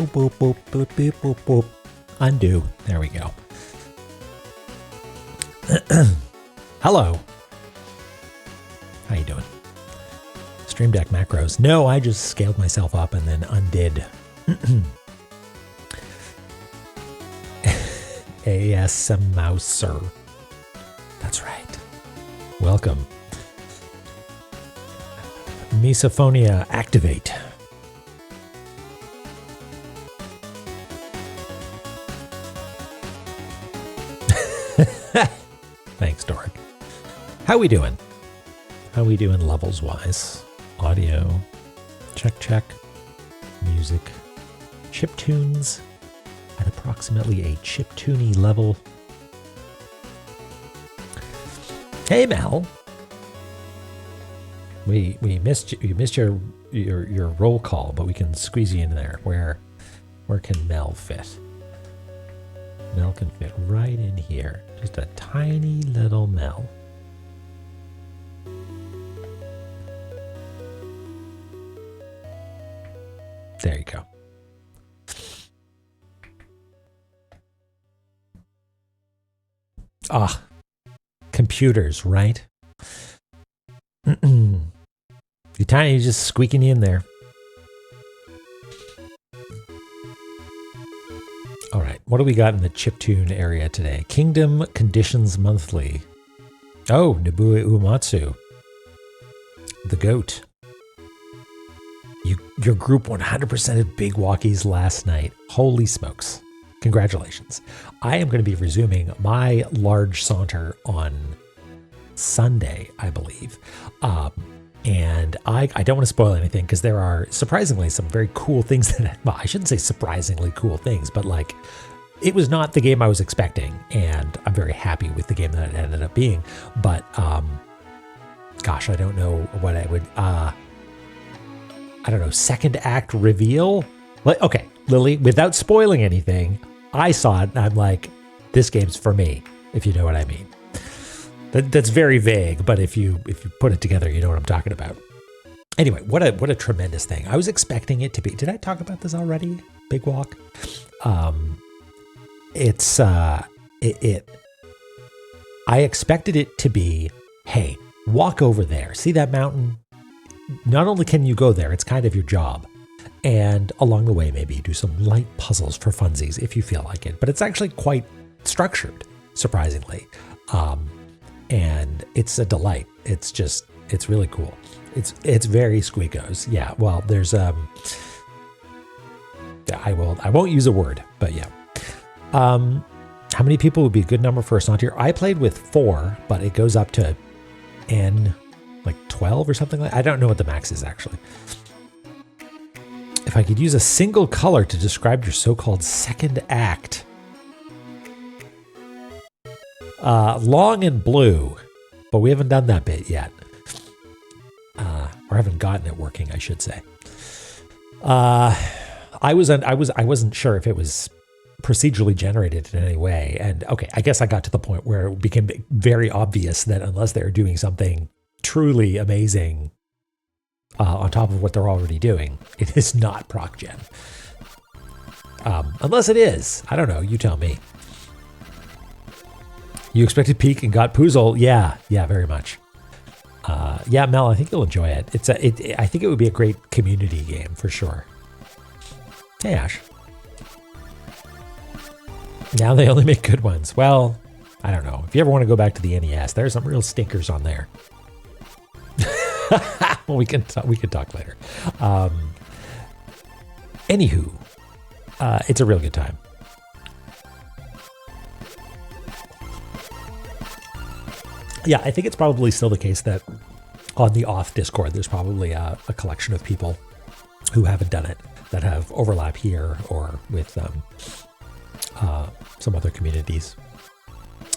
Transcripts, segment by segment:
Boop, boop, boop, boop, boop, boop, boop. Undo. There we go. Hello. How you doing? Stream Deck macros. No, I just scaled myself up and then undid. AS Mouser. That's right. Welcome. Misophonia activate. Thanks, Doric. How we doing? How we doing levels wise? Audio. Check, check. Music. Chiptunes at approximately a chiptune level. Hey, Mel. We missed you. You missed your roll call, but we can squeeze you in there. Where can Mel fit? Mel can fit right in here. Just a tiny little Mel. There you go. Ah, computers, right? You're tiny, you're just squeaking in there. All right, what do we got in the chiptune area today? Kingdom Conditions Monthly. Oh, Nobue Uematsu. The GOAT. Your group 100%ed Big Walkies last night. Holy smokes. Congratulations. I am going to be resuming my large saunter on Sunday, I believe. And I don't want to spoil anything because there are surprisingly some very cool things that, well, I shouldn't say surprisingly cool things, but like it was not the game I was expecting. And I'm very happy with the game that it ended up being. But gosh, I don't know what I would, I don't know, second act reveal? Like, okay, Lily, without spoiling anything, I saw it and I'm like, this game's for me, if you know what I mean. That's very vague, but if you put it together, you know what I'm talking about. Anyway, what a tremendous thing. I was expecting it to be, did I talk about this already? Big Walk? I expected it to be, hey, walk over there. See that mountain? Not only can you go there, it's kind of your job. And along the way, maybe you do some light puzzles for funsies if you feel like it. But it's actually quite structured, surprisingly. And it's a delight. It's really cool. It's very Squeakos. Yeah, well, there's I won't use a word, but yeah. How many people would be a good number for a saunter? I played with 4, but it goes up to N, like 12 or something like that. I don't know what the max is actually. If I could use a single color to describe your so-called second act. Long and blue, but we haven't done that bit yet. Or haven't gotten it working, I should say. I wasn't sure if it was procedurally generated in any way. And okay, I guess I got to the point where it became very obvious that unless they're doing something truly amazing on top of what they're already doing, it is not proc gen. Unless it is. I don't know. You tell me. You expected peak and got Poozle? Yeah, very much. Yeah, Mel, I think you'll enjoy it. I think it would be a great community game for sure. Hey, Ash. Now they only make good ones. Well, I don't know. If you ever want to go back to the NES, there's some real stinkers on there. Well, we can talk later. Anywho, it's a real good time. Yeah, I think it's probably still the case that on the off Discord, there's probably a collection of people who haven't done it that have overlap here or with some other communities.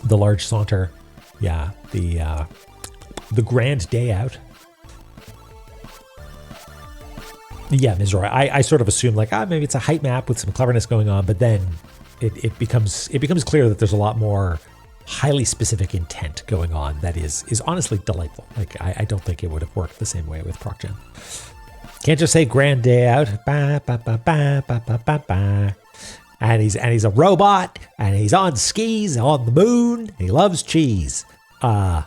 The large saunter, yeah, the grand day out. Yeah, Mizora. I sort of assumed like, maybe it's a height map with some cleverness going on, but then it becomes clear that there's a lot more highly specific intent going on that is honestly delightful. Like I don't think it would have worked the same way with ProcGen. Can't just say grand day out. Ba, ba, ba, ba, ba, ba, ba, ba. And he's a robot, and he's on skis on the moon, and he loves cheese. Well,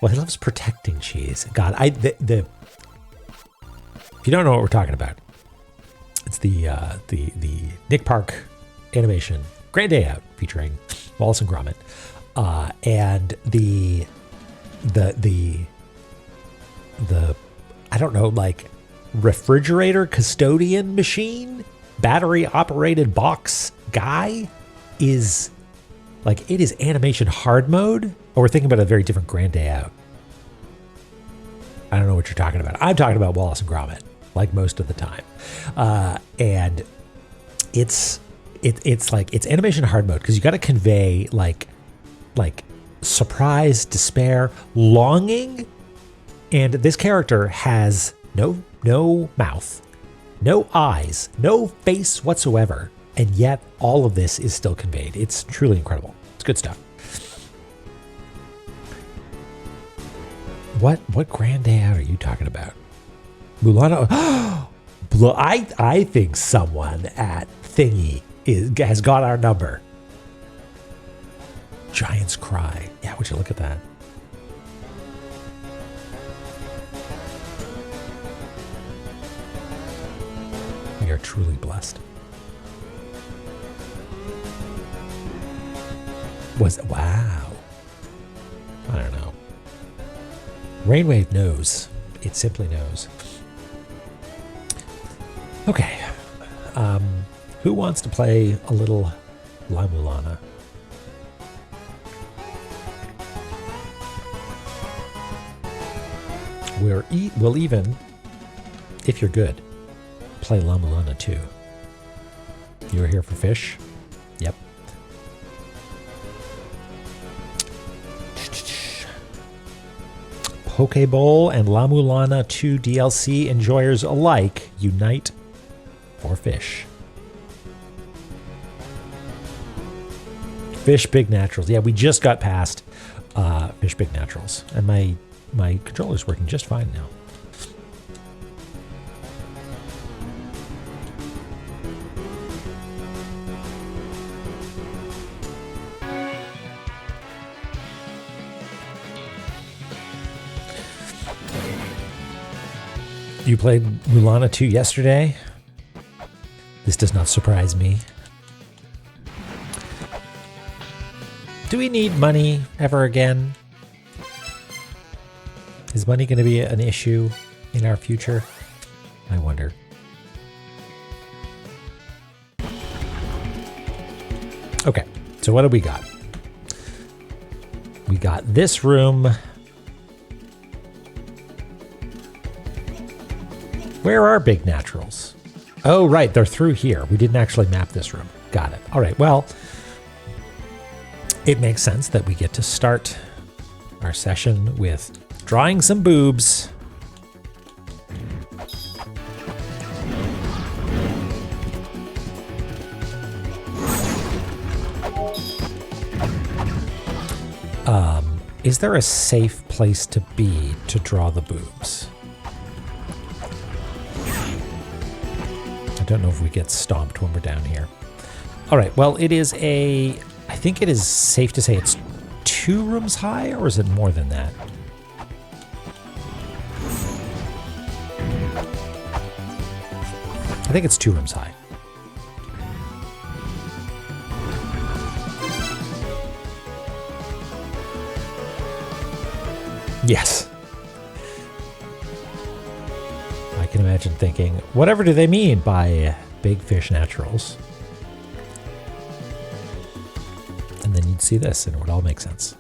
he loves protecting cheese. God, if you don't know what we're talking about, it's the Nick Park animation Grand Day Out featuring Wallace and Gromit, and the I don't know, like refrigerator custodian machine, battery operated box guy is like, it is animation hard mode. Or we're thinking about a very different Grand Day Out. I don't know what you're talking about. I'm talking about Wallace and Gromit, like most of the time. And it's like, it's animation hard mode because you got to convey like surprise, despair, longing. And this character has no mouth, no eyes, no face whatsoever. And yet all of this is still conveyed. It's truly incredible. It's good stuff. What Grand Day Out are you talking about? Mulana? I think someone at Thingy has got our number. Giant's Cry. Yeah, would you look at that? We are truly blessed. Wow. I don't know. Rainwave knows. It simply knows. Okay. Who wants to play a little La-Mulana? We'll even, if you're good, play La-Mulana too. You were here for fish? Yep. Pokeball and La-Mulana 2 DLC enjoyers alike unite for fish. Fish Big Naturals. Yeah, we just got past Fish Big Naturals, and my controller's working just fine now. You played Mulana 2 yesterday? This does not surprise me. Do we need money ever again? Is money going to be an issue in our future? I wonder. Okay, so what do we got? We got this room. Where are Big Naturals? Oh, right, they're through here. We didn't actually map this room. Got it. All right, well, it makes sense that we get to start our session with drawing some boobs. Is there a safe place to be to draw the boobs? I don't know if we get stomped when we're down here. All right, well, it is I think it is safe to say it's 2 rooms high, or is it more than that? I think it's 2 rooms high. Yes. I can imagine thinking, whatever do they mean by Big Fish Naturals? And then you'd see this and it would all make sense.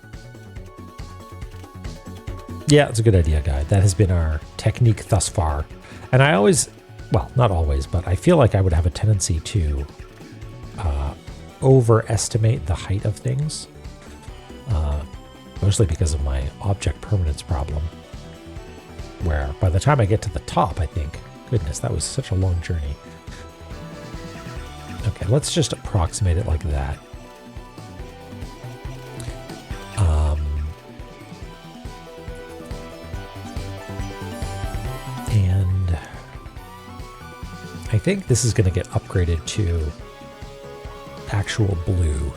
Yeah, it's a good idea, guy. That has been our technique thus far. And I always, well, not always, but I feel like I would have a tendency to overestimate the height of things. Mostly because of my object permanence problem. Where by the time I get to the top, I think, goodness, that was such a long journey. Okay, let's just approximate it like that. And think this is going to get upgraded to actual blue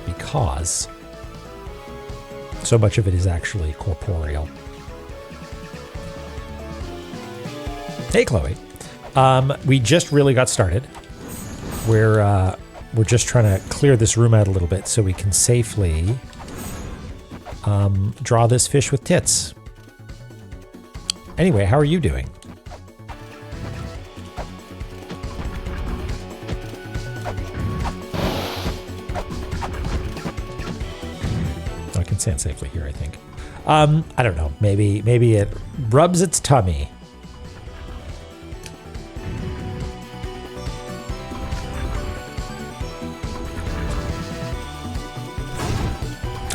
because so much of it is actually corporeal. Hey, Chloe. We just really got started. We're just trying to clear this room out a little bit so we can safely draw this fish with tits. Anyway, how are you doing? I can stand safely here, I think. I don't know. Maybe it rubs its tummy.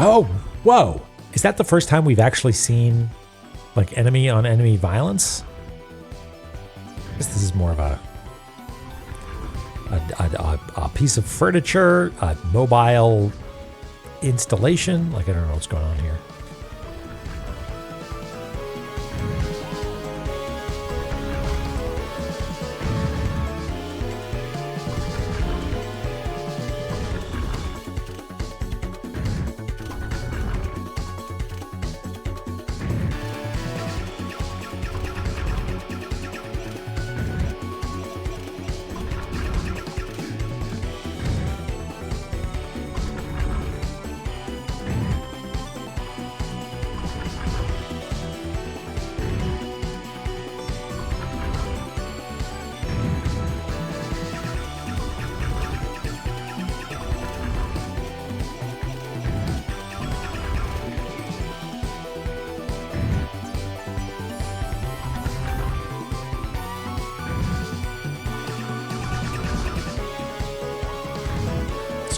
Oh, whoa. Is that the first time we've actually seen like enemy on enemy violence? I guess this is more of a piece of furniture, a mobile installation. Like, I don't know what's going on here.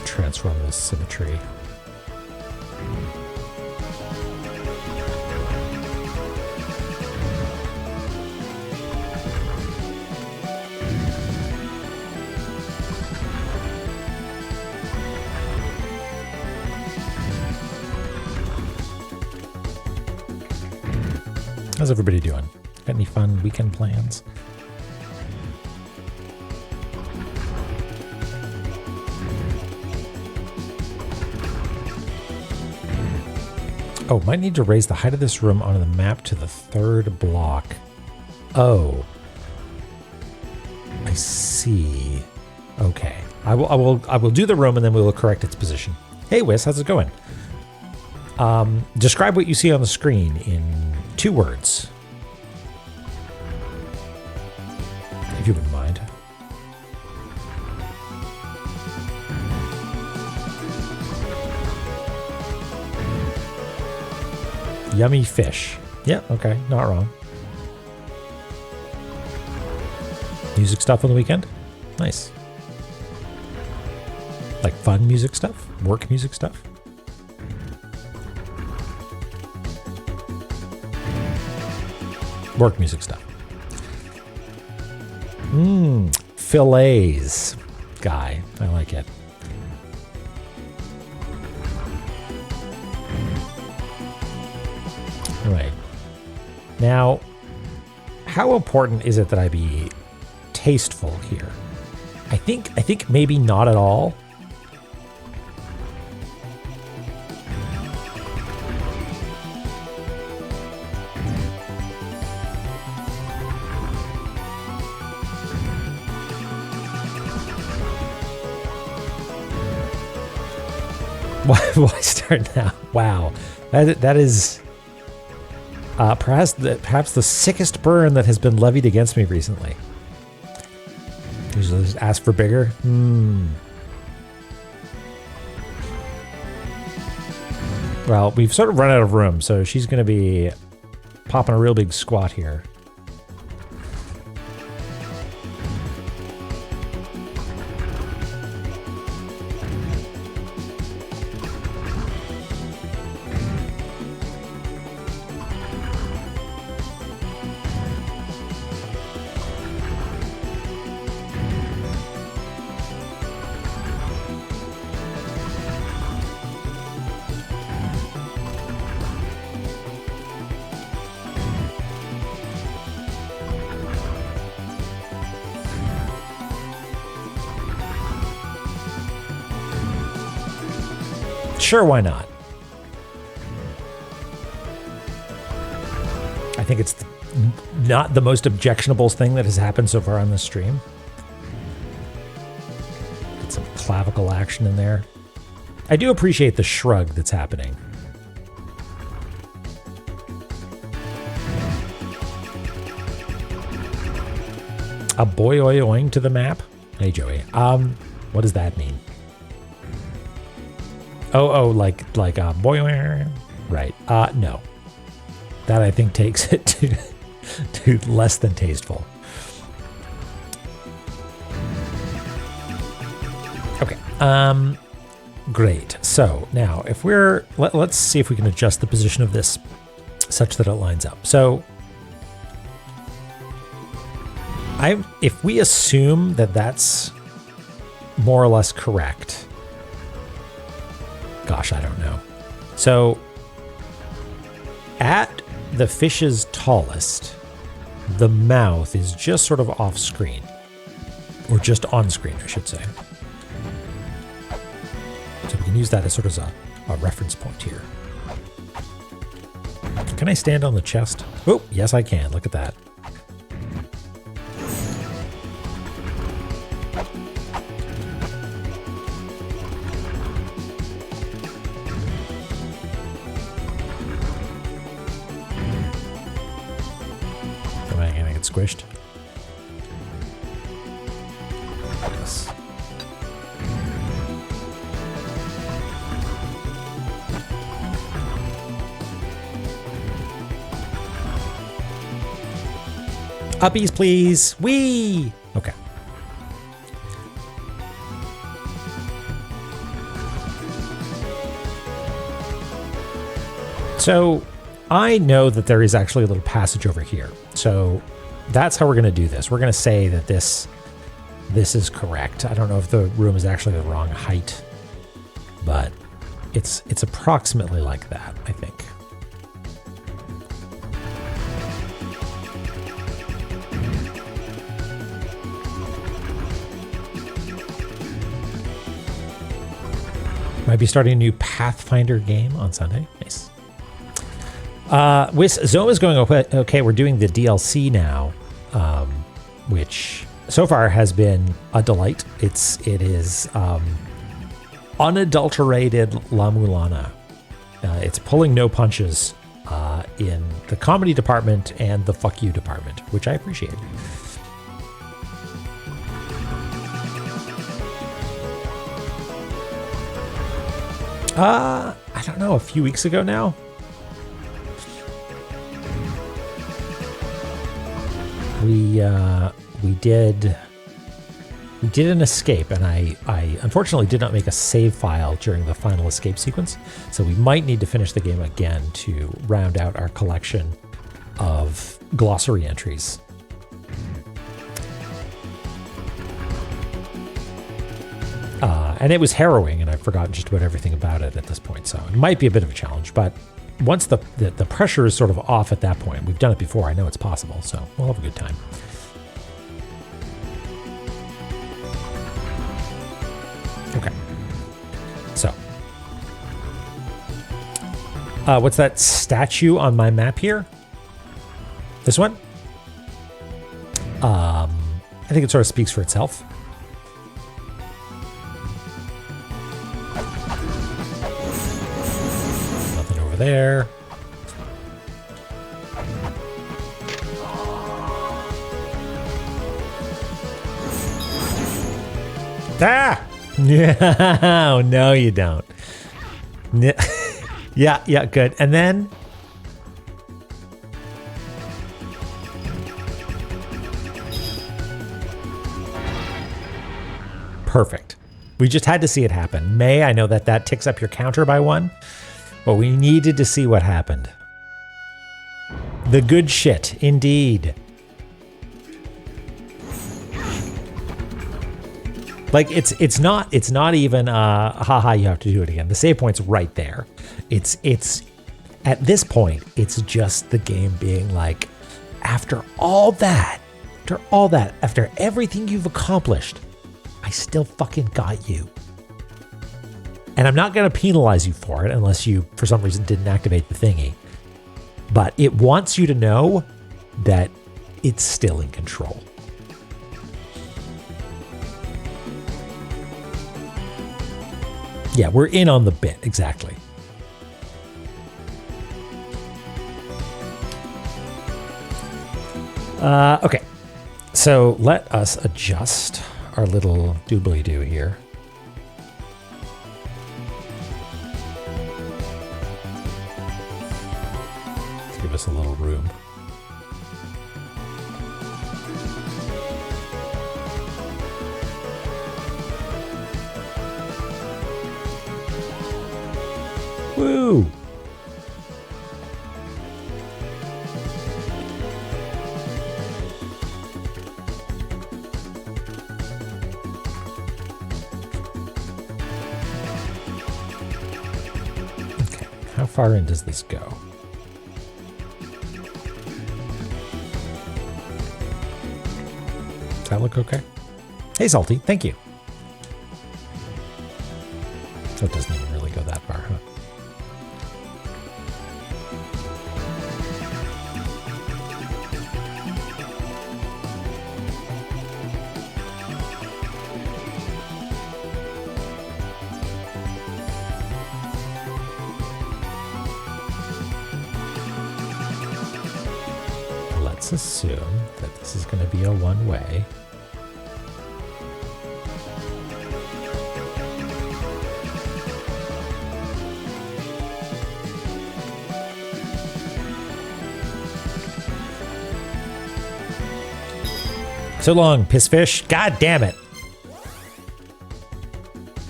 Transform this symmetry. How's everybody doing? Got any fun weekend plans? Oh, might need to raise the height of this room on the map to the third block. Oh, I see. Okay, I will do the room and then we will correct its position. Hey, Wiz, how's it going? Describe what you see on the screen in 2 words, if you wouldn't mind. Yummy fish. Yeah, okay, not wrong. Music stuff on the weekend? Nice. Like fun music stuff? Work music stuff? Work music stuff. Fillets. Guy. I like it. Right. Now, how important is it that I be tasteful here? I think maybe not at all. Why start now? Wow. That is perhaps the sickest burn that has been levied against me recently. Usually just ask for bigger. Well, we've sort of run out of room, so she's going to be popping a real big squat here. Sure, why not? I think it's not the most objectionable thing that has happened so far on this stream. Get some clavicle action in there. I do appreciate the shrug that's happening. A boing to the map. Hey, Joey. What does that mean? Oh, like a boing. Right. No. That I think takes it to less than tasteful. Okay. Great. So now if we're, let's see if we can adjust the position of this such that it lines up. So if we assume that that's more or less correct, gosh, I don't know. So at the fish's tallest, the mouth is just sort of off screen, or just on screen, I should say. So we can use that as sort of a reference point here. Can I stand on the chest? Oh, yes, I can. Look at that. Squished. Yes. Uppies, please. Whee! Okay. So I know that there is actually a little passage over here. So that's how we're going to do this. We're going to say that this is correct. I don't know if the room is actually the wrong height, but it's approximately like that, I think. Might be starting a new Pathfinder game on Sunday. Nice. With Zoma's going okay, we're doing the DLC now, which so far has been a delight. It is unadulterated La-Mulana. It's pulling no punches in the comedy department and the fuck you department, which I appreciate. I don't know, a few weeks ago now. We did an escape, and I unfortunately did not make a save file during the final escape sequence, so we might need to finish the game again to round out our collection of glossary entries. And it was harrowing, and I've forgotten just about everything about it at this point, so it might be a bit of a challenge, but once the pressure is sort of off at that point, we've done it before, I know it's possible, so we'll have a good time. Okay. So. What's that statue on my map here? This one? I think it sort of speaks for itself. Nothing over there. Ah! No, no, you don't. Yeah, good. And then perfect. We just had to see it happen. May, I know that ticks up your counter by 1, but we needed to see what happened. The good shit, indeed. Like it's not even haha, you have to do it again. The save point's right there. It's at this point, it's just the game being like, after everything you've accomplished, I still fucking got you. And I'm not going to penalize you for it unless you, for some reason, didn't activate the thingy. But it wants you to know that it's still in control. Yeah, we're in on the bit, exactly. Okay, so let us adjust our little doobly-doo here. Let's give us a little room. Woo! Okay, how far in does this go? Does that look okay? Hey, Salty, thank you. So it doesn't even really go that far, huh? Let's assume that this is going to be a one-way. So long, pissfish. God damn it.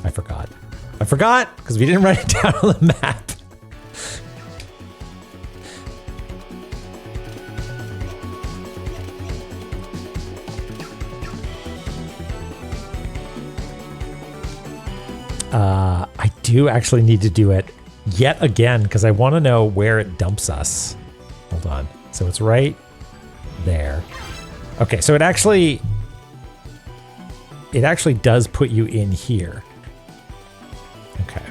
I forgot. I forgot because we didn't write it down on the map. I do actually need to do it yet again because I want to know where it dumps us. Hold on. So it's right there. Okay, so it actually does put you in here. Okay.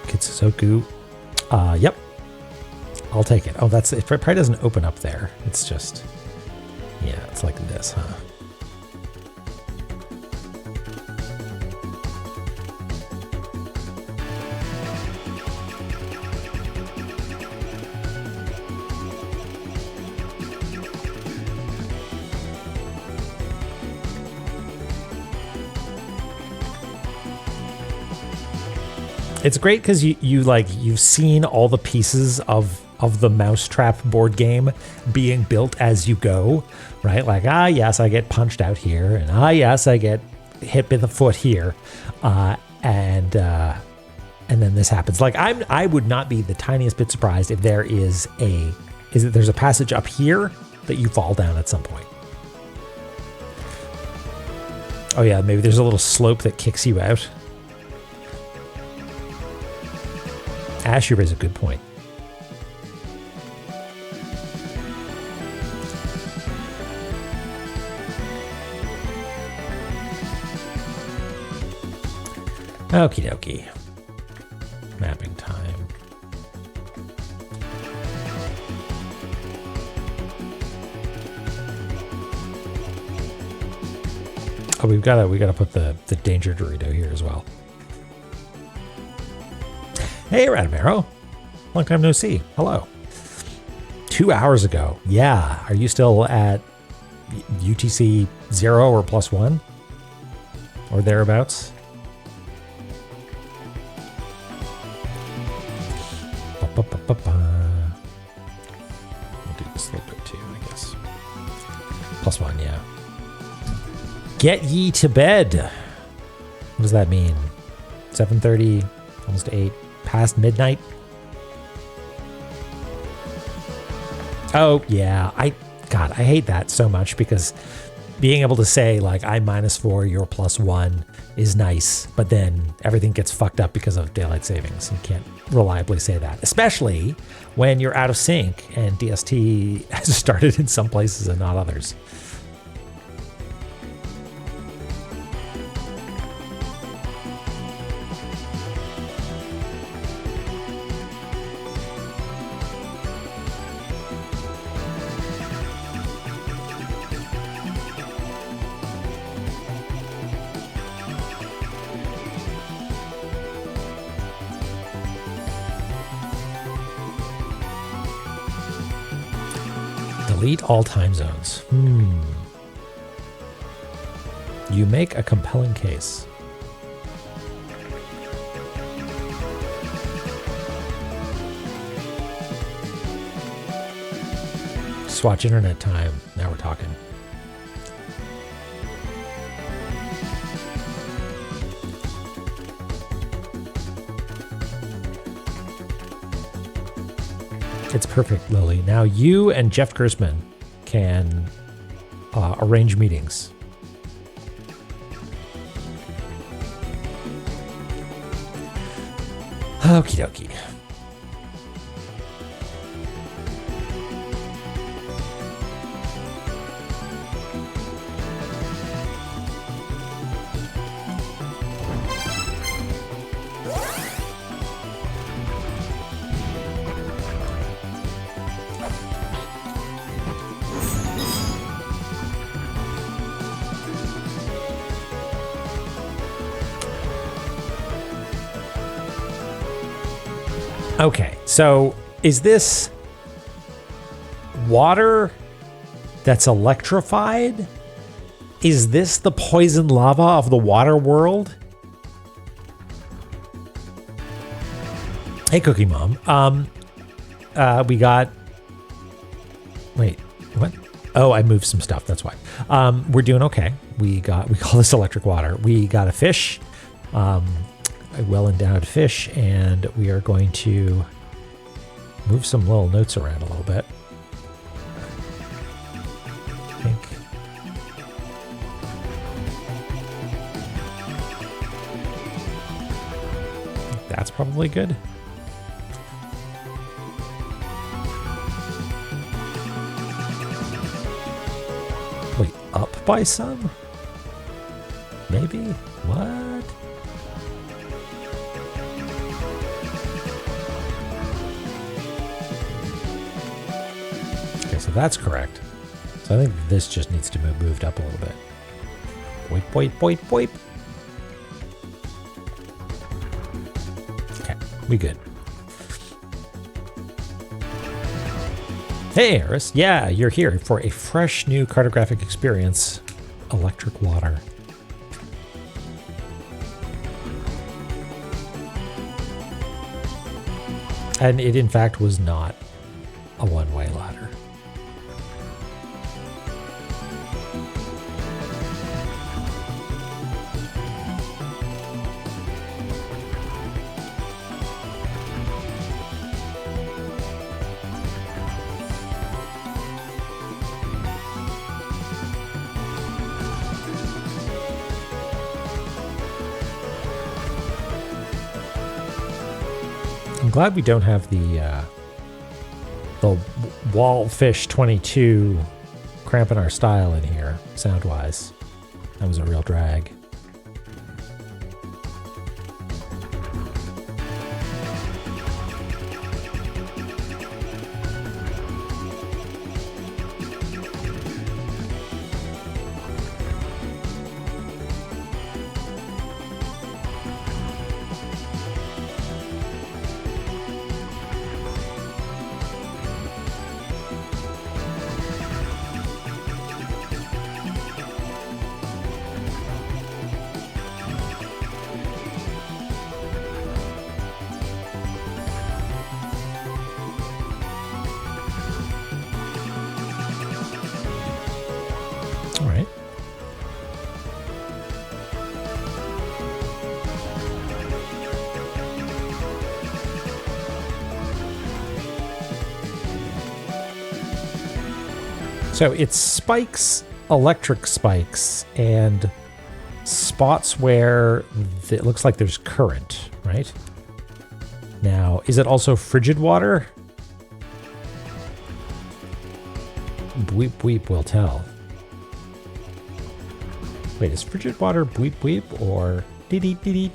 Kitsuzoku. Yep. I'll take it. Oh, it probably doesn't open up there. It's just, yeah, it's like this, huh? It's great because you've seen all the pieces of the Mousetrap board game being built as you go, right? Like, yes, I get punched out here, and yes, I get hit with the foot here, and then this happens. Like, I would not be the tiniest bit surprised if there's a passage up here that you fall down at some point. Oh yeah, maybe there's a little slope that kicks you out. Ash, you raise a good point. Okie dokie. Mapping time. Oh, we gotta put the danger Dorito here as well. Hey, Radamero. Long time no see. Hello. 2 hours ago. Yeah. Are you still at UTC 0 or +1? Or thereabouts? We'll do this a little bit too, I guess. +1, yeah. Get ye to bed. What does that mean? 7:30, almost 8. Past midnight? Oh, yeah. God, I hate that so much because being able to say like I'm -4, you're +1 is nice, but then everything gets fucked up because of daylight savings. You can't reliably say that, especially when you're out of sync and DST has started in some places and not others. Delete all time zones. You make a compelling case. Swatch internet time. Now we're talking. It's perfect, Lily. Now you and Jeff Gersman can arrange meetings. Okie dokie. Okay, so is this water that's electrified? Is this the poison lava of the water world? Hey, Cookie Mom. We got... Wait, what? Oh, I moved some stuff, that's why. We're doing okay. We call this electric water. We got a fish. A well-endowed fish, and we are going to move some little notes around a little bit. I think that's probably good. Wait, up by some? Maybe? What? So that's correct. So I think this just needs to be moved up a little bit. Boip, boip, boip, boip. Okay, we good. Hey, Eris. Yeah, you're here for a fresh new cartographic experience, electric water. And it, in fact, was not a one-way ladder. I'm glad we don't have the Wallfish 22 cramping our style in here, sound-wise. That was a real drag. All right. So it spikes electric spikes and spots where it looks like there's current, right? Now, is it also frigid water? Bweep bweep will tell. Wait, is frigid water bweep bweep or dee dee dee dee?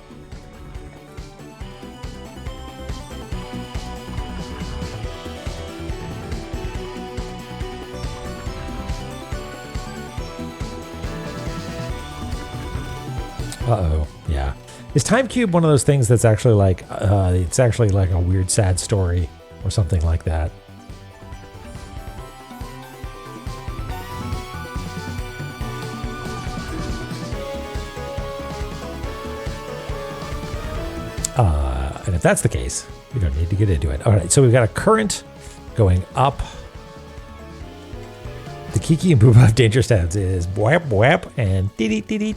Uh-oh, yeah. Is Time Cube one of those things that's actually like, it's actually like a weird, sad story or something like that? And if that's the case, we don't need to get into it. All right, so we've got a current going up. The Kiki and Booba of Danger Stabs is whap whap and dee dee dee dee.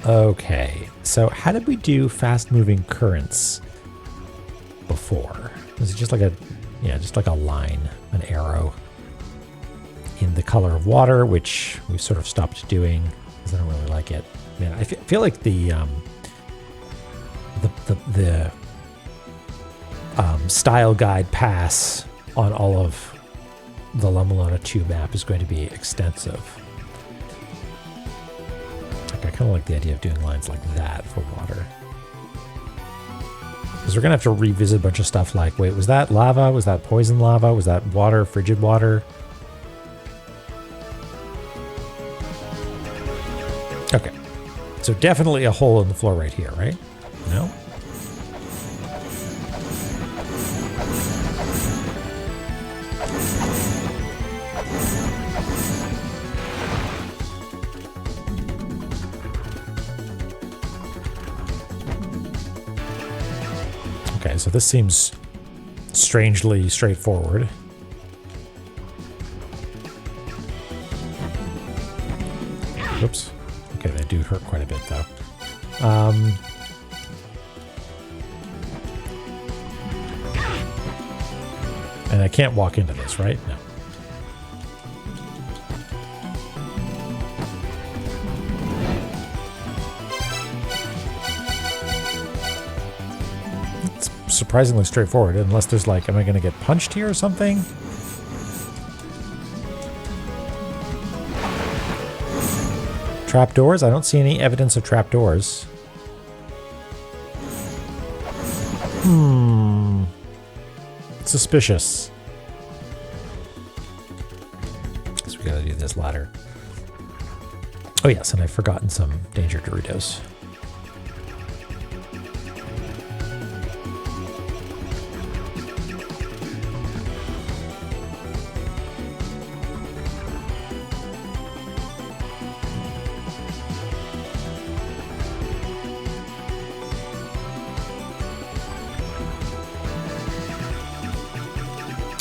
Okay, so how did we do fast moving currents before? Was it just like just like a line, an arrow in the color of water, which we've sort of stopped doing because I don't really like it. Man, I feel like the style guide pass on all of the La-Mulana 2 map is going to be extensive. I kind of like the idea of doing lines like that for water. Because we're going to have to revisit a bunch of stuff like, wait, was that lava? Was that poison lava? Was that water, frigid water? Okay. So definitely a hole in the floor right here, right? No? Okay, so this seems strangely straightforward. Whoops. Okay, they do hurt quite a bit, though. And I can't walk into this, right? No. It's surprisingly straightforward, unless there's like, am I going to get punched here or something? Trapdoors? I don't see any evidence of trapdoors. Suspicious. So we gotta do this ladder. Oh yes, and I've forgotten some danger Doritos.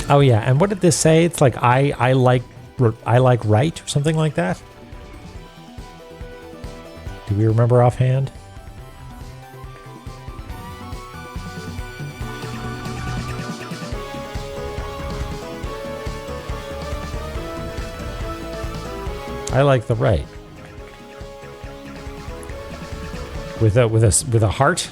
Oh yeah, and what did this say? It's like I like right or something like that. Do we remember offhand? I like the right. With a heart.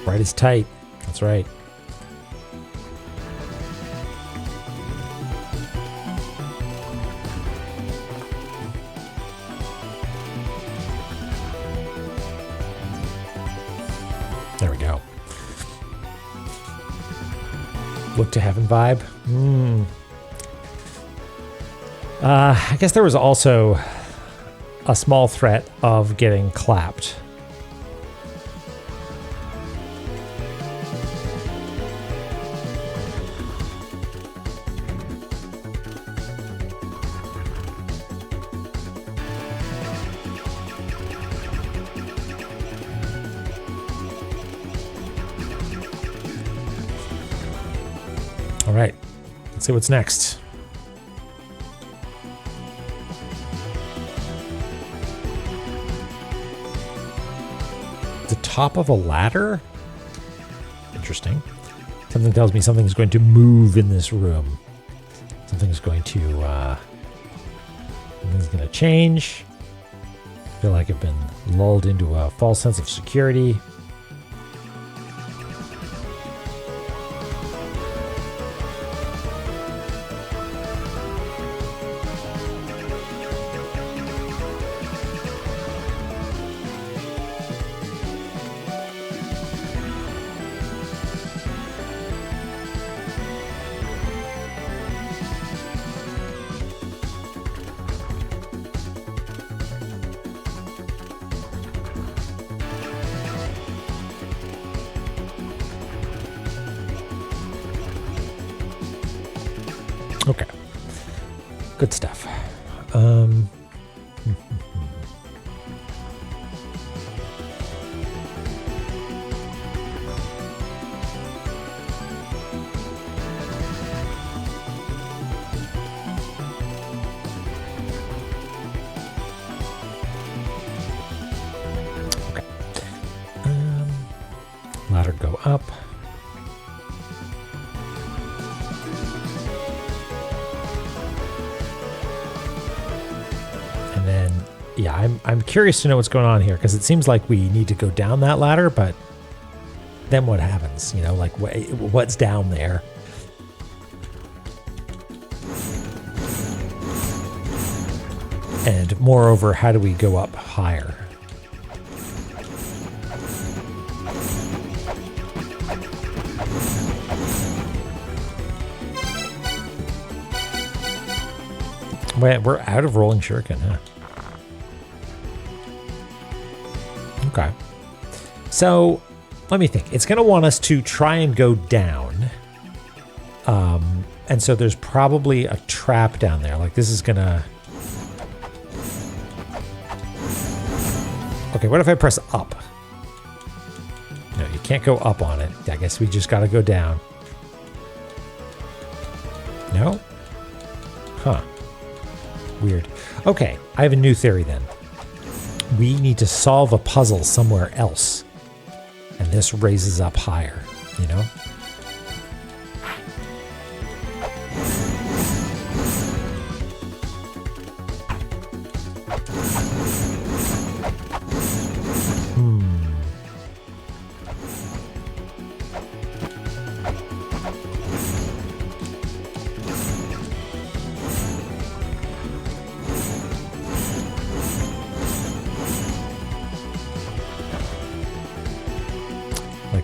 Right is tight. That's right. There we go. Look to heaven vibe. I guess there was also a small threat of getting clapped. All right, let's see what's next. The top of a ladder? Interesting. Something tells me something's going to move in this room. Something's going to change. I feel like I've been lulled into a false sense of security. Okay. Good stuff. Okay. Ladder go up. And then, yeah, I'm curious to know what's going on here, because it seems like we need to go down that ladder, but then what happens? You know, like what's down there? And moreover, how do we go up higher? Wait, we're out of rolling shuriken, huh? Okay. So, let me think. It's going to want us to try and go down. And so there's probably a trap down there. Like, this is going to... Okay, what if I press up? No, you can't go up on it. I guess we just got to go down. No? Huh. Weird. Okay, I have a new theory then. We need to solve a puzzle somewhere else. And this raises up higher, you know?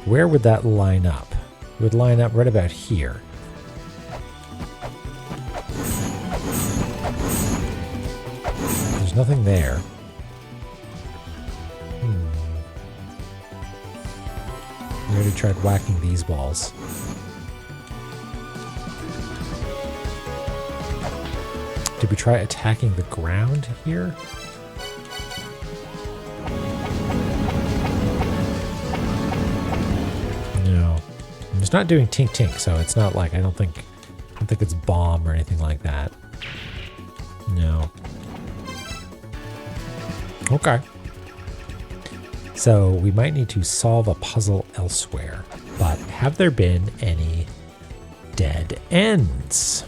Where would that line up? It would line up right about here. There's nothing there. We already tried whacking these walls. Did we try attacking the ground here? It's not doing tink tink, so it's not like I don't think it's bomb or anything like that. No. Okay. So we might need to solve a puzzle elsewhere. But have there been any dead ends?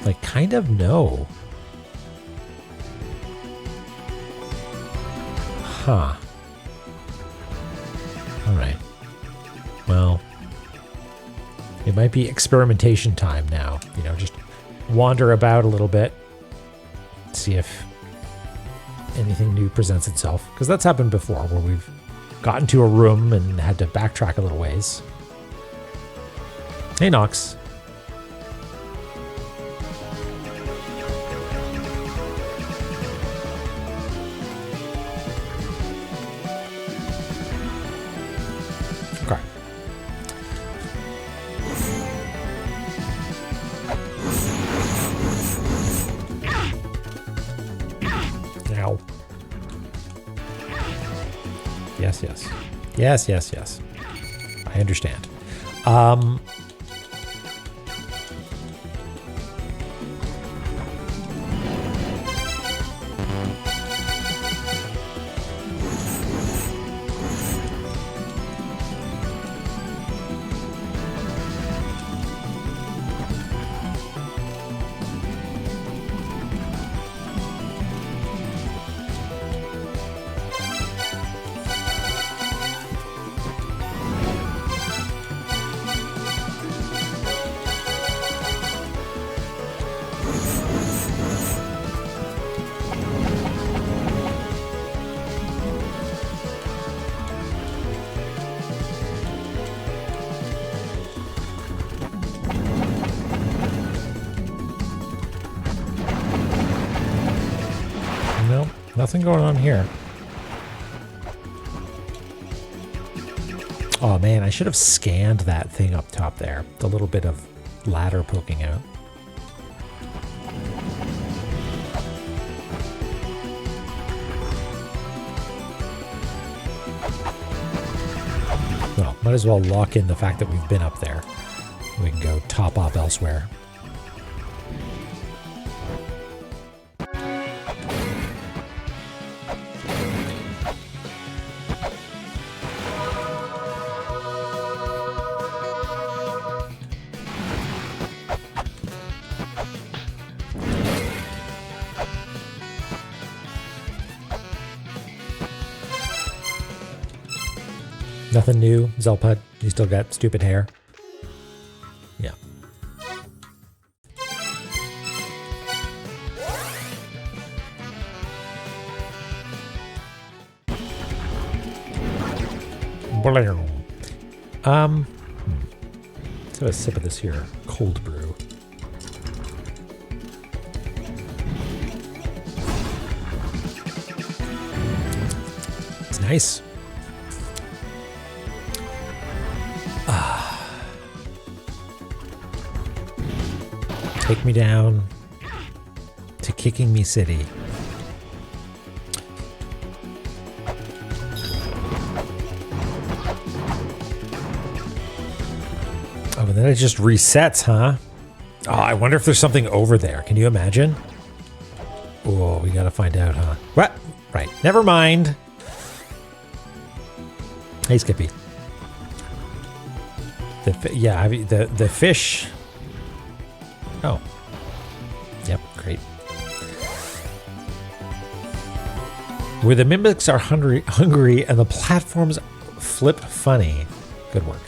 Like, kind of no. Huh. All right. Well, it might be experimentation time now. You know, just wander about a little bit. See if anything new presents itself. Because that's happened before, where we've gotten to a room and had to backtrack a little ways. Hey, Nox. Okay. Ow. Yes, yes. Yes, yes, yes. I understand. Um, no, nothing going on here. Oh man, I should have scanned that thing up top there. The little bit of ladder poking out. Well, might as well lock in the fact that we've been up there. We can go top up elsewhere. Nothing new, Zelpud. You still got stupid hair. Yeah. Let's have a sip of this here cold brew. It's nice. Take me down to Kicking Me City. Oh, and then it just resets, huh? Oh, I wonder if there's something over there. Can you imagine? Oh, we gotta find out, huh? What? Right. Never mind. Hey, Skippy. The fish. Oh. Yep, great. Where the mimics are hungry and the platforms flip funny. Good work.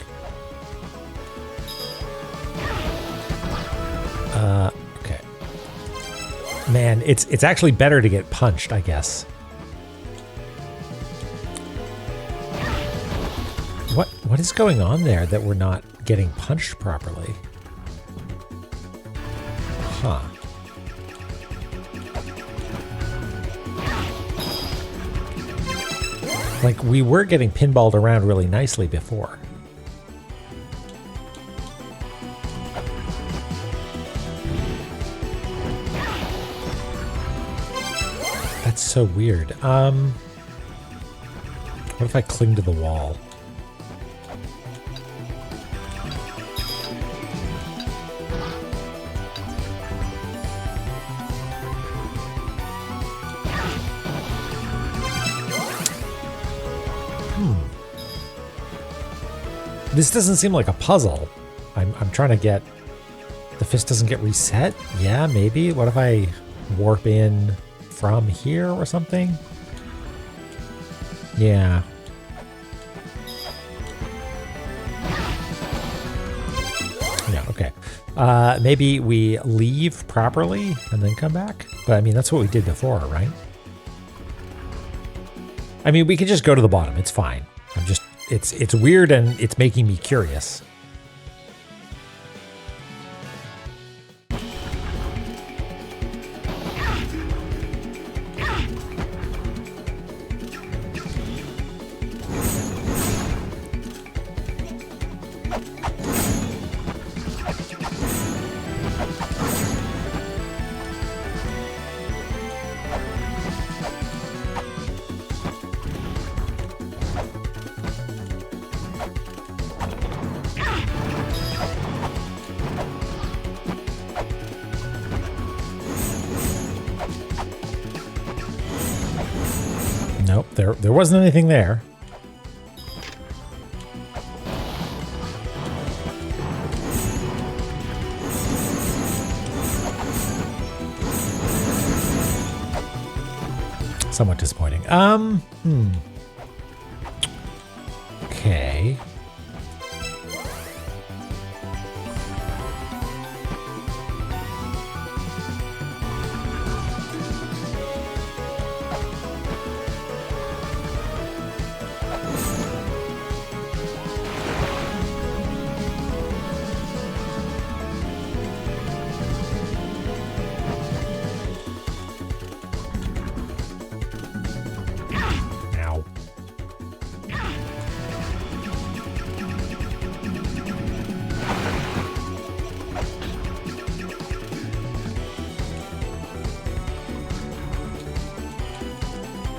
Okay. Man, it's actually better to get punched, I guess. What is going on there that we're not getting punched properly? Huh. Like, we were getting pinballed around really nicely before. That's so weird. What if I cling to the wall? This doesn't seem like a puzzle. I'm trying to get... The fist doesn't get reset? Yeah, maybe. What if I warp in from here or something? Yeah. Yeah, okay. Maybe we leave properly and then come back? But I mean, that's what we did before, right? I mean, we could just go to the bottom. It's fine. I'm just... It's weird and it's making me curious. there wasn't anything there. Somewhat disappointing. Okay.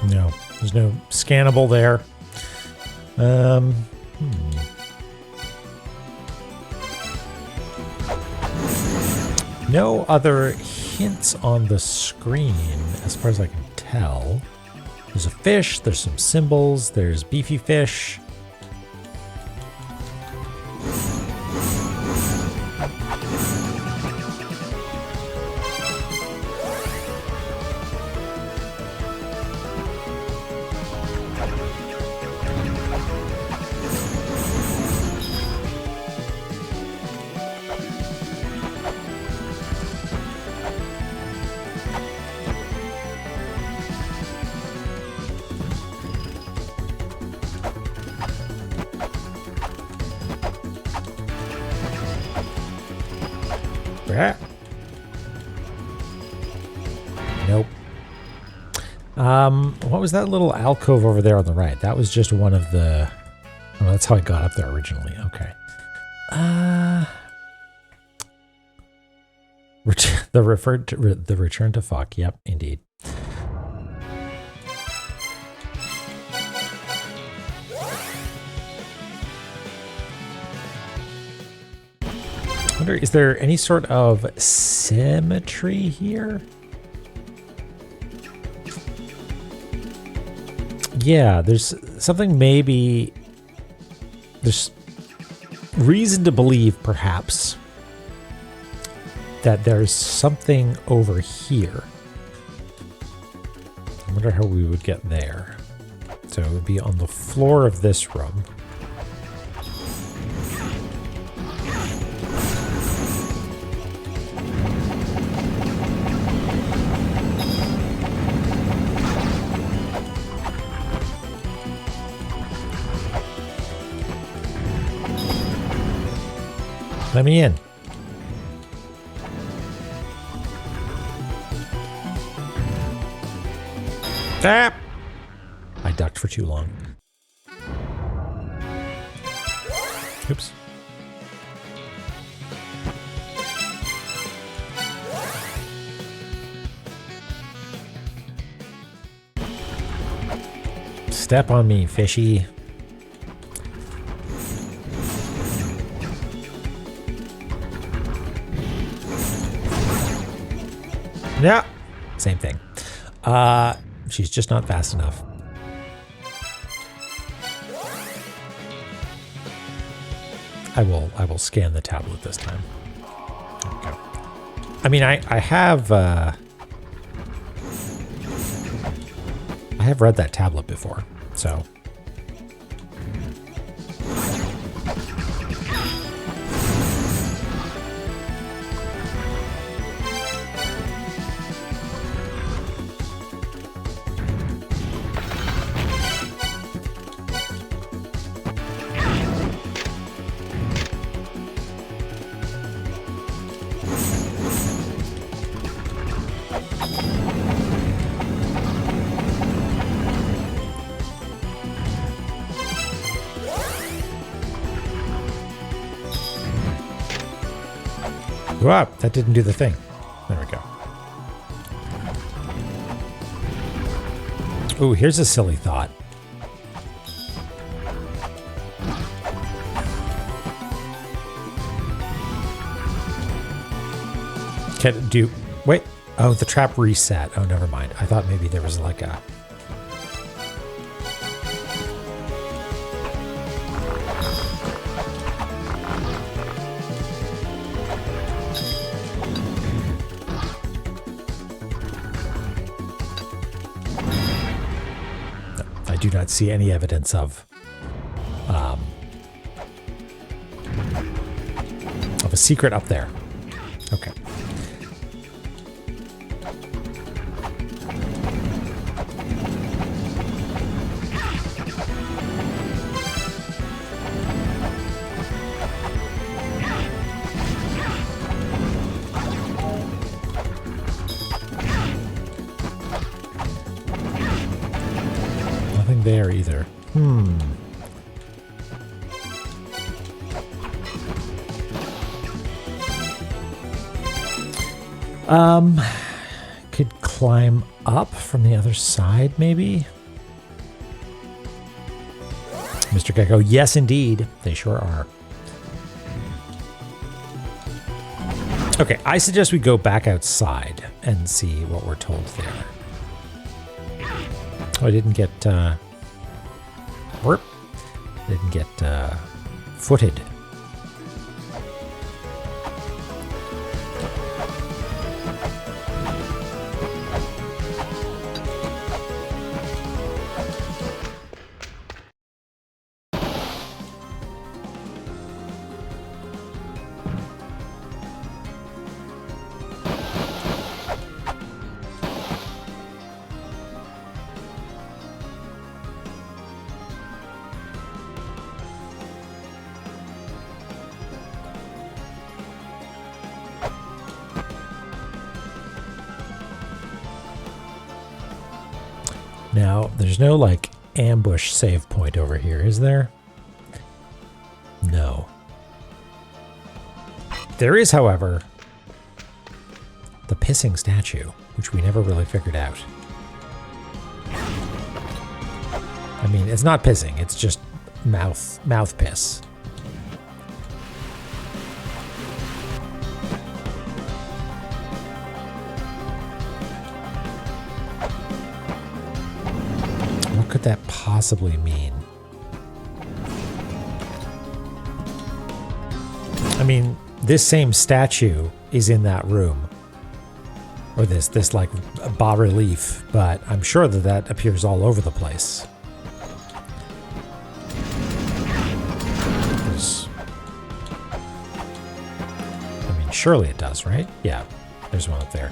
No, there's no scannable there. No other hints on the screen, as far as I can tell. There's a fish, there's some symbols, there's beefy fish. Nope. What was that little alcove over there on the right? That was just one of the... Oh, that's how I got up there originally. Okay. The return to fuck. Yep, indeed. I wonder, is there any sort of symmetry here? Yeah, there's something, maybe there's reason to believe perhaps that there's something over here. I wonder how we would get there. So it would be on the floor of this room. Let me in. Ah! I ducked for too long. Oops. Step on me, fishy. Yeah, same thing. She's just not fast enough. I will scan the tablet this time. Okay. I mean, I have read that tablet before, so. Wow, that didn't do the thing. There we go. Ooh, here's a silly thought. Wait. Oh, the trap reset. Oh, never mind. I thought maybe there was like a... I do not see any evidence of a secret up there. Okay. Nothing there either. Could climb up from the other side, maybe? Mr. Gecko, yes, indeed. They sure are. Okay, I suggest we go back outside and see what we're told there. Oh, I didn't get, footed. Now, there's no, like, ambush save point over here, is there? No. There is, however, the pissing statue, which we never really figured out. I mean, it's not pissing, it's just mouth piss. What could that possibly mean? I mean, this same statue is in that room. Or this like bas-relief, but I'm sure that appears all over the place. I mean, surely it does, right? Yeah, there's one up there.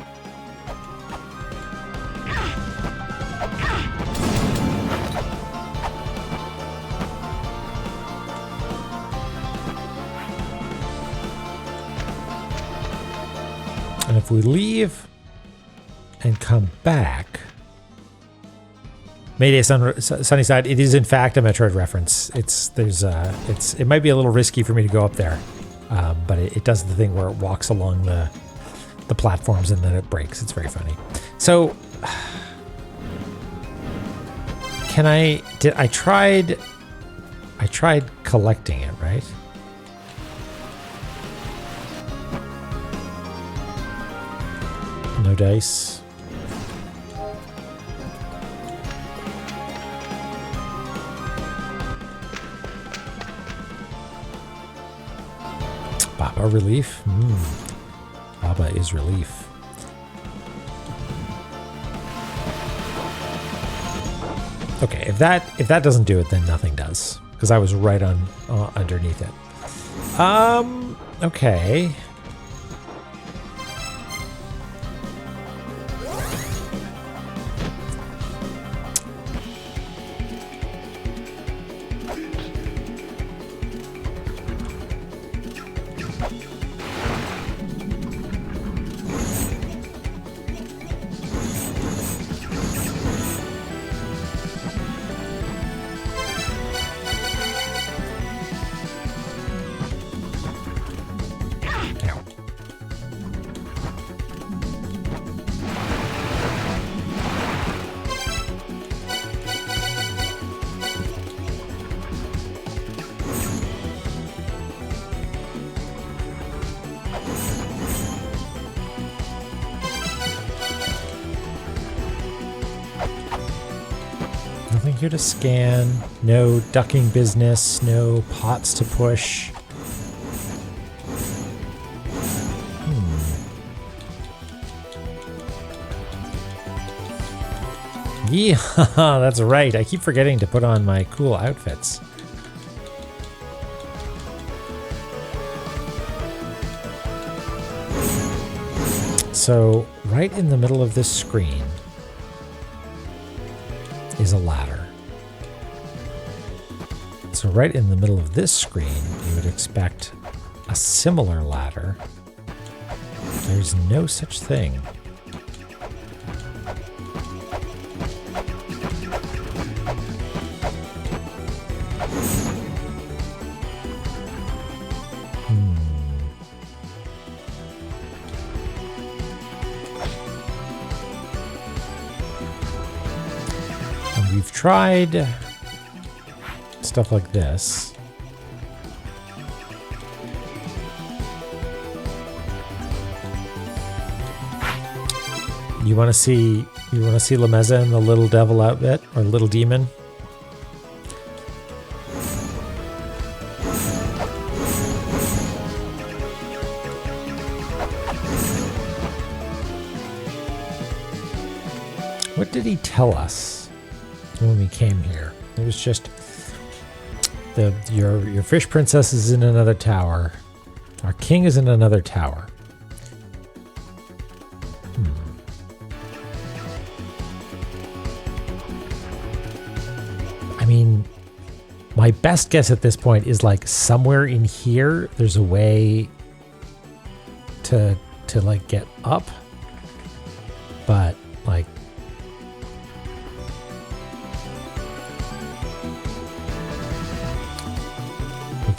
And if we leave and come back, Mayday Sunnyside, it is in fact a Metroid reference. It might be a little risky for me to go up there, but it does the thing where it walks along the platforms and then it breaks. It's very funny. So, I tried collecting it, right? No dice. Baba relief? Baba is relief. Okay, if that doesn't do it, then nothing does. Because I was right on underneath it. Okay. Nothing here to scan, no ducking business, no pots to push. Yeah, that's right. I keep forgetting to put on my cool outfits. So right in the middle of this screen is a ladder. So right in the middle of this screen, you would expect a similar ladder. There's no such thing. We've tried stuff like this. You want to see La Meza in the little devil outfit or little demon? What did he tell us when we came here? It was just your fish princess is in another tower. Our king is in another tower. I mean, my best guess at this point is like somewhere in here there's a way to like get up, but like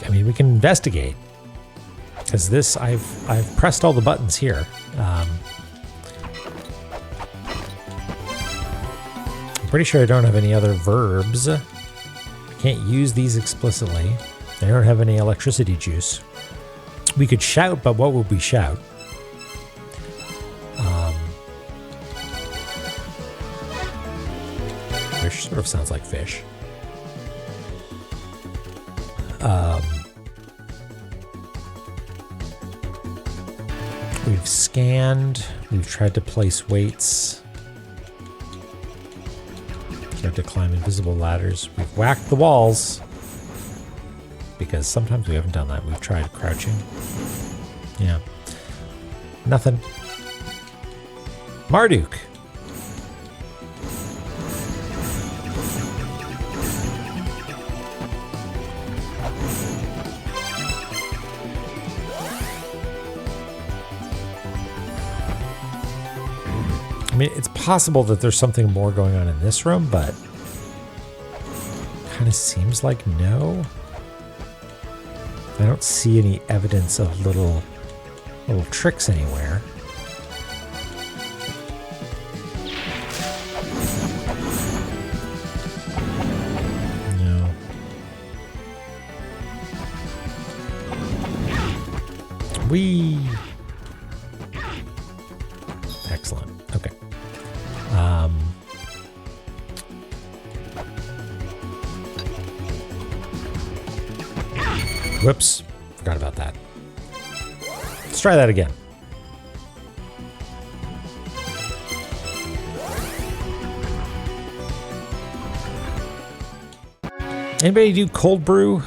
I mean, we can investigate, because this I've pressed all the buttons here. I'm pretty sure I don't have any other verbs. I can't use these explicitly. I don't have any electricity juice. We could shout, but what would we shout? Fish sort of sounds like fish. We've scanned. We've tried to place weights. Tried to climb invisible ladders. We've whacked the walls, because sometimes we haven't done that. We've tried crouching. Yeah. Nothing. Marduk. I mean, it's possible that there's something more going on in this room, but kind of seems like no. I don't see any evidence of little tricks anywhere. No. Excellent. Okay. Whoops. Forgot about that. Let's try that again. Anybody do cold brew?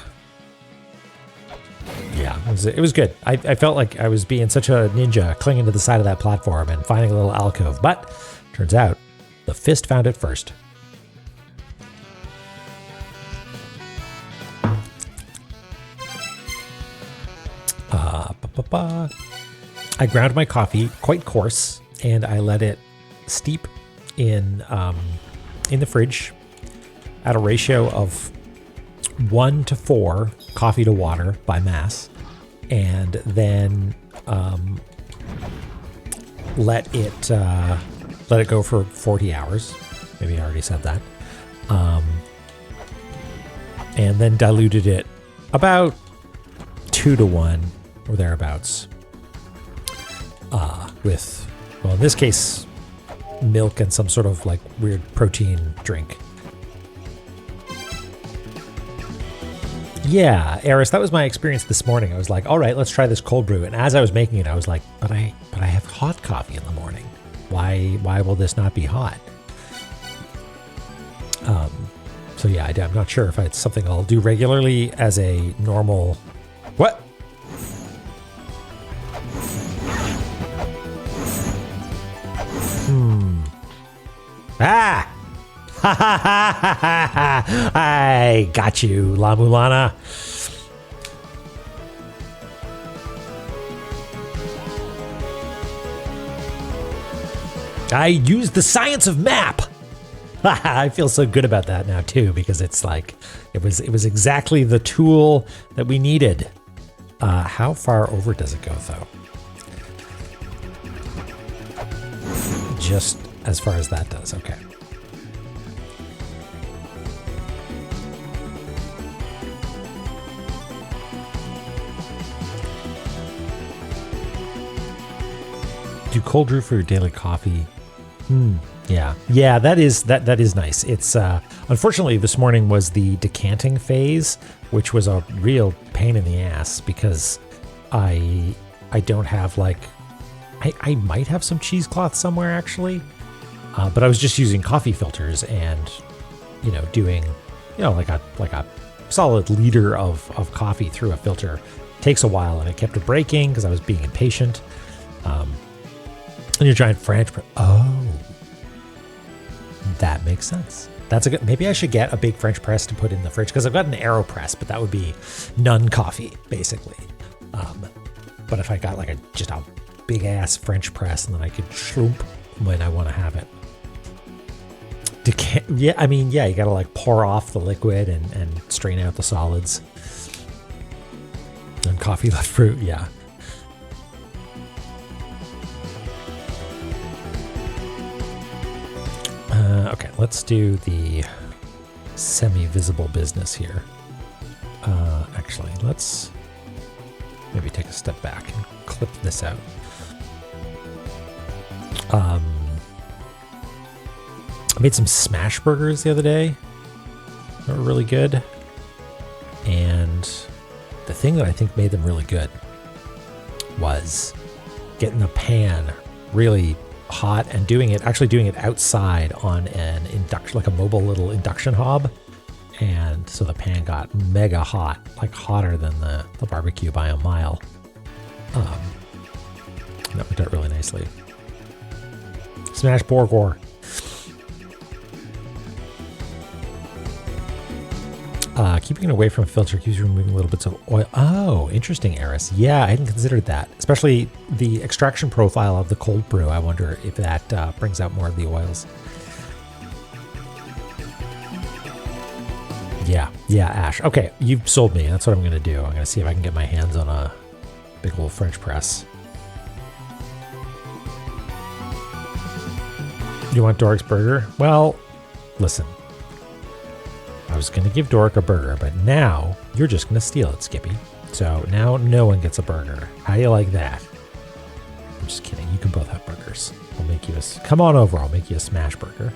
Yeah, it was good. I felt like I was being such a ninja clinging to the side of that platform and finding a little alcove, but turns out the fist found it first. I ground my coffee quite coarse, and I let it steep in the fridge at a ratio of 1 to 4 coffee to water by mass, and then let it go for 40 hours. Maybe I already said that. And then diluted it about 2 to 1 or thereabouts with, well, in this case, milk and some sort of like weird protein drink. Yeah, Eris, that was my experience this morning. I was like, all right, let's try this cold brew. And as I was making it, I was like, but I have hot coffee in the morning. Why will this not be hot? So yeah, I'm not sure if it's something I'll do regularly as a normal. What? Ah! Ha ha ha ha ha! I got you, La-Mulana. I used the science of map. I feel so good about that now too, because it's like it was exactly the tool that we needed. How far over does it go though? Just as far as that does, okay. Do cold brew for your daily coffee. Yeah, that is nice. It's unfortunately this morning was the decanting phase, which was a real pain in the ass because I don't have like I might have some cheesecloth somewhere actually, but I was just using coffee filters and doing like a solid liter of coffee through a filter. Takes a while, and I kept it breaking because I was being impatient. And your giant French press. Oh, that makes sense. That's a good. Maybe I should get a big French press to put in the fridge because I've got an AeroPress, but that would be none coffee basically. But if I got like just a big ass French press, and then I could schloop when I want to have it. Yeah, you gotta like pour off the liquid and strain out the solids. And coffee left fruit, yeah. Okay, let's do the semi-visible business here. Actually, let's maybe take a step back and clip this out. I made some smash burgers the other day. They were really good. And the thing that I think made them really good was getting the pan really hot and doing it outside on an induction, like a mobile little induction hob. And so the pan got mega hot, like hotter than the barbecue by a mile. That worked out really nicely. Smash burger. Keeping it away from a filter keeps you removing little bits of oil. Oh, interesting, Eris. Yeah, I hadn't considered that. Especially the extraction profile of the cold brew. I wonder if that brings out more of the oils. Yeah, Ash. Okay, you've sold me. That's what I'm going to do. I'm going to see if I can get my hands on a big old French press. You want Doric's burger? Well, listen. I was going to give Doric a burger, but now you're just going to steal it, Skippy. So now no one gets a burger. How do you like that? I'm just kidding. You can both have burgers. I'll make you come on over. I'll make you a smash burger.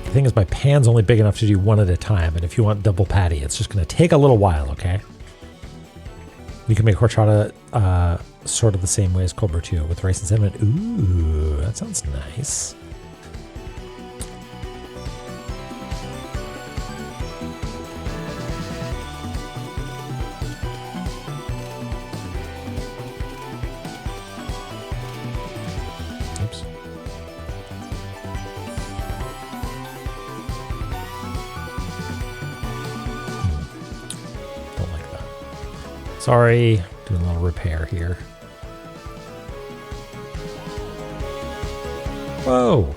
The thing is, my pan's only big enough to do one at a time, and if you want double patty, it's just going to take a little while, okay? You can make horchata sort of the same way as cold brew too, with rice and cinnamon. Ooh, that sounds nice. Oops. Don't like that. Sorry, doing a little repair here. Whoa!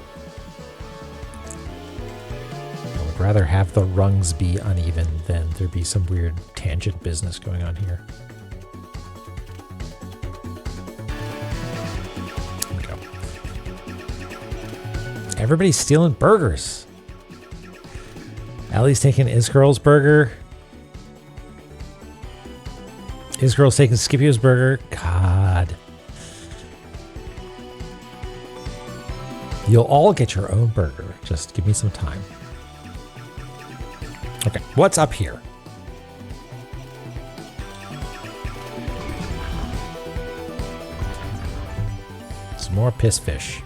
I would rather have the rungs be uneven than there be some weird tangent business going on here. There we go. Everybody's stealing burgers. Allie's taking Isgirl's burger. Isgirl's taking Scipio's burger. God. You'll all get your own burger. Just give me some time. Okay, what's up here? Some more piss fish.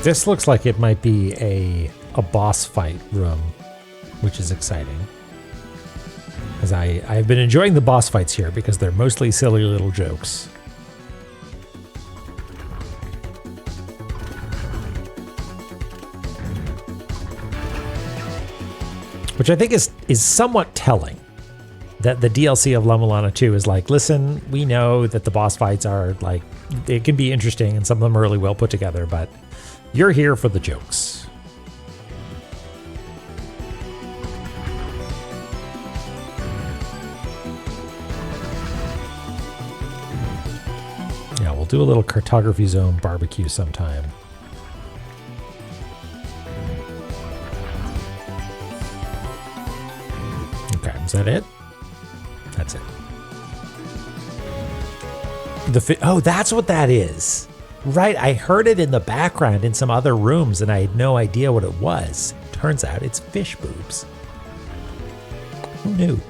This looks like it might be a boss fight room, which is exciting. Because I've been enjoying the boss fights here because they're mostly silly little jokes. Which I think is somewhat telling. That the DLC of La-Mulana 2 is like, listen, we know that the boss fights are like, it can be interesting and some of them are really well put together, but you're here for the jokes. Yeah, we'll do a little cartography zone barbecue sometime. Okay, is that it? That's it. Oh, that's what that is. Right, I heard it in the background in some other rooms and I had no idea what it was. Turns out it's fish boobs. Who knew?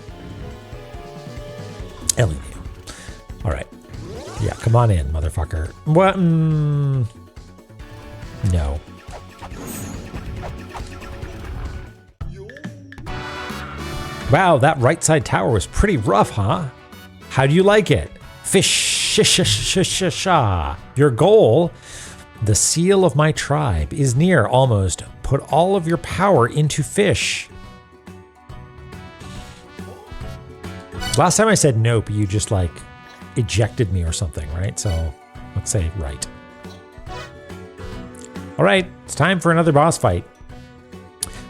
Ellie knew. All right. Yeah, come on in, motherfucker. What? No. Wow, that right side tower was pretty rough, huh? How do you like it? Fish. Your goal, the seal of my tribe, is near almost. Put all of your power into fish. Last time I said nope, you just like ejected me or something, right? So let's say right. All right, it's time for another boss fight.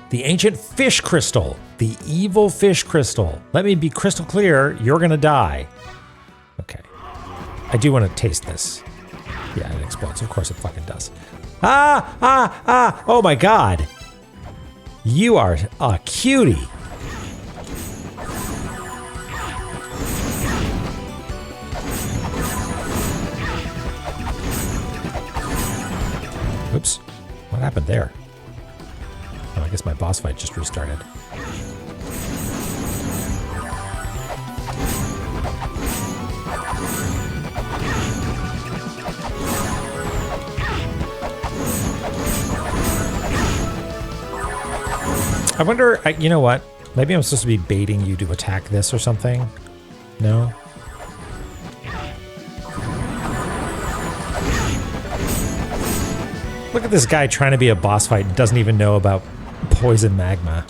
The ancient fish crystal, the evil fish crystal. Let me be crystal clear, you're gonna die. Okay. I do want to taste this. Yeah, it explodes. Of course it fucking does. Ah! Oh my god. You are a cutie. Oops. What happened there? Oh, I guess my boss fight just restarted. I wonder, you know what? Maybe I'm supposed to be baiting you to attack this or something? No? Look at this guy trying to be a boss fight and doesn't even know about poison magma.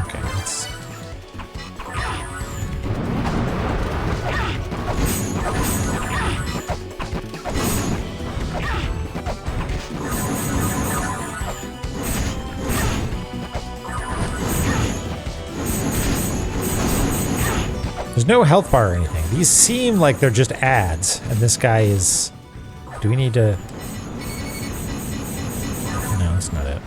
Okay, let's... There's no health bar or anything. These seem like they're just ads, and this guy is... Do we need to... No, that's not it.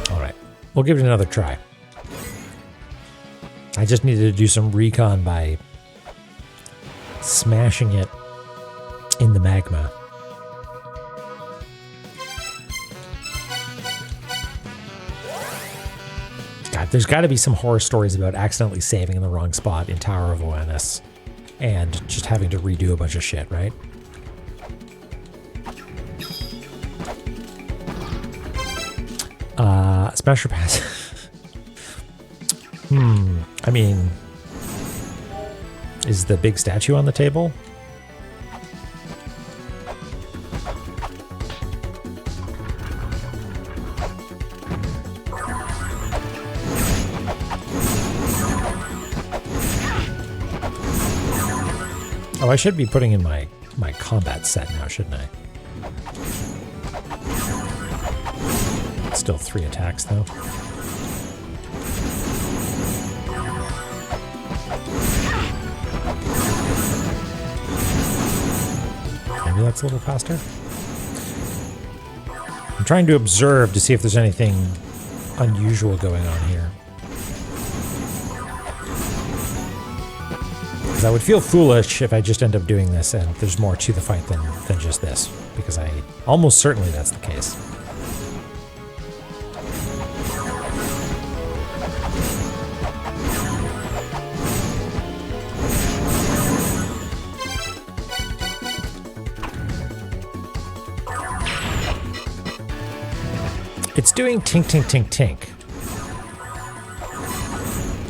All right, we'll give it another try. I just needed to do some recon by smashing it in the magma. God, there's got to be some horror stories about accidentally saving in the wrong spot in Tower of Oannes and just having to redo a bunch of shit, right? Smasher pass. I mean, is the big statue on the table? Oh, I should be putting in my combat set now, shouldn't I? Still 3 attacks, though. that's a little faster. I'm trying to observe to see if there's anything unusual going on here. Because I would feel foolish if I just end up doing this and there's more to the fight than just this. Because I almost certainly that's the case. It's doing tink, tink, tink, tink.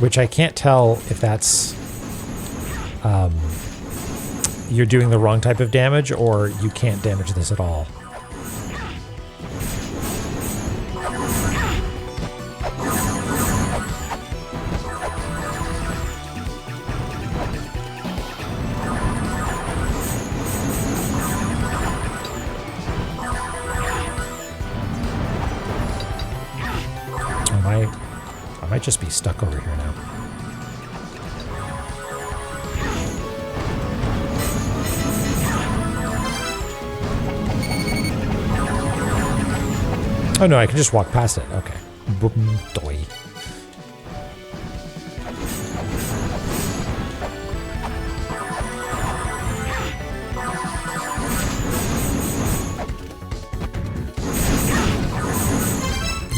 Which I can't tell if that's you're doing the wrong type of damage or you can't damage this at all. I might just be stuck over here now. Oh no, I can just walk past it. Okay. Boom, doy.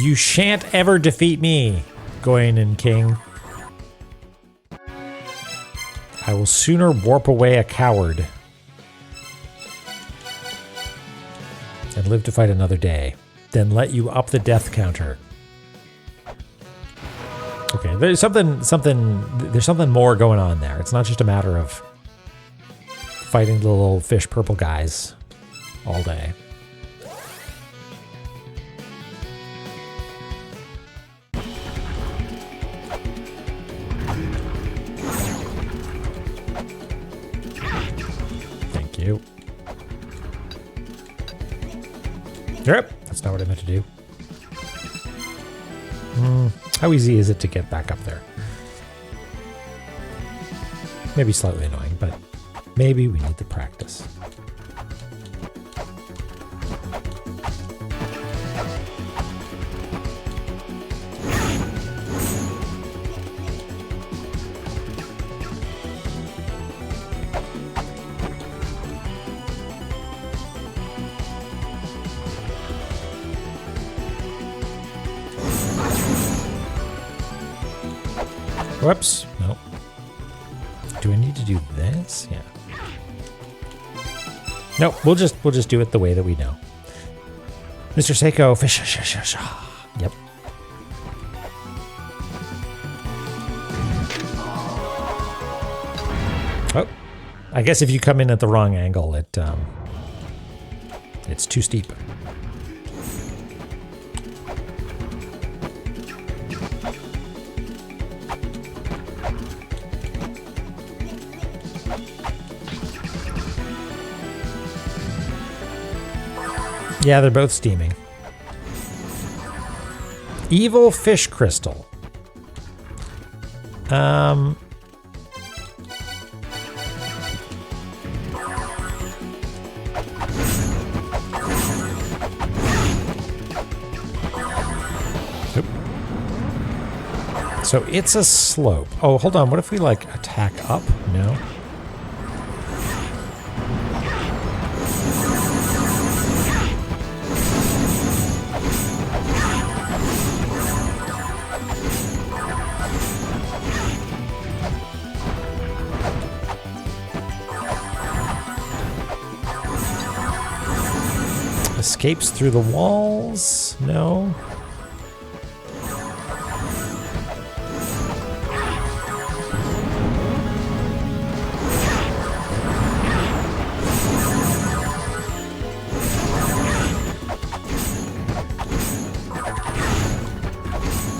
You shan't ever defeat me, Goyen and King. I will sooner warp away a coward and live to fight another day than let you up the death counter. Okay, there's something more going on there. It's not just a matter of fighting the little fish purple guys all day. Thank you. Yep, that's not what I meant to do. How easy is it to get back up there? Maybe slightly annoying, but maybe we need the practice. Whoops. Nope. Do I need to do this? Yeah. Nope. We'll just do it the way that we know. Mr. Seiko, fish. Yep. Oh. I guess if you come in at the wrong angle, it's too steep. Yeah, they're both steaming. Evil fish crystal. So it's a slope. Oh, hold on. What if we like attack up? No. Escapes through the walls? No.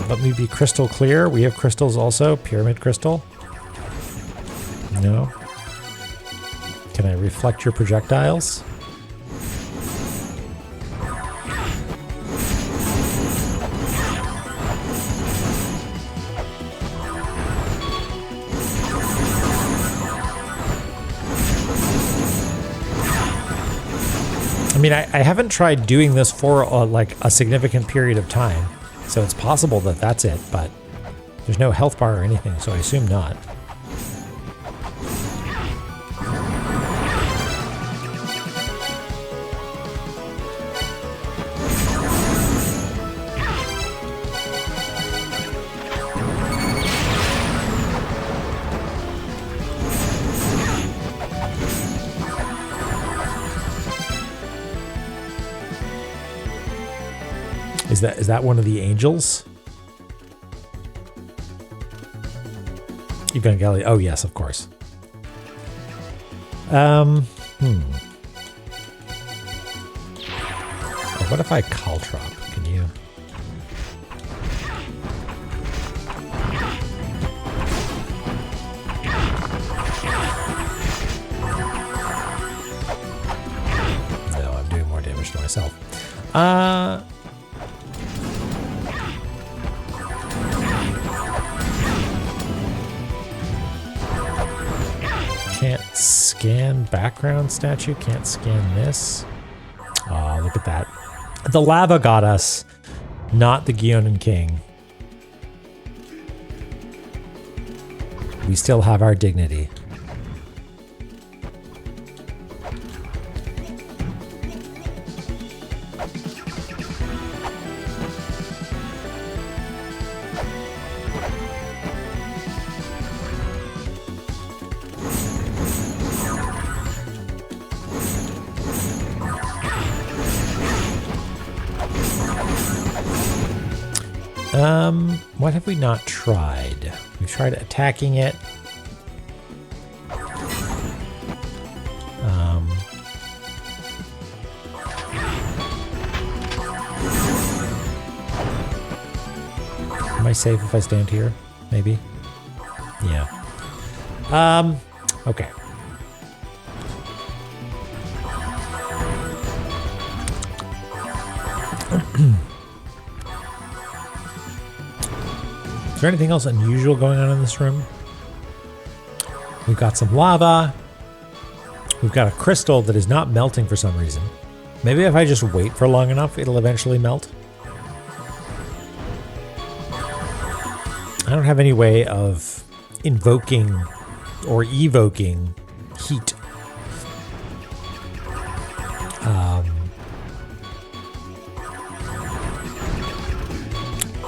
Let me be crystal clear. We have crystals also. Pyramid crystal. No. Can I reflect your projectiles? I mean, I haven't tried doing this for like a significant period of time, so it's possible that that's it, but there's no health bar or anything, so I assume not. Is that one of the angels? Evangelion. Oh yes, of course. Oh, what if I caltrop? Can you? No, I'm doing more damage to myself. Can't scan background statue. Can't scan this. Oh, look at that. The lava got us, not the Gionin King. We still have our dignity. What have we not tried? We've tried attacking it. Am I safe if I stand here? Maybe? Yeah. Okay. Is there anything else unusual going on in this room? We've got some lava. We've got a crystal that is not melting for some reason. Maybe if I just wait for long enough, it'll eventually melt. I don't have any way of invoking or evoking heat.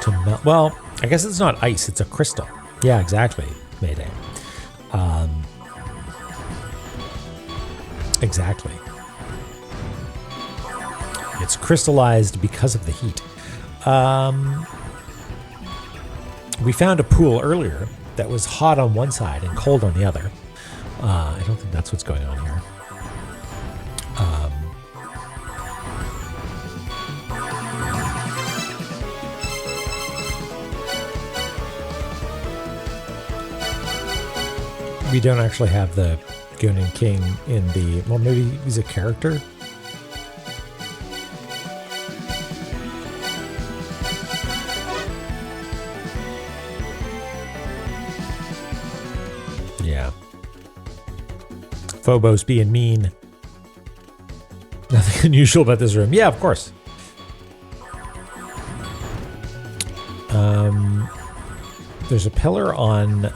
To melt. Well, I guess it's not ice, it's a crystal. Yeah, exactly, Mayday. Exactly. It's crystallized because of the heat. We found a pool earlier that was hot on one side and cold on the other. I don't think that's what's going on here. We don't actually have the Gionin King in the... Well, maybe he's a character? Yeah. Phobos being mean. Nothing unusual about this room. Yeah, of course. There's a pillar on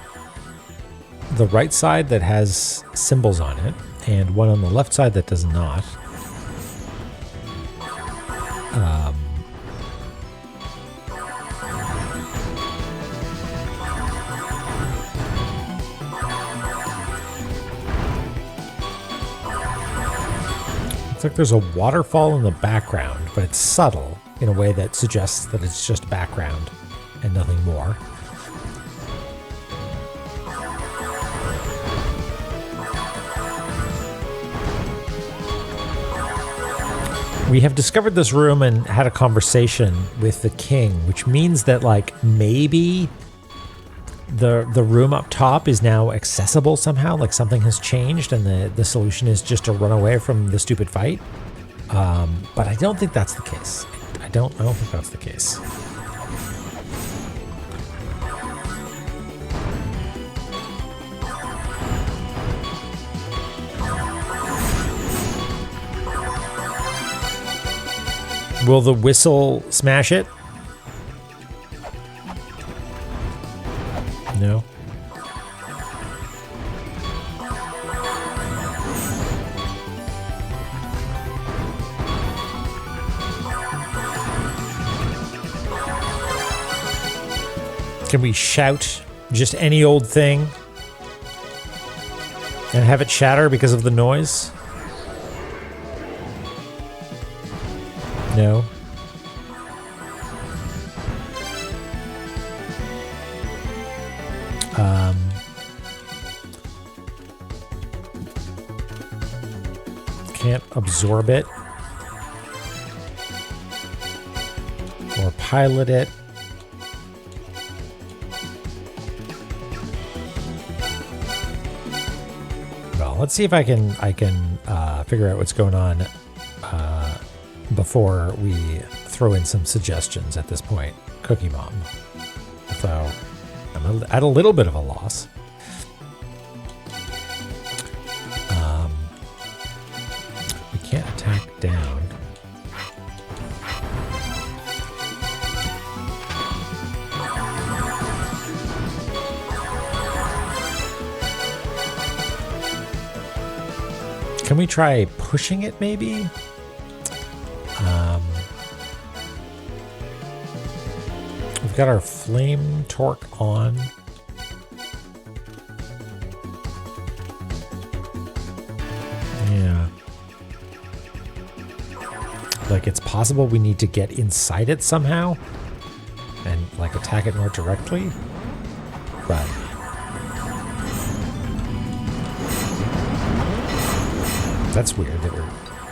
the right side that has symbols on it, and one on the left side that does not. Looks like there's a waterfall in the background, but it's subtle in a way that suggests that it's just background and nothing more. We have discovered this room and had a conversation with the king, which means that, like, maybe the room up top is now accessible somehow, like something has changed and the solution is just to run away from the stupid fight. But I don't think that's the case. I don't think that's the case. Will the whistle smash it? No. Can we shout just any old thing and have it shatter because of the noise? No. Can't absorb it or pilot it. Well, let's see if I can figure out what's going on before we throw in some suggestions at this point. Cookie Mom. So I'm at a little bit of a loss. We can't attack down. Can we try pushing it maybe? We've got our flame torque on. Yeah. Like it's possible we need to get inside it somehow and like attack it more directly. But that's weird that we're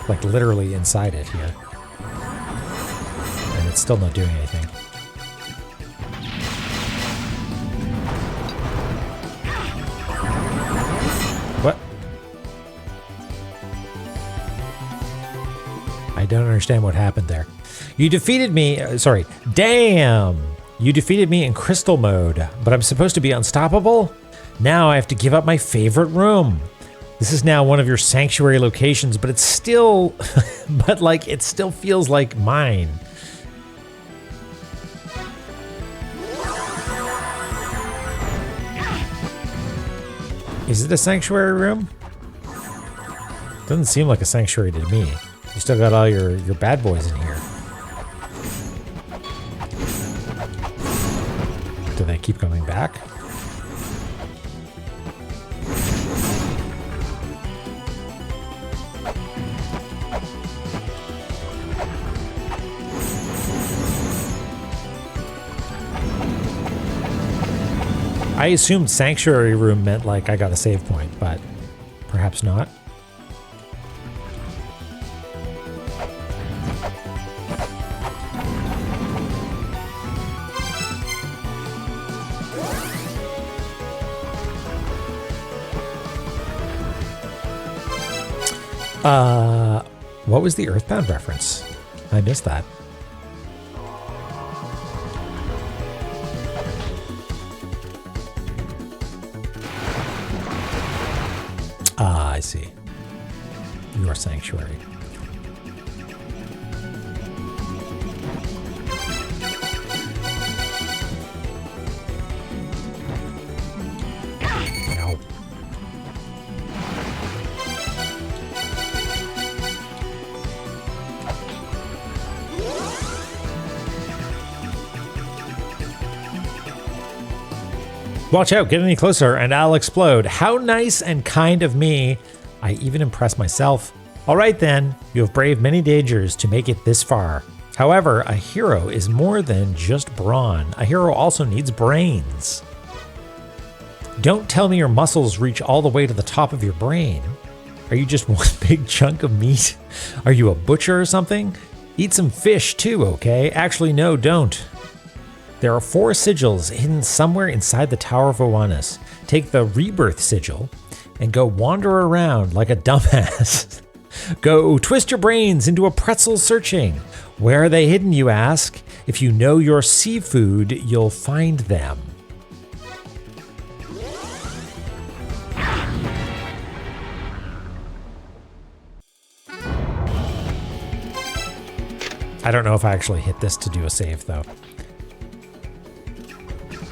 like literally inside it here. And it's still not doing anything. What? I don't understand what happened there. You defeated me. Sorry. Damn. You defeated me in crystal mode, but I'm supposed to be unstoppable? Now I have to give up my favorite room. This is now one of your sanctuary locations, but it's still, but like, it still feels like mine. Is it a sanctuary room? Doesn't seem like a sanctuary to me. You still got all your bad boys in here. Do they keep coming back? I assumed sanctuary room meant like I got a save point, but perhaps not. What was the Earthbound reference? I missed that. I see. Your sanctuary. No. Watch out, get any closer and I'll explode. How nice and kind of me. I even impress myself. All right then, you have braved many dangers to make it this far. However, a hero is more than just brawn. A hero also needs brains. Don't tell me your muscles reach all the way to the top of your brain. Are you just one big chunk of meat? Are you a butcher or something? Eat some fish too, okay? Actually, no, don't. There are 4 sigils hidden somewhere inside the Tower of Oannes. Take the Rebirth sigil and go wander around like a dumbass. Go twist your brains into a pretzel searching. Where are they hidden, you ask? If you know your seafood, you'll find them. I don't know if I actually hit this to do a save, though.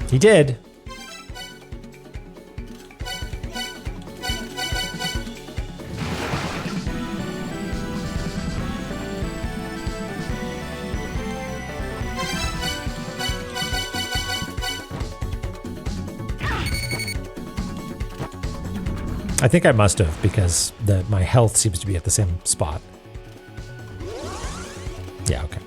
He did. I think I must have, because my health seems to be at the same spot. Yeah, okay.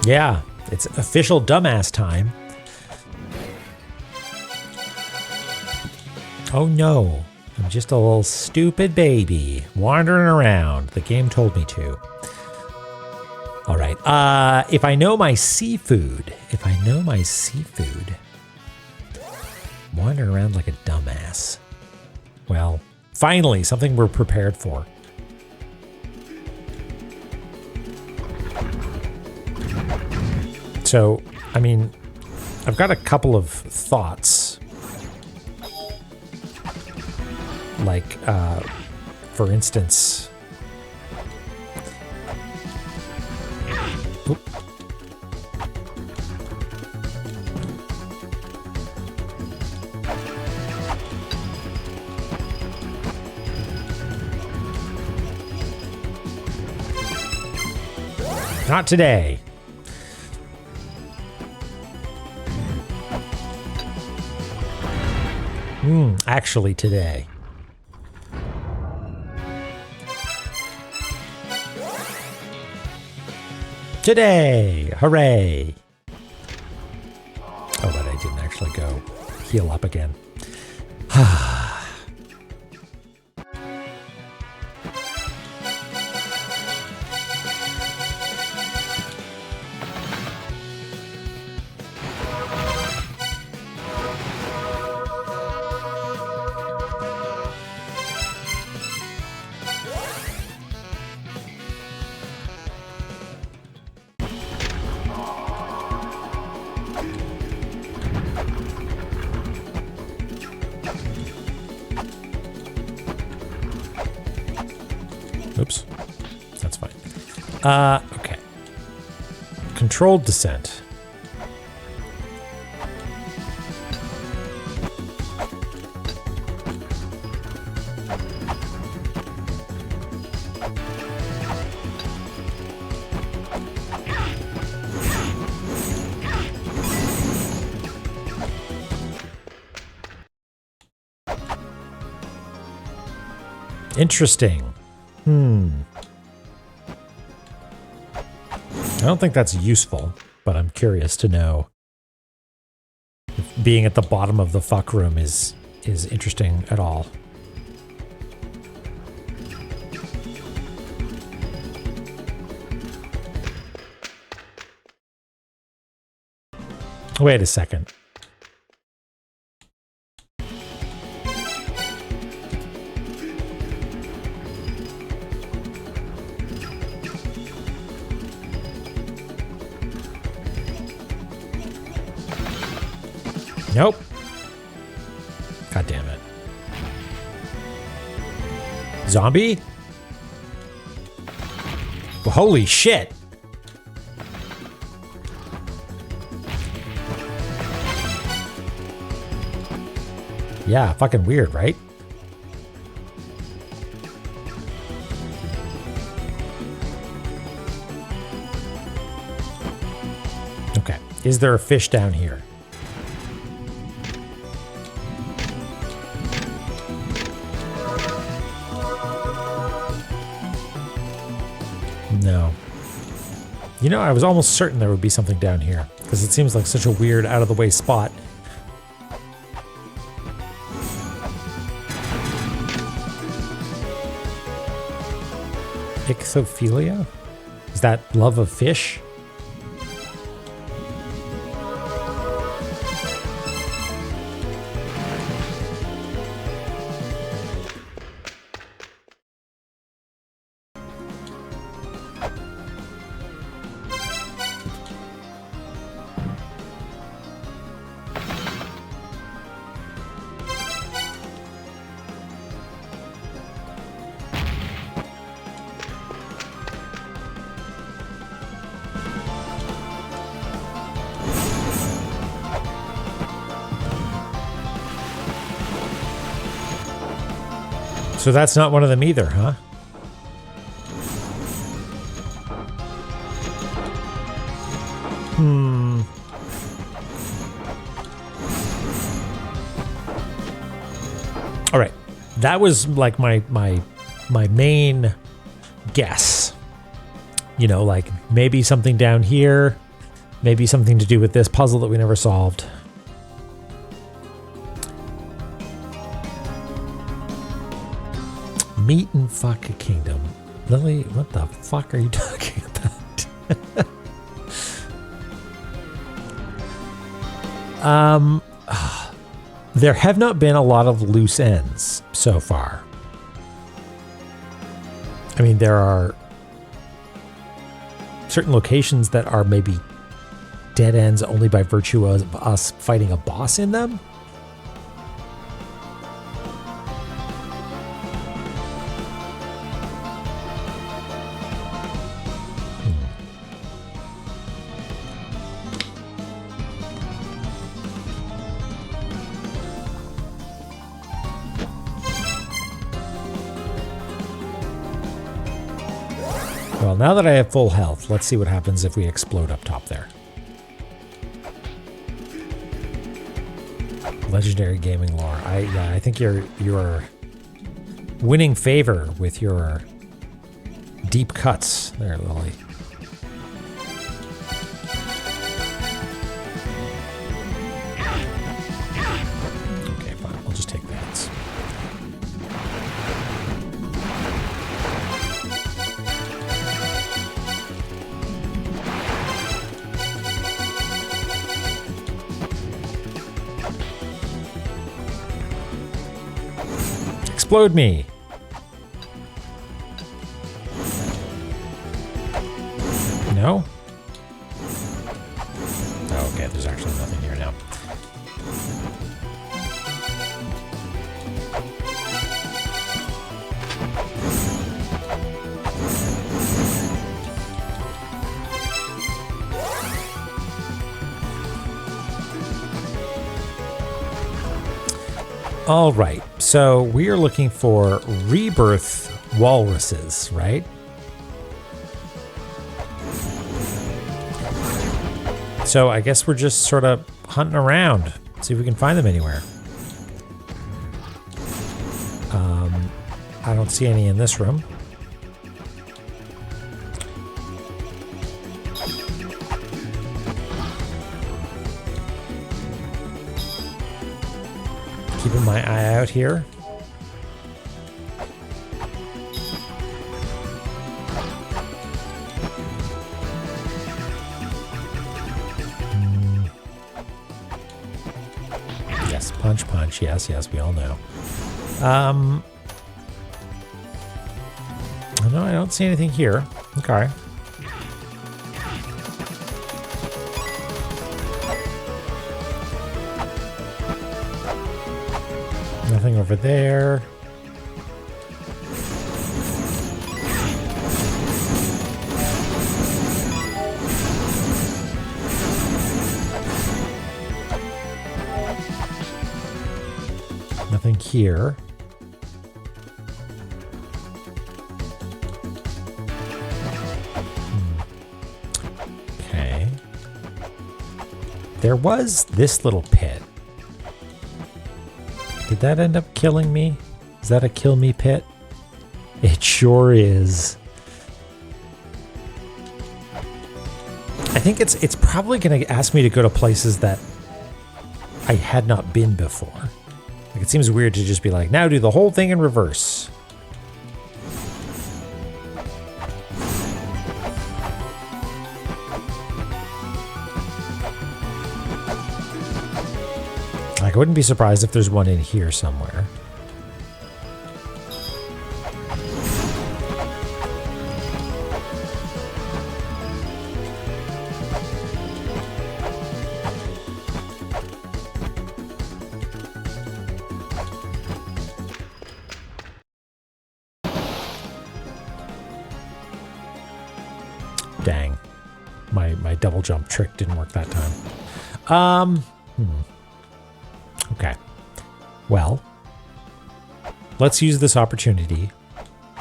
Yeah, it's official dumbass time. Oh no, I'm just a little stupid baby wandering around. The game told me to. All right, if I know my seafood, wandering around like a dumbass. Well, finally, something we're prepared for. So, I mean, I've got a couple of thoughts. Like, for instance... Oop. Not today. Actually today. Today! Hooray! Oh, but I didn't actually go heal up again. Oops. That's fine. Okay. Controlled descent. Interesting. I don't think that's useful, but I'm curious to know if being at the bottom of the fuck room is interesting at all. Wait a second. Nope. God damn it. Zombie? Well, holy shit. Yeah, fucking weird, right? Okay. Is there a fish down here? No. You know, I was almost certain there would be something down here, because it seems like such a weird, out-of-the-way spot. Ichthyophilia? Is that love of fish? So that's not one of them either, huh? All right. That was like my main guess. You know, like maybe something down here, maybe something to do with this puzzle that we never solved. Meat and fuck a kingdom. Lily, what the fuck are you talking about? There have not been a lot of loose ends so far. I mean, there are certain locations that are maybe dead ends only by virtue of us fighting a boss in them. Well, now that I have full health, let's see what happens if we explode up top there. Legendary gaming lore. I think you're winning favor with your deep cuts there, Lily. Okay, fine. We'll just take the hits. Explode me. No? Oh, okay, there's actually nothing here now. All right, so we are looking for rebirth walruses, right? So I guess we're just sort of hunting around, see if we can find them anywhere. I don't see any in this room. Keeping my eye out here. Yes, punch, punch. Yes, yes, we all know. No, I don't see anything here. Okay. Nothing over there. Nothing here. Okay. There was this little pit. Did that end up killing me? Is that a kill me pit? It sure is. I think it's probably going to ask me to go to places that I had not been before. Like, it seems weird to just be like, now do the whole thing in reverse. Like, I wouldn't be surprised if there's one in here somewhere. Dang. My double jump trick didn't work that time. Okay. Well, let's use this opportunity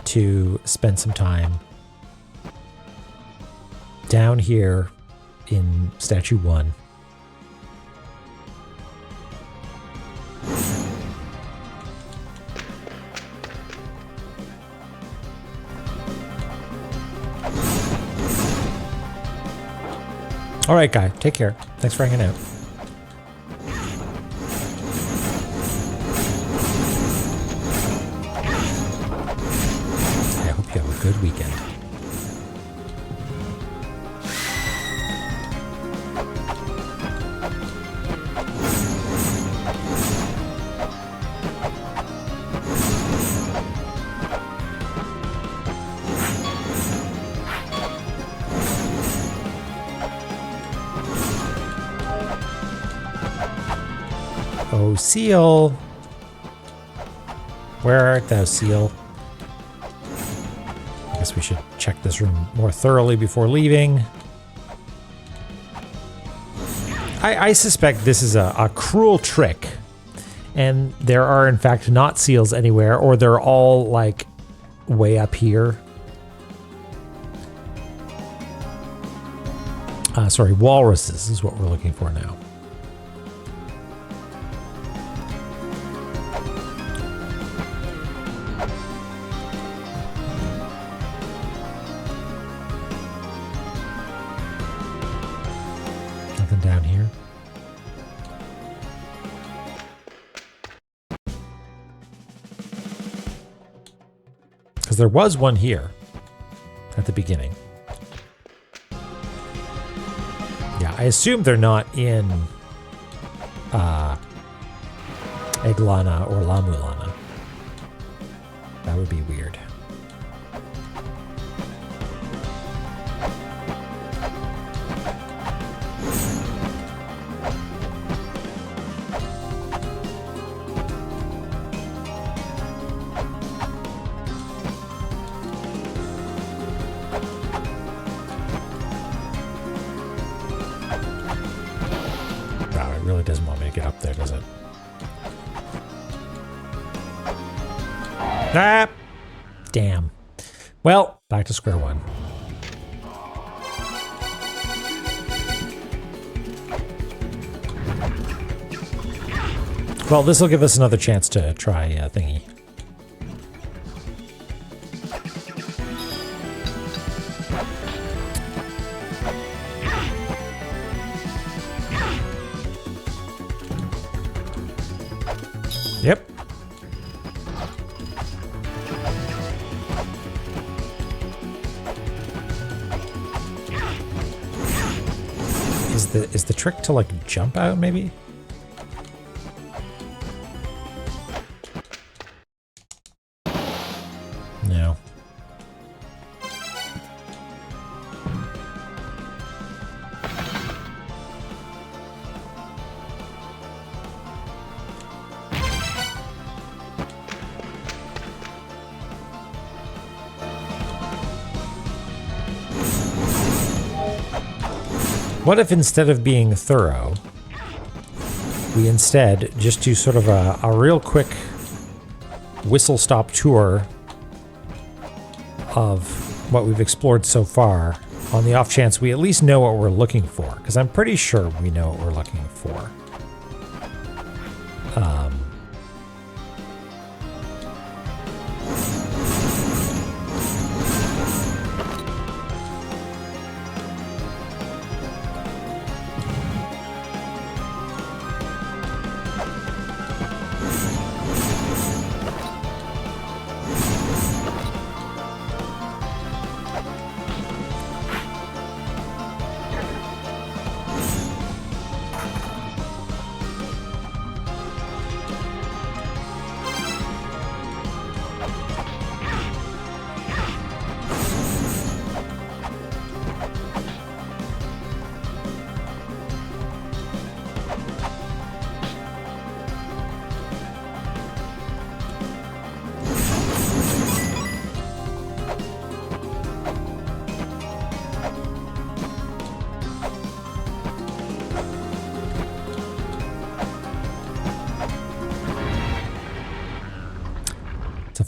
to spend some time down here in Statue 1. All right, guy. Take care. Thanks for hanging out. I hope you have a good weekend. Oh, Seal. Where art thou, Seal? I guess we should check this room more thoroughly before leaving. I suspect this is a cruel trick, and there are in fact not seals anywhere, or they're all like way up here. Sorry, walruses is what we're looking for now. Nothing down here. Because there was one here at the beginning. Yeah, I assume they're not in E74 or La-Mulana. That would be weird. Really doesn't want me to get up there, does it? Ah! Damn. Well, back to square one. Well, this will give us another chance to try thingy. Yep. Is the trick to like jump out maybe? No. What if instead of being thorough, we instead just do sort of a real quick whistle-stop tour of what we've explored so far, on the off chance we at least know what we're looking for, because I'm pretty sure we know what we're looking for.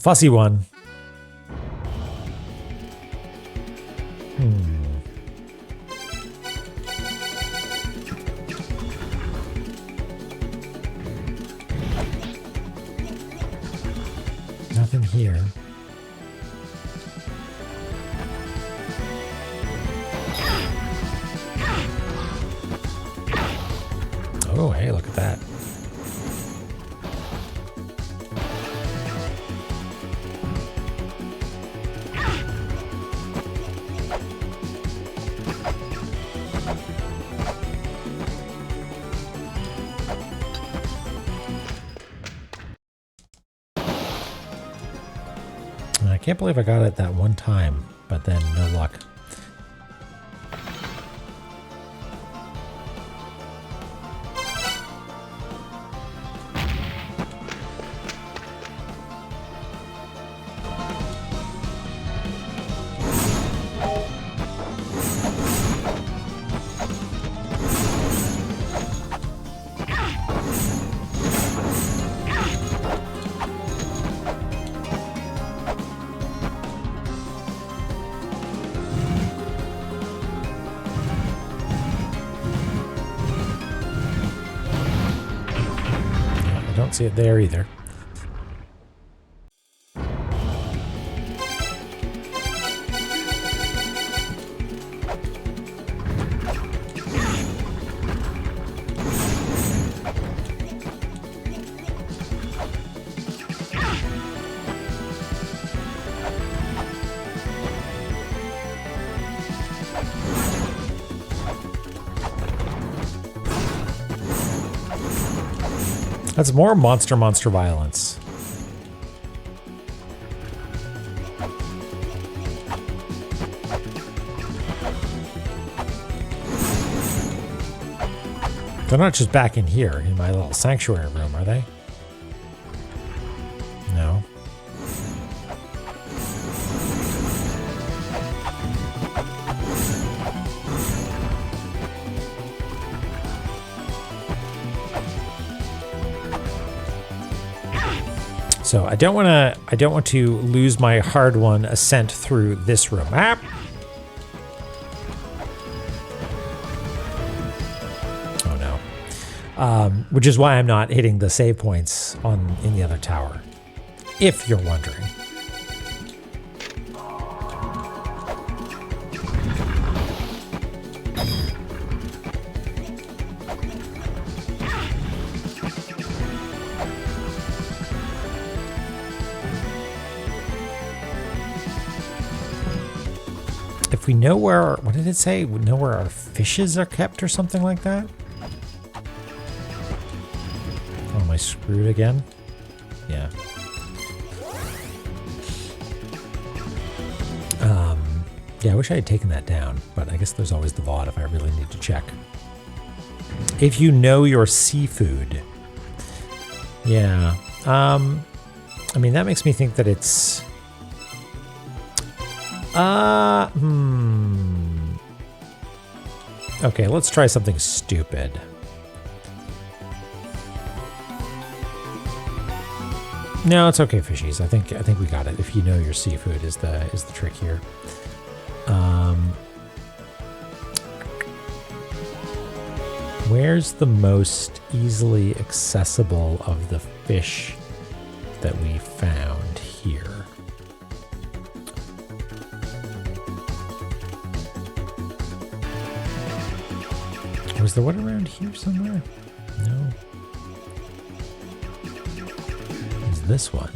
fussy one. Nothing here. Oh, hey, look at that. I can't believe I got it that one time, but then no luck. Don't see it there either. That's more monster violence. They're not just back in here, in my little sanctuary room, are they? No. So I don't want to lose my hard-won ascent through this room. Ah! Oh no. Which is why I'm not hitting the save points in the other tower, if you're wondering. If we know where, what did it say? We know where our fishes are kept or something like that? Oh, am I screwed again? Yeah. Yeah, I wish I had taken that down, but I guess there's always the VOD if I really need to check. If you know your seafood. Yeah. I mean, that makes me think that it's... Okay, let's try something stupid. No, it's okay, fishies. I think we got it. If you know your seafood is the trick here. Where's the most easily accessible of the fish that we found here? Was there one around here somewhere? No. Is this one?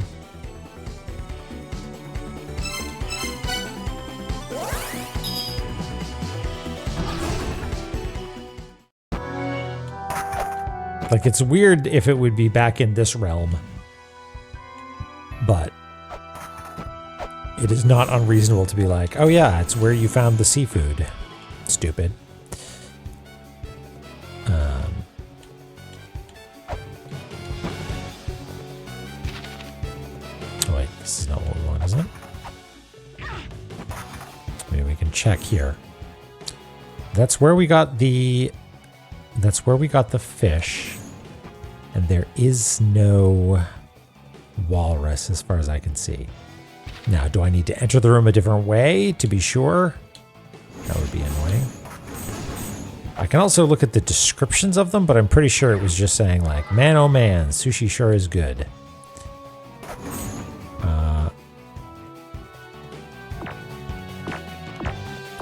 Like, it's weird if it would be back in this realm, but it is not unreasonable to be like, oh yeah, it's where you found the seafood. Stupid. Oh wait, this is not what we want, is it? Maybe we can check here. That's where we got the... That's where we got the fish. And there is no walrus as far as I can see. Now, do I need to enter the room a different way to be sure? That would be annoying. I can also look at the descriptions of them, but I'm pretty sure it was just saying like, man oh man, sushi sure is good.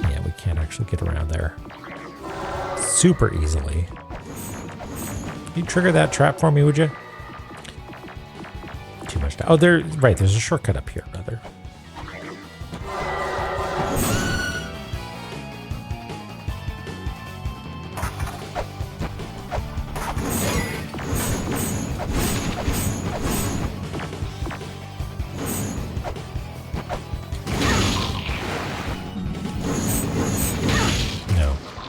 Yeah, we can't actually get around there super easily. Can you trigger that trap for me, would you? Too much. Oh, there. Right, there's a shortcut up here, rather.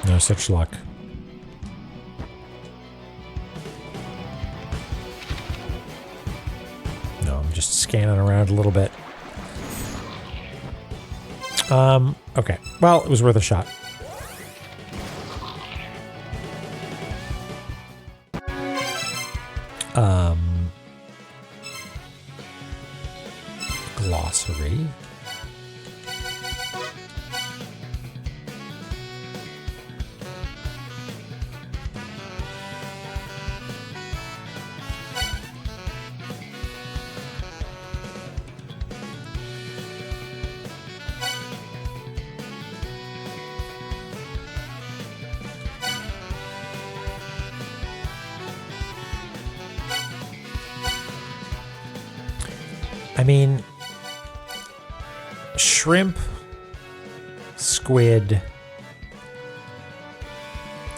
No such luck. No, I'm just scanning around a little bit. Okay. Well, it was worth a shot. Glossary. I mean, shrimp, squid,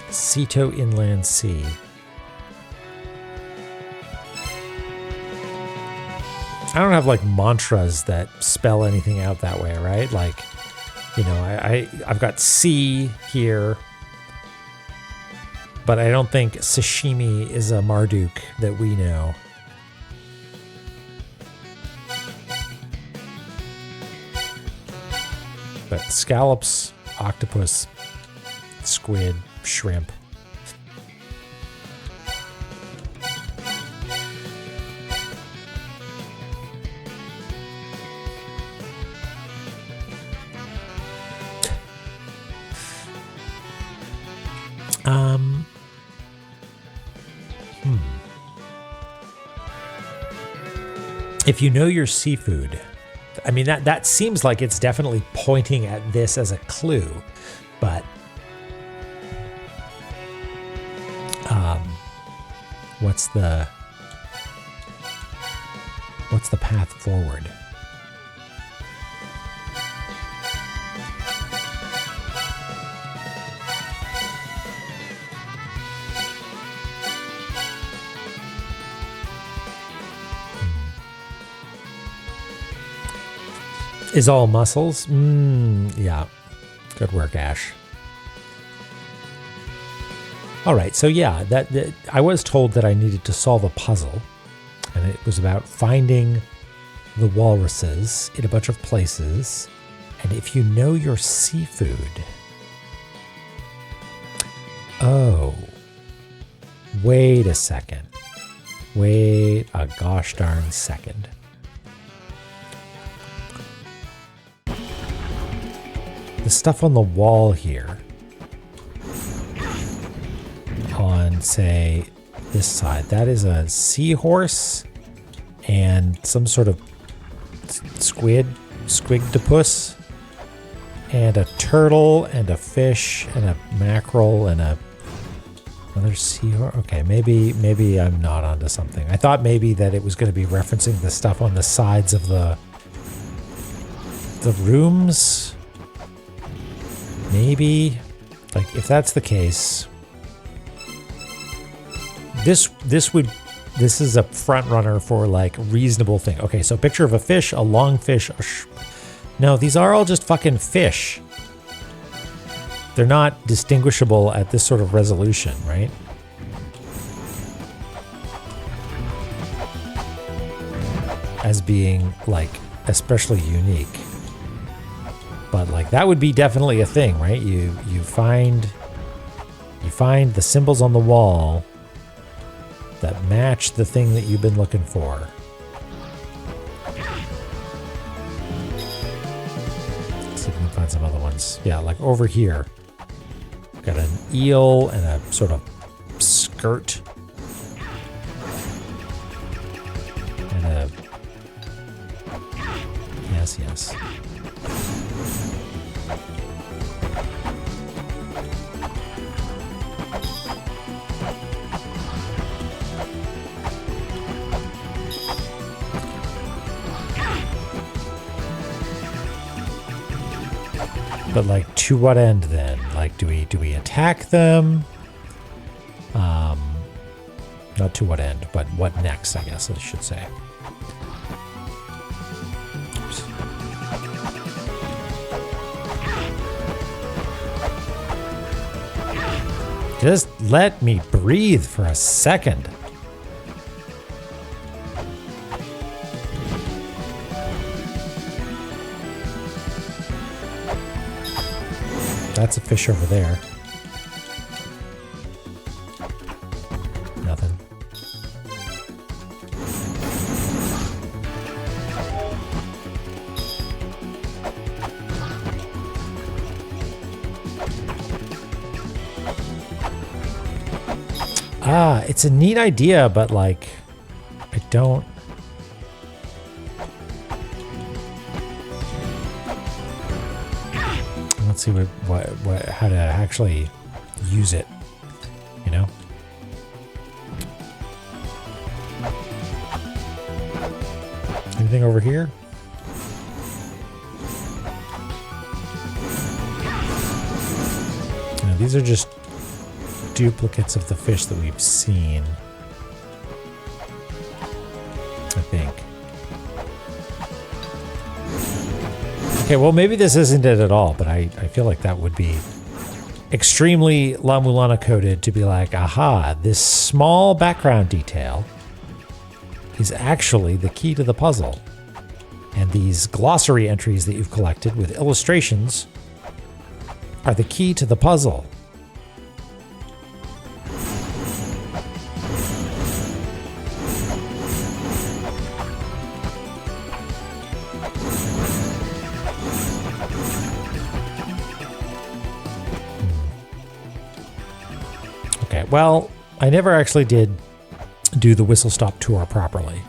Ceto Inland Sea. I don't have like mantras that spell anything out that way, right? Like, you know, I've got sea here, but I don't think sashimi is a Marduk that we know. But scallops, octopus, squid, shrimp. If you know your seafood, I mean, that seems like it's definitely pointing at this as a clue, but what's the path forward? Is all mussels? Yeah. Good work, Ash. All right, so yeah, that I was told that I needed to solve a puzzle, and it was about finding the walruses in a bunch of places. And if you know your seafood, oh, wait a second. Wait a gosh darn second. The stuff on the wall here, on, say, this side, that is a seahorse and some sort of squigtopus, and a turtle and a fish and a mackerel and another seahorse. Okay, maybe I'm not onto something. I thought maybe that it was going to be referencing the stuff on the sides of the rooms. Maybe, like, if that's the case, this is a front runner for like reasonable thing. Okay, so picture of a fish, a long fish. No, these are all just fucking fish. They're not distinguishable at this sort of resolution, right? As being like especially unique. But like that would be definitely a thing, right? You find the symbols on the wall that match the thing that you've been looking for. some other ones. Yeah, like over here. Got an eel and a sort of skirt. And a... Yes, yes. But like, to what end then? Like, do we attack them? Not to what end, but what next, I guess I should say. Oops. Just let me breathe for a second. That's a fish over there. Nothing. Ah, it's a neat idea, but like, I don't... Let's see what how to actually use it, you know? Anything over here? No, these are just duplicates of the fish that we've seen, I think. Okay, well, maybe this isn't it at all, but I feel like that would be extremely La-Mulana coded to be like, aha, this small background detail is actually the key to the puzzle. And these glossary entries that you've collected with illustrations are the key to the puzzle. Okay, well, I never actually did do the whistle stop tour properly.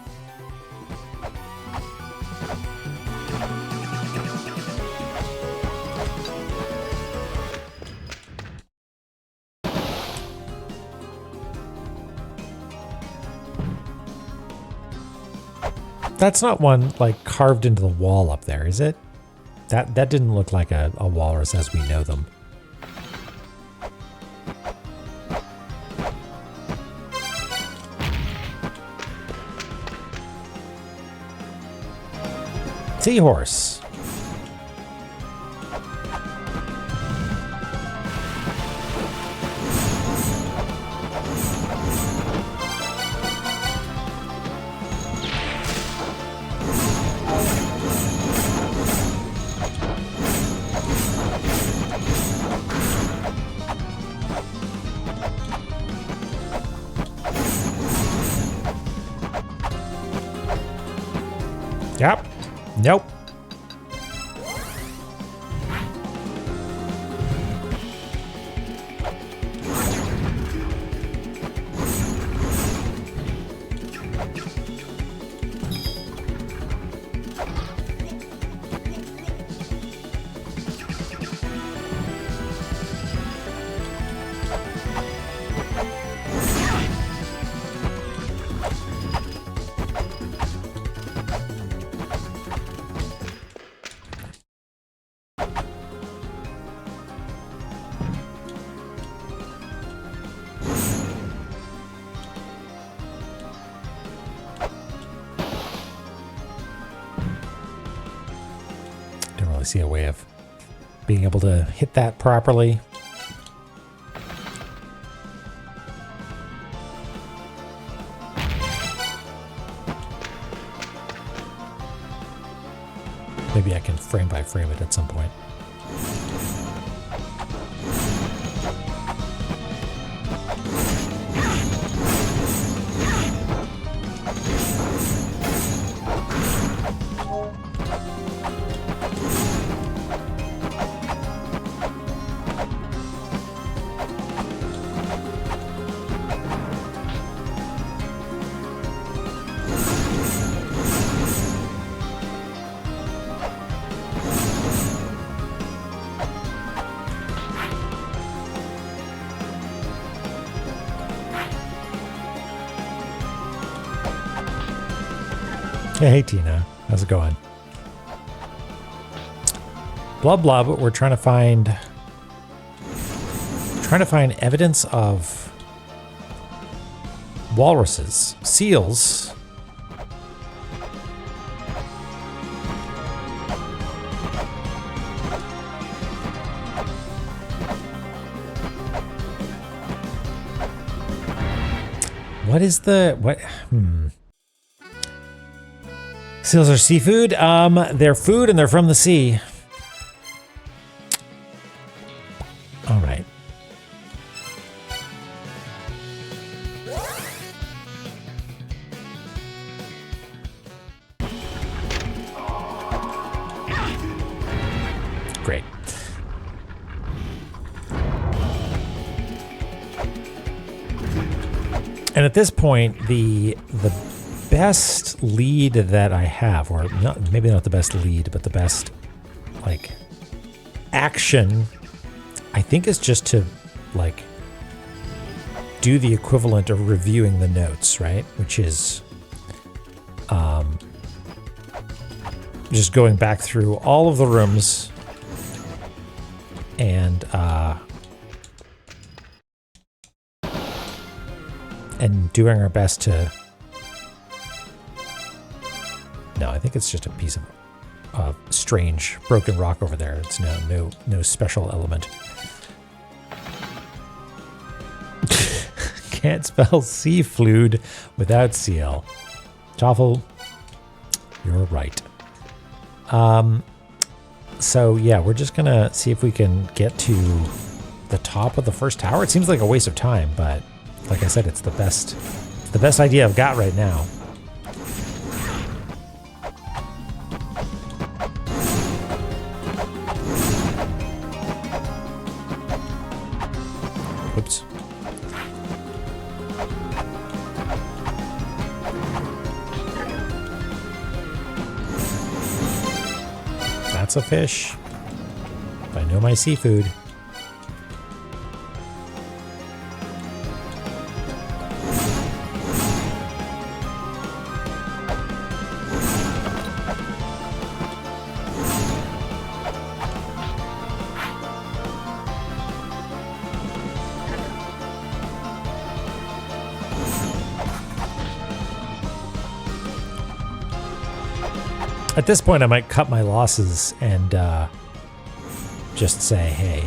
That's not one like carved into the wall up there, is it? That didn't look like a walrus as we know them. Seahorse. Yep. Nope. See a way of being able to hit that properly. Maybe I can frame by frame it at some point. Hey, Tina. How's it going? Blah, blah, but we're trying to find evidence of walruses, seals. What is the, what? Seals are seafood. They're food and they're from the sea. All right. Great. And at this point, the best lead that I have, or not, maybe not the best lead, but the best like action, I think is just to like do the equivalent of reviewing the notes, right? Which is just going back through all of the rooms and doing our best to... No, I think it's just a piece of strange broken rock over there. It's no special element. Can't spell seafluid without seal. Toffel, you're right. So yeah, we're just gonna see if we can get to the top of the first tower. It seems like a waste of time, but like I said, it's the best idea I've got right now. Oops. That's a fish. I know my seafood. At this point, I might cut my losses and just say, "Hey,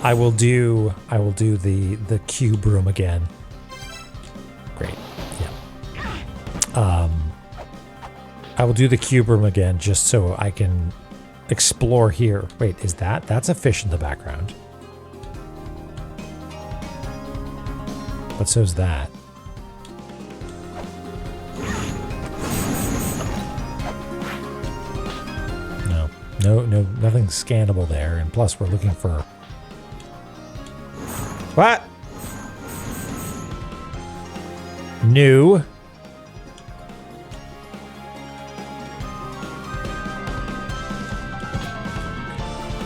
I will do the cube room again." Great, yeah. I will do the cube room again just so I can explore here. Wait, is that's a fish in the background? But so's that. No, nothing scannable there, and plus we're looking for... What? New.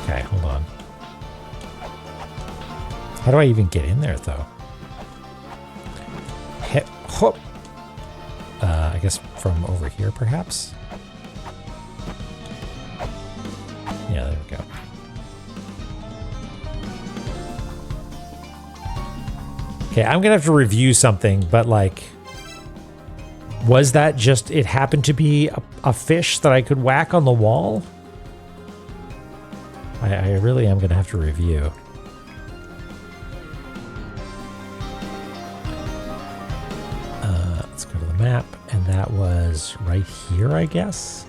Okay, hold on. How do I even get in there, though? Hip, hop. I guess from over here, perhaps? Yeah, there we go. Okay, I'm gonna have to review something, but like, was that just, it happened to be a fish that I could whack on the wall? I really am gonna have to review. Let's go to the map, and that was right here, I guess?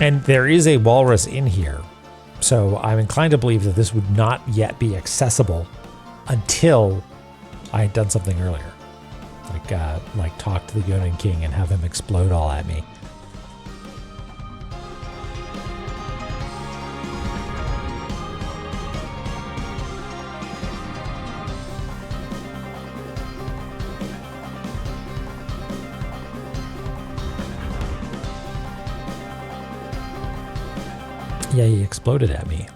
And there is a walrus in here, so I'm inclined to believe that this would not yet be accessible until I had done something earlier, like talk to the Yonin King and have him explode all at me. Yeah, he exploded at me.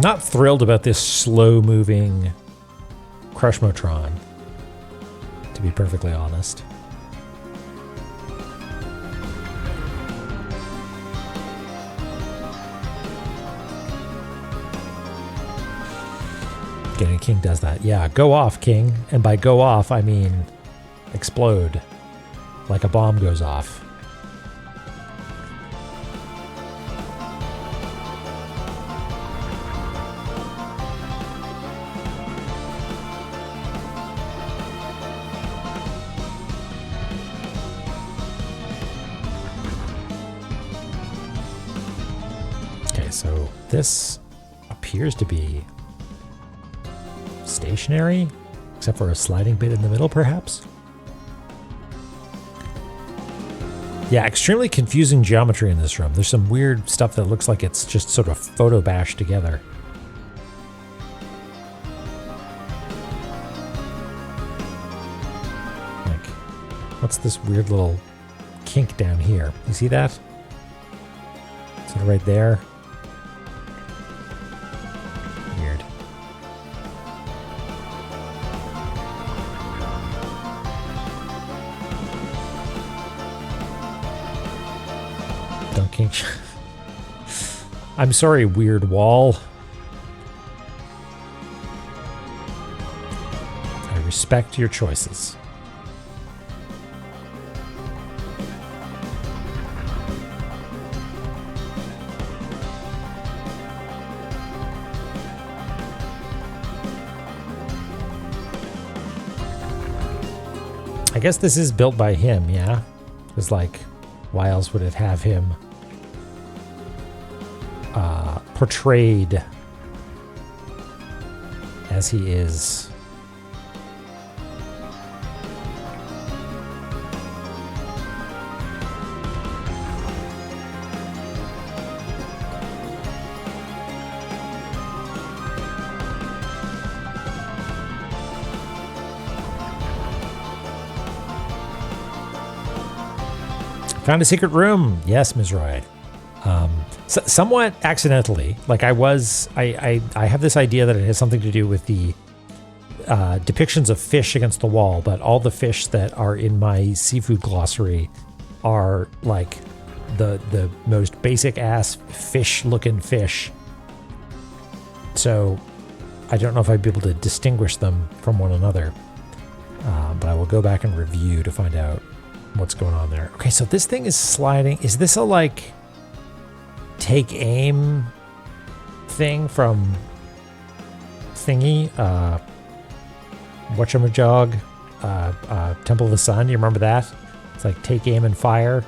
Not thrilled about this slow-moving Crushmotron, to be perfectly honest. Getting King does that. Yeah, go off, King. And by go off, I mean explode. Like a bomb goes off. Okay, so this appears to be stationary, except for a sliding bit in the middle, perhaps? Yeah, extremely confusing geometry in this room. There's some weird stuff that looks like it's just sort of photo bashed together. Like, what's this weird little kink down here? You see that? Sort of right there. Weird. Don't kink. I'm sorry, weird wall. I respect your choices. I guess this is built by him, yeah? It's like, why else would it have him portrayed as he is? Found a secret room. Yes, Ms. Roy. Somewhat accidentally. Like I have this idea that it has something to do with the depictions of fish against the wall, but all the fish that are in my seafood glossary are like the most basic ass fish looking fish. So I don't know if I'd be able to distinguish them from one another. But I will go back and review to find out what's going on there. Okay, so this thing is sliding. Is this a like take aim thing from thingy? Whatchamajog? Temple of the Sun. You remember that? It's like take aim and fire.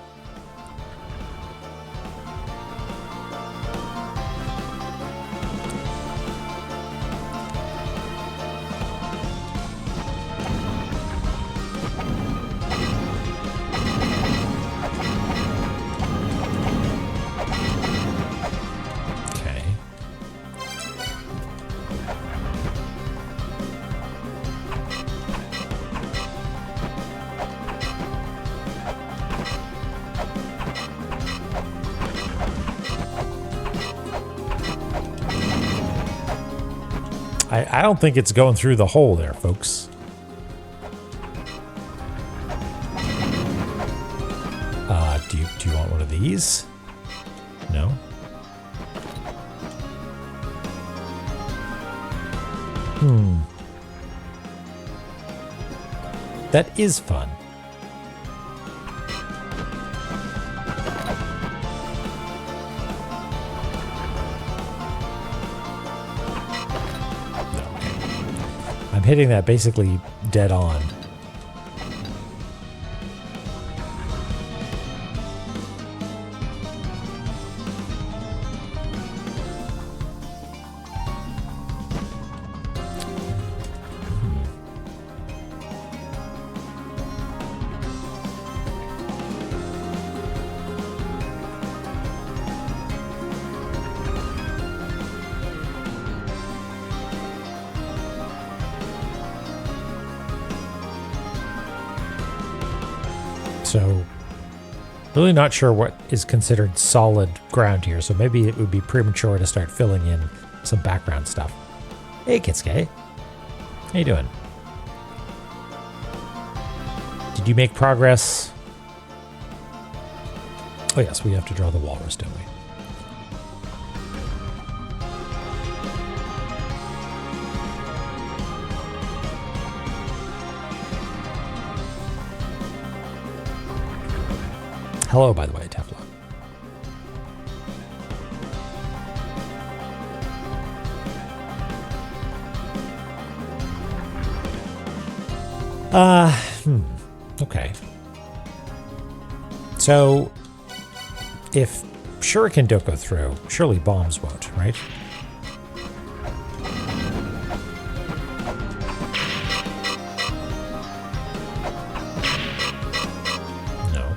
I don't think it's going through the hole there, folks. Do you want one of these? No? That is fun. I'm hitting that basically dead on. So, really not sure what is considered solid ground here, so maybe it would be premature to start filling in some background stuff. Hey, Kitsuke. How you doing? Did you make progress? Oh yes, we have to draw the walrus, don't we? Hello, by the way, Teflon. Okay. So, if shuriken don't go through, surely bombs won't, right? No.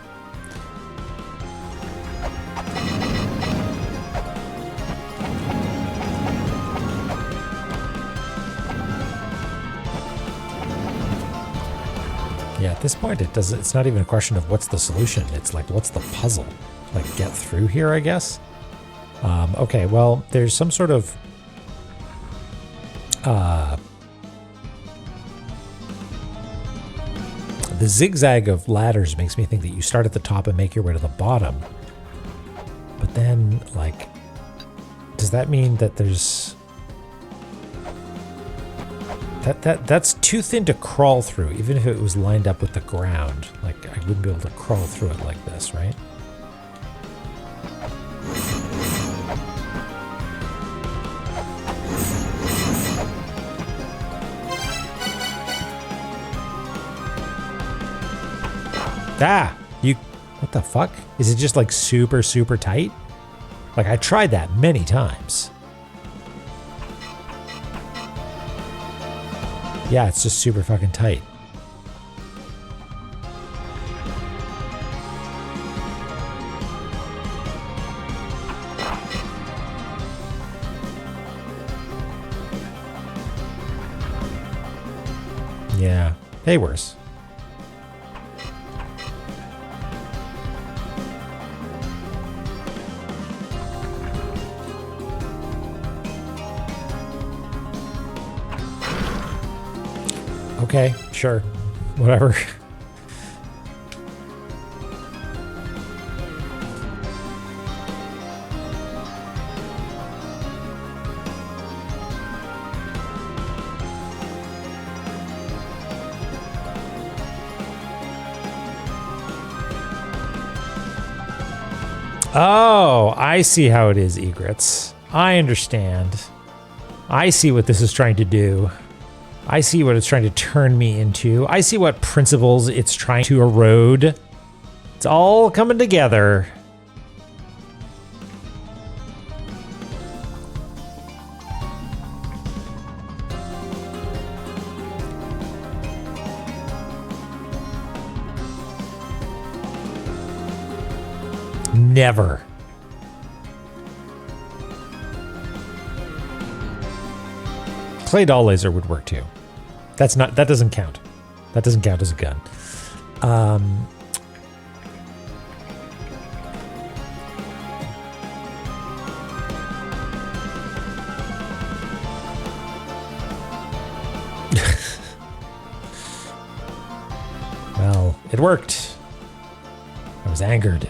Yeah, at this point, it's not even a question of what's the solution. It's like, what's the puzzle? Like, get through here, I guess? Okay, well, there's some sort of... the zigzag of ladders makes me think that you start at the top and make your way to the bottom. But then, like, does that mean that there's... That's too thin to crawl through, even if it was lined up with the ground. Like, I wouldn't be able to crawl through it like this, right? Ah! What the fuck? Is it just like super, super tight? Like, I tried that many times. Yeah, it's just super fucking tight. Yeah, they worse. Okay, sure. Whatever. Oh, I see how it is, Egrets. I understand. I see what this is trying to do. I see what it's trying to turn me into. I see what principles it's trying to erode. It's all coming together. Never. Clay doll laser would work too. That doesn't count. That doesn't count as a gun. Well, it worked. I was angered.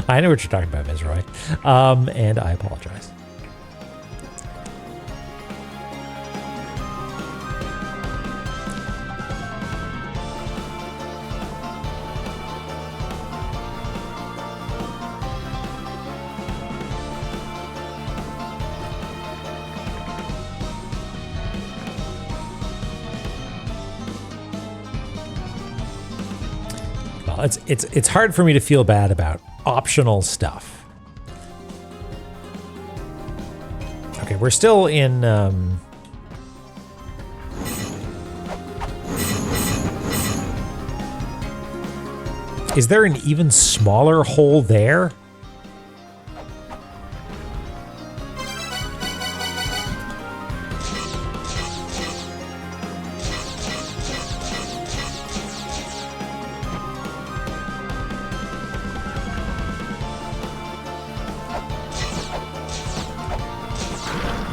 I know what you're talking about, Ms. Roy. And I apologize. it's hard for me to feel bad about optional stuff. Okay, we're still in is there an even smaller hole there?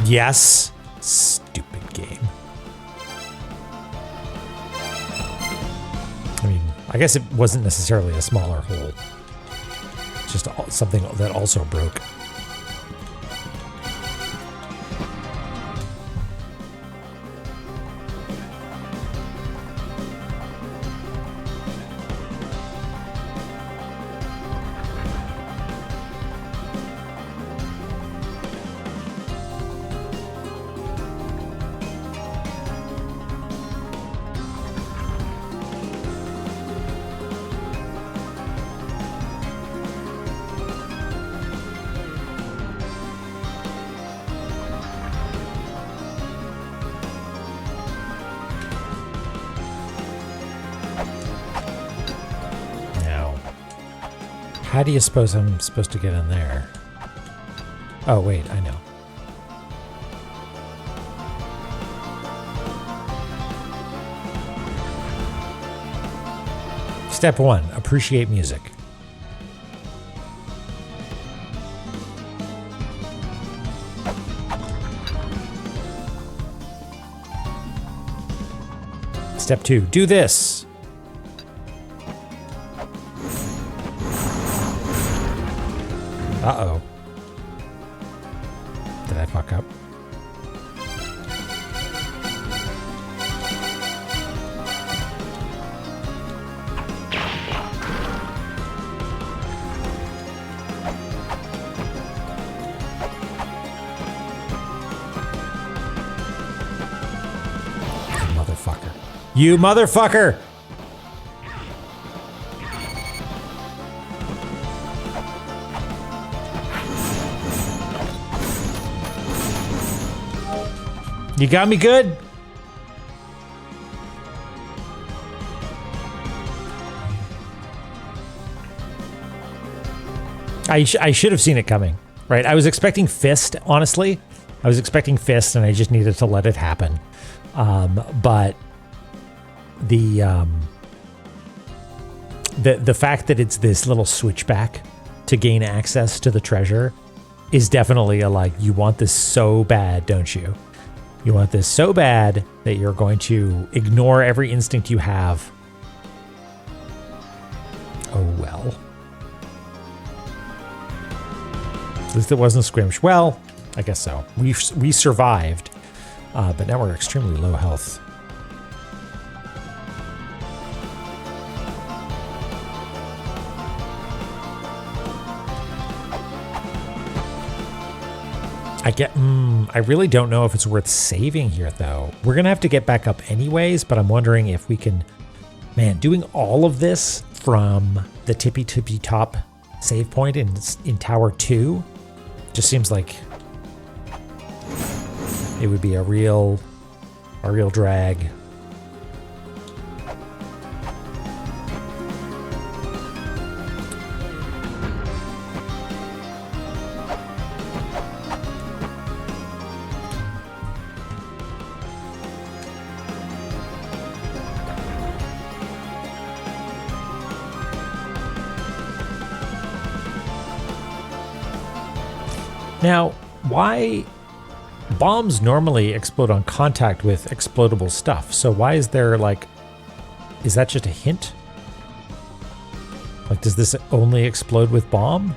Yes. Stupid game. I mean, I guess it wasn't necessarily a smaller hole. Just something that also broke. How do you suppose I'm supposed to get in there? Oh, wait, I know. Step 1, appreciate music. Step 2, do this. Uh-oh. Did I fuck up? Motherfucker. You motherfucker! You got me good? I should have seen it coming, right? I was expecting fist, honestly. I was expecting fist, and I just needed to let it happen. But the fact that it's this little switchback to gain access to the treasure is definitely a, like, you want this so bad, don't you? You want this so bad that you're going to ignore every instinct you have. Oh, well. At least it wasn't a skirmish. Well, I guess so. We survived, but now we're extremely low health. I really don't know if it's worth saving here, though. We're going to have to get back up anyways, but I'm wondering if we can... Man, doing all of this from the tippy top save point in Tower 2 just seems like it would be a real drag. Now, why bombs normally explode on contact with explodable stuff? So why is there, like, is that just a hint? Like, does this only explode with bomb?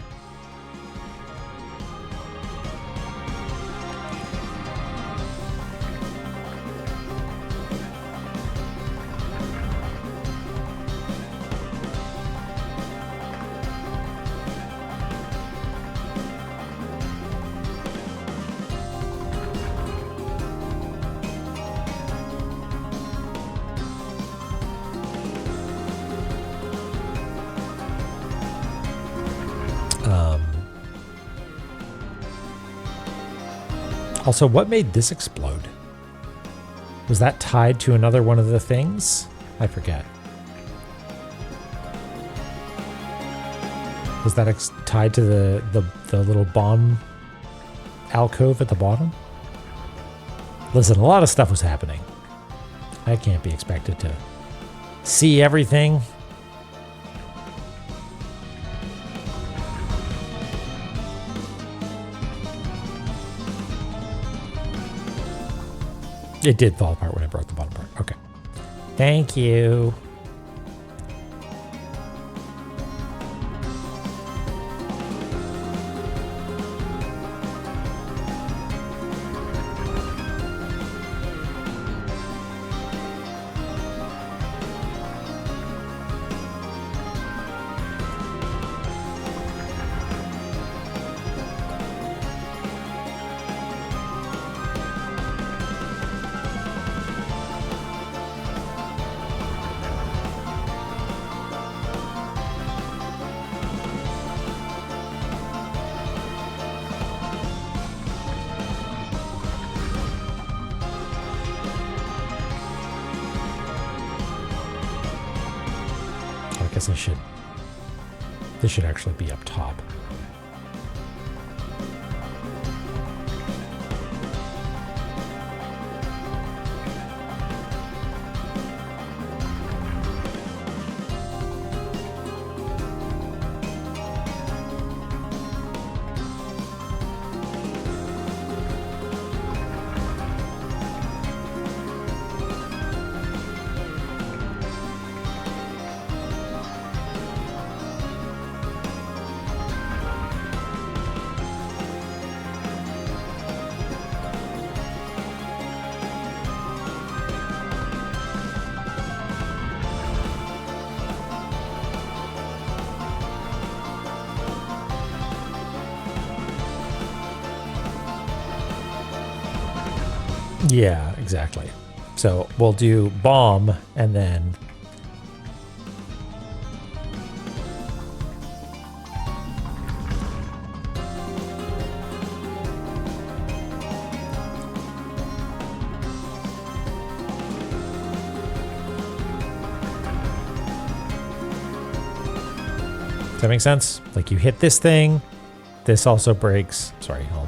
Also, what made this explode? Was that tied to another one of the things? I forget. Was that tied to the little bomb alcove at the bottom? Listen, a lot of stuff was happening. I can't be expected to see everything. It did fall apart when I broke the bottom part. Okay. Thank you. I guess this should actually be up top. Yeah, exactly. So we'll do bomb and then does that make sense? Like you hit this thing, this also breaks. Sorry, hold.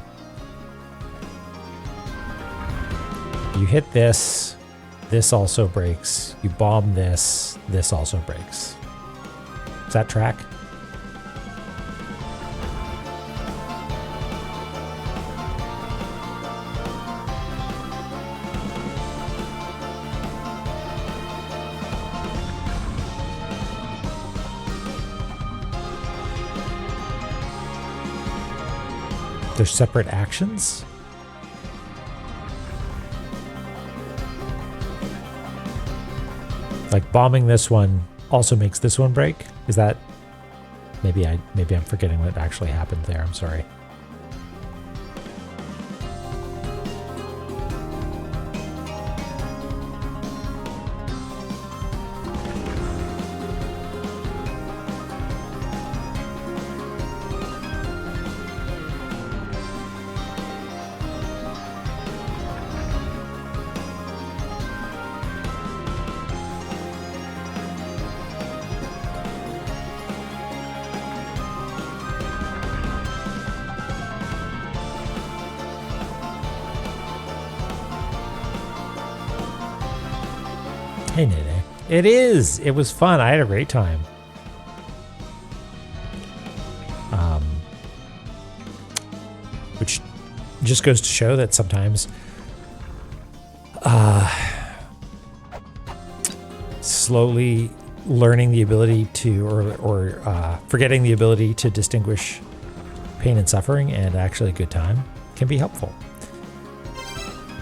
You hit this, this also breaks. You bomb this, this also breaks. Does that track? They're separate actions? Like bombing this one also makes this one break? Is that maybe I'm forgetting what actually happened there. I'm sorry. Hey, Nene. It is. It was fun. I had a great time. Which just goes to show that sometimes slowly learning the ability to, or forgetting the ability to distinguish pain and suffering and actually a good time can be helpful.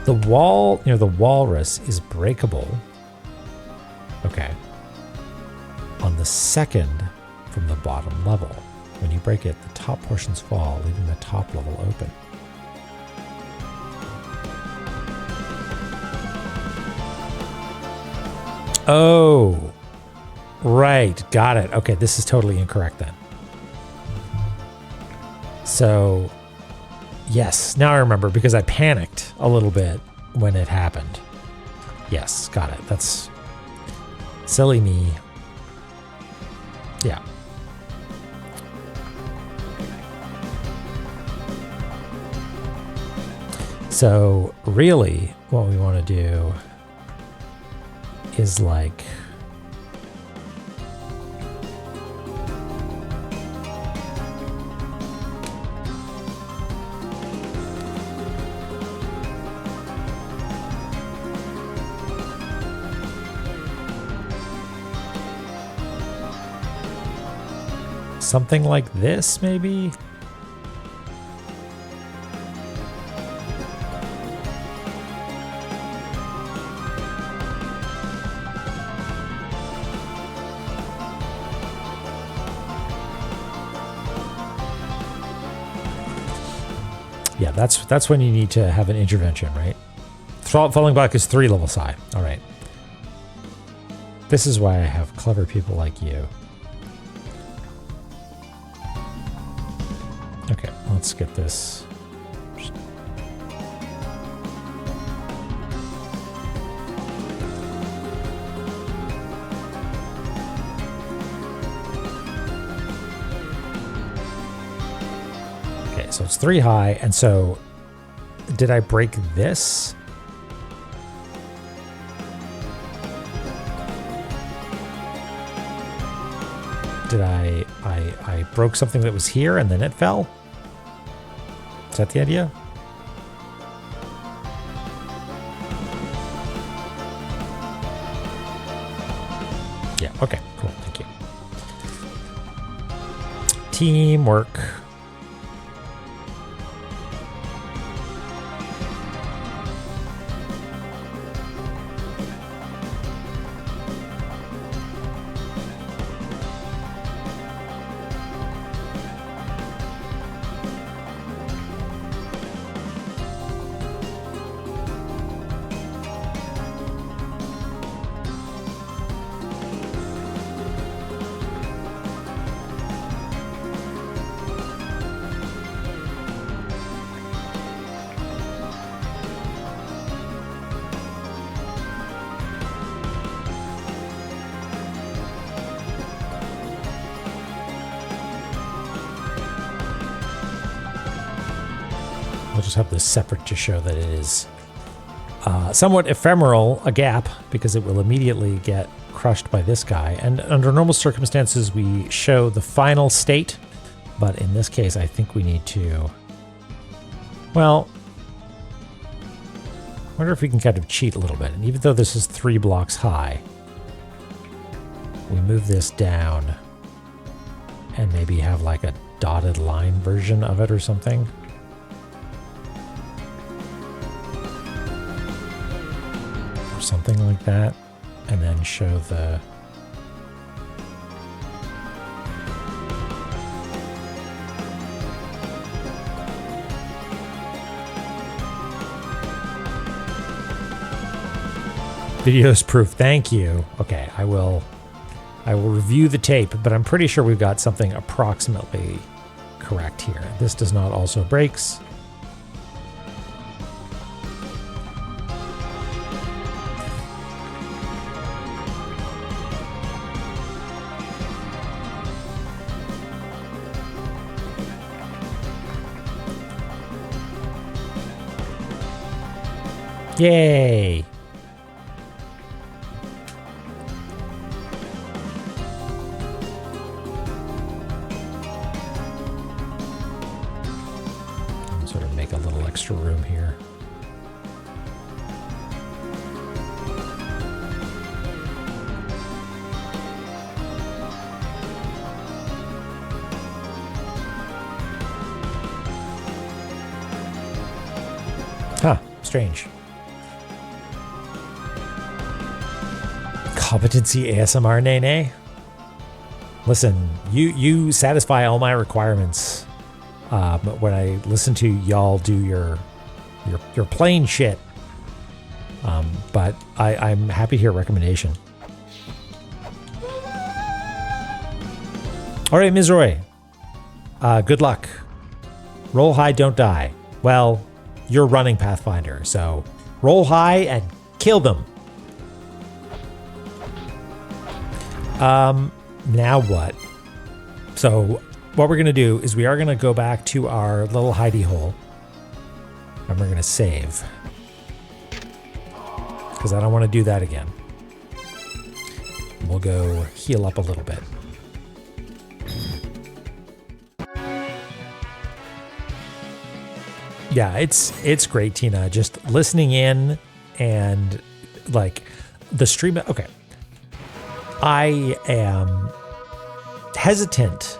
The wall, the walrus is breakable. Okay. On the second from the bottom level. When you break it, the top portions fall, leaving the top level open. Oh, right. Got it. Okay, this is totally incorrect then. So Yes, now I remember because I panicked a little bit when it happened. Yes, got it. That's silly me. Yeah. So really what we want to do is like something like this, maybe? Yeah, that's when you need to have an intervention, right? Falling back is 3 levels high. All right. This is why I have clever people like you. Okay, let's get this. Okay, so it's 3 high, and so did I break this? Did I broke something that was here and then it fell? Is that the idea? Yeah, okay, cool, thank you. Teamwork. We'll just have this separate to show that it is somewhat ephemeral, a gap, because it will immediately get crushed by this guy. And under normal circumstances, we show the final state. But in this case, I think we need to... Well, I wonder if we can kind of cheat a little bit. And even though this is 3 blocks high, we move this down and maybe have like a dotted line version of it or something. Something like that, and then show the video's proof. Thank you. Okay, I will review the tape, but I'm pretty sure we've got something approximately correct here. This does not also breaks. Yay! Sort of make a little extra room here. Huh, strange. Competency ASMR Nene. Listen, you satisfy all my requirements. When I listen to y'all do your plain shit. But I'm happy to hear a recommendation. All right, Ms. Roy. Good luck. Roll high, don't die. Well, you're running Pathfinder, so roll high and kill them. Now what? So what we're going to do is we are going to go back to our little hidey hole. And we're going to save. Because I don't want to do that again. We'll go heal up a little bit. Yeah, it's great, Tina. Just listening in and like the stream. Okay. I am hesitant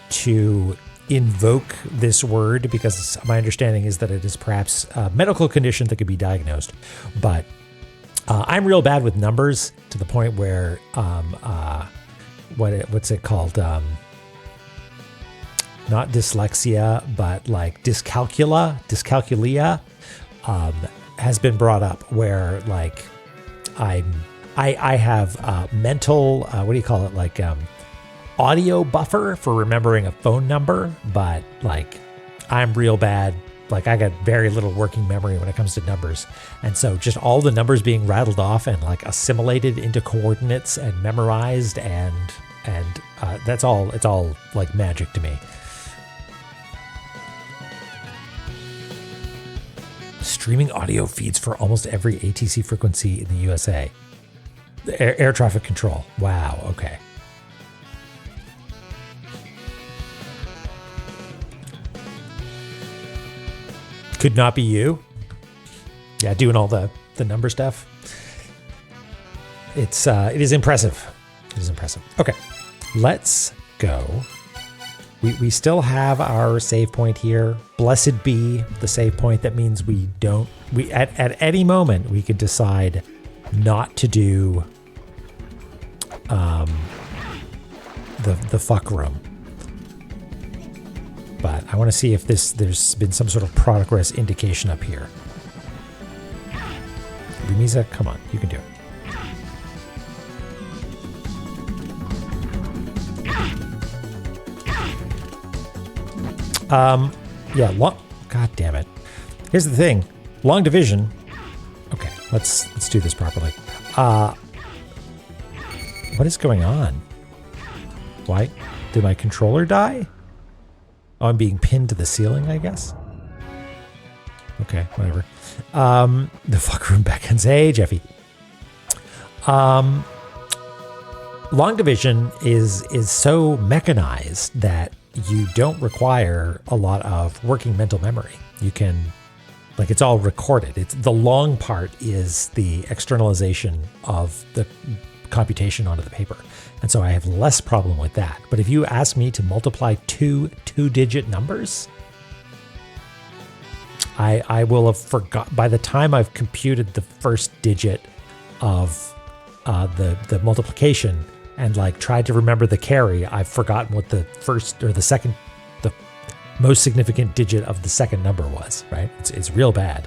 to invoke this word because my understanding is that it is perhaps a medical condition that could be diagnosed. But I'm real bad with numbers to the point where what's it called? Not dyslexia, but like dyscalculia has been brought up where like I have mental, what do you call it? Like audio buffer for remembering a phone number, but like I'm real bad. Like I got very little working memory when it comes to numbers. And so just all the numbers being rattled off and like assimilated into coordinates and memorized and it's all like magic to me. Streaming audio feeds for almost every ATC frequency in the USA. Air traffic control. Wow. Okay. Could not be you. Yeah, doing all the number stuff. It is impressive. It is impressive. Okay, let's go. We still have our save point here. Blessed be the save point. That means we at any moment we could decide not to do the fuck room. But I want to see if there's been some sort of progress indication up here. Rumisa, come on, you can do it. Yeah, God damn it. Here's the thing. Long division. Okay, let's do this properly. What is going on? Why? Did my controller die? Oh, I'm being pinned to the ceiling, I guess. Okay, whatever. The fuck room beckons. Hey, Jeffy. Long division is so mechanized that you don't require a lot of working mental memory. You can, like, it's all recorded. It's the long part is the externalization of the computation onto the paper. And so I have less problem with that. But if you ask me to multiply two-digit numbers, I will have forgot by the time I've computed the first digit of the multiplication and like tried to remember the carry, I've forgotten what the first or the second, the most significant digit of the second number was, right? It's real bad.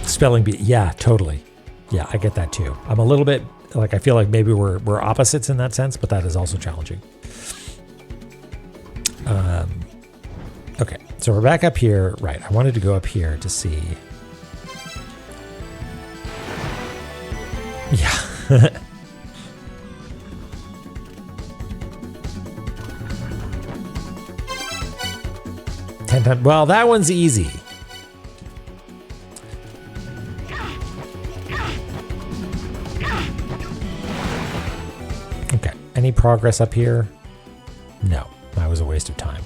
Spelling bee, yeah, totally. Yeah, I get that too. I'm a little bit like, I feel like maybe we're opposites in that sense, but that is also challenging. Okay, so we're back up here. Right, I wanted to go up here to see. Yeah. 10 times. Well, that one's easy. Okay, any progress up here? No, that was a waste of time.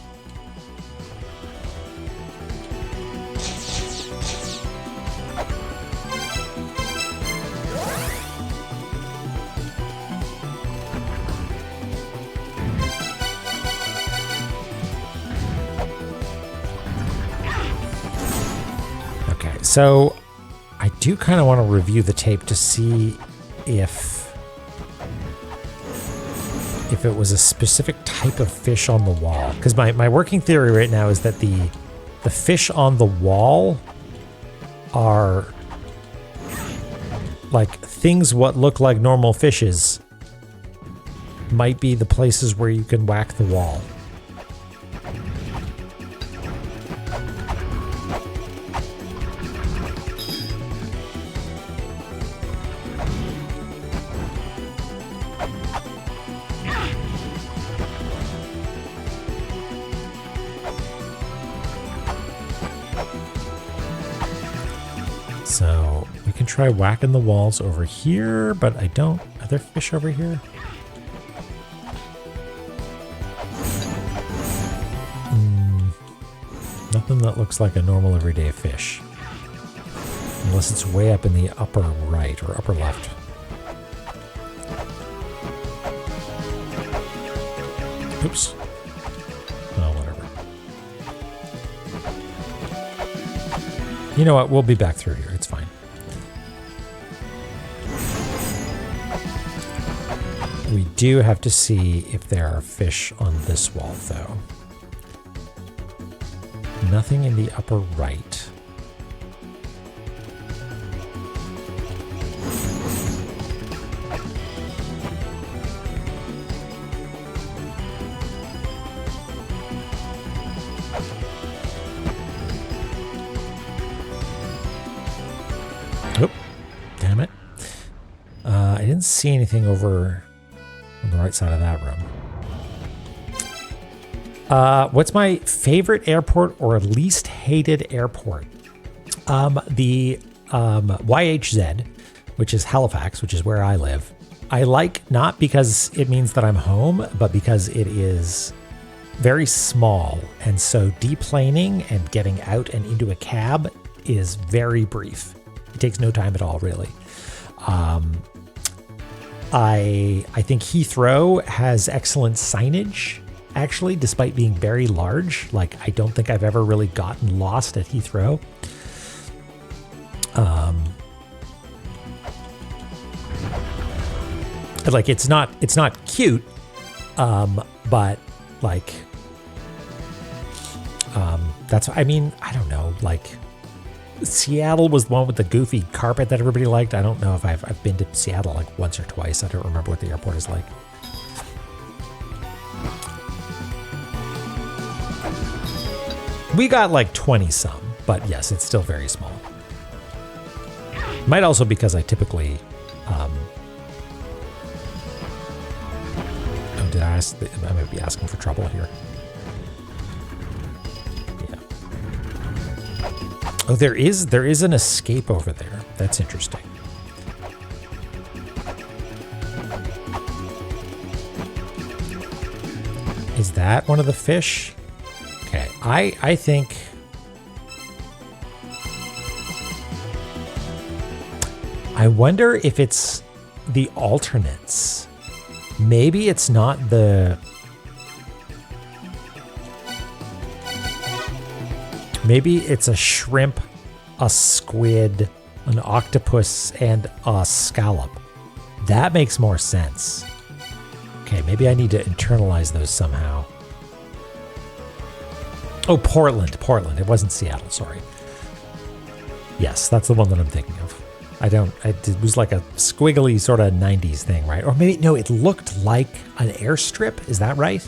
So I do kind of want to review the tape to see if it was a specific type of fish on the wall. Because my working theory right now is that the fish on the wall are like things what look like normal fishes might be the places where you can whack the wall. So we can try whacking the walls over here, but I don't. Are there fish over here? Nothing that looks like a normal everyday fish. Unless it's way up in the upper right or upper left. Oops. Oh, whatever. You know what? We'll be back through here. It's fine. We do have to see if there are fish on this wall, though. Nothing in the upper right. Oh, damn it. I didn't see anything over on the right side of that room. What's my favorite airport or least hated airport? The YHZ, which is Halifax, which is where I live. I like not because it means that I'm home, but because it is very small. And so deplaning and getting out and into a cab is very brief. It takes no time at all, really. I think Heathrow has excellent signage. Actually, despite being very large, like I don't think I've ever really gotten lost at Heathrow. Like it's not cute, but like that's, I mean, I don't know, like Seattle was the one with the goofy carpet that everybody liked. I don't know if I've been to Seattle like once or twice. I don't remember what the airport is like. We got like 20 some, but yes, it's still very small. Might also because I typically, oh, did I ask? I might be asking for trouble here. Yeah. Oh, there is an escape over there. That's interesting. Is that one of the fish? Okay, I think I wonder if it's the alternates. Maybe it's not the, maybe it's a shrimp, a squid, an octopus, and a scallop. That makes more sense. Okay, maybe I need to internalize those somehow. Oh, Portland. It wasn't Seattle, sorry. Yes, that's the one that I'm thinking of. It was like a squiggly sort of 90s thing, right? Or maybe, no, it looked like an airstrip. Is that right?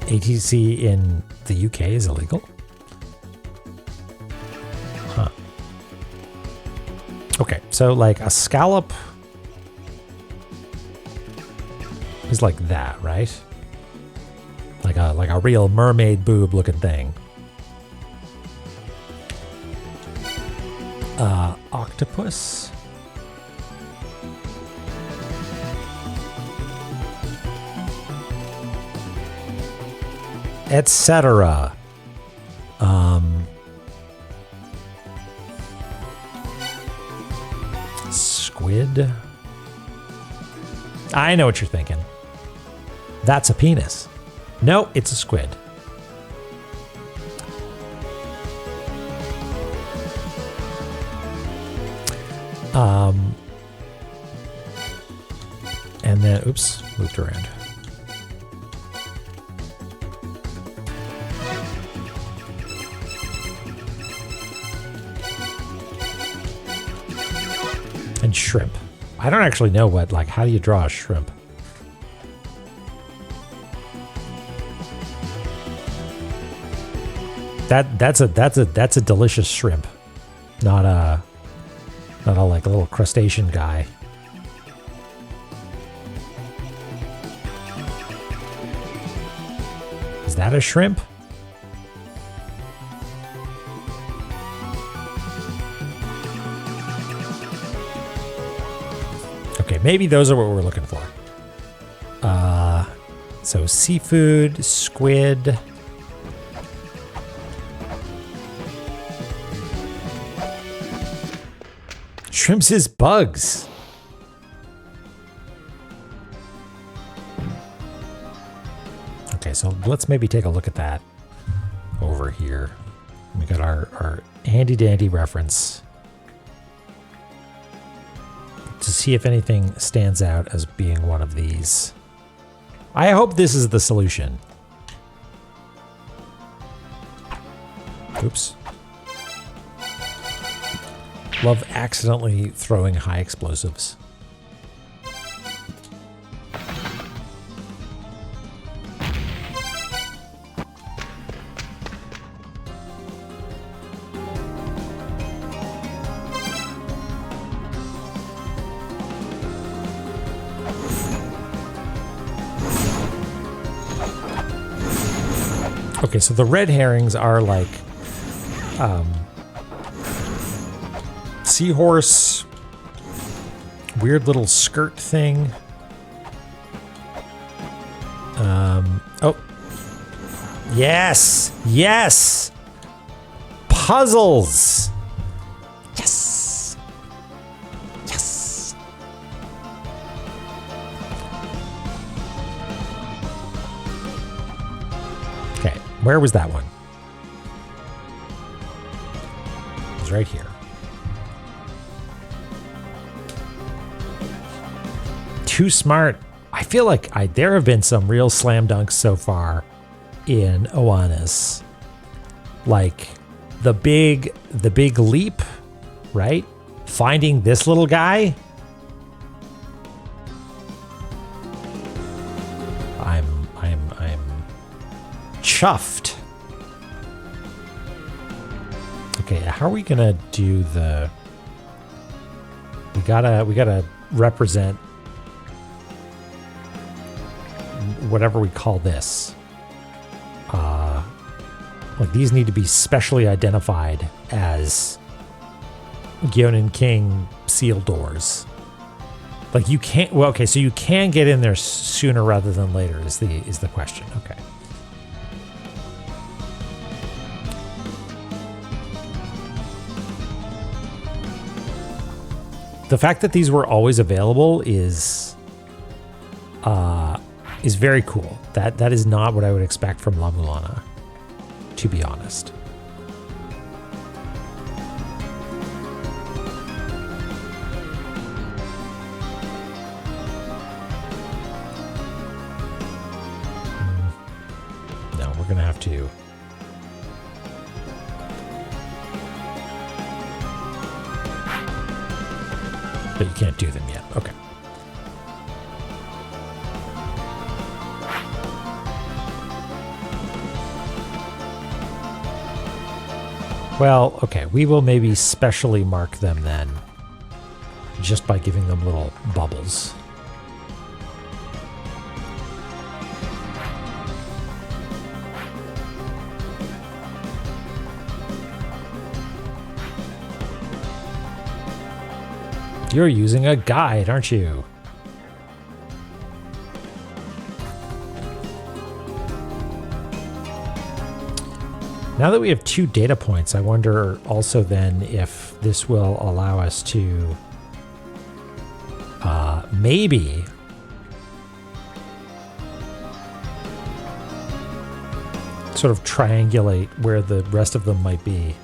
ATC in the UK is illegal? Huh. Okay, so like a scallop is like that, right? Like a real mermaid boob looking thing. Octopus. Etc. Squid. I know what you're thinking. That's a penis. No, it's a squid. And then, oops, moved around. And shrimp. I don't actually know how do you draw a shrimp? That's a delicious shrimp. Not a like a little crustacean guy. Is that a shrimp? Okay, maybe those are what we're looking for. So seafood, squid. Shrimps is bugs. Okay, so let's maybe take a look at that over here. We got our handy dandy reference to see if anything stands out as being one of these. I hope this is the solution. Oops. Love accidentally throwing high explosives. Okay, so the red herrings are like seahorse, weird little skirt thing. Oh, yes, yes, puzzles. Yes, yes. Okay, where was that one? It was right here. Too smart. I feel like there have been some real slam dunks so far in Oanis. Like the big leap, right? Finding this little guy. I'm chuffed. Okay, how are we gonna do the? We gotta represent whatever we call this. Like these need to be specially identified as Gyonin King seal doors. Like you can't. Well, okay, so you can get in there sooner rather than later is the question. Okay. The fact that these were always available is very cool. That is not what I would expect from La-Mulana, to be honest. No, we're gonna have to. But you can't do them yet. Okay. Well, okay, we will maybe specially mark them then, just by giving them little bubbles. You're using a guide, aren't you? Now that we have 2 data points, I wonder also then if this will allow us to maybe sort of triangulate where the rest of them might be.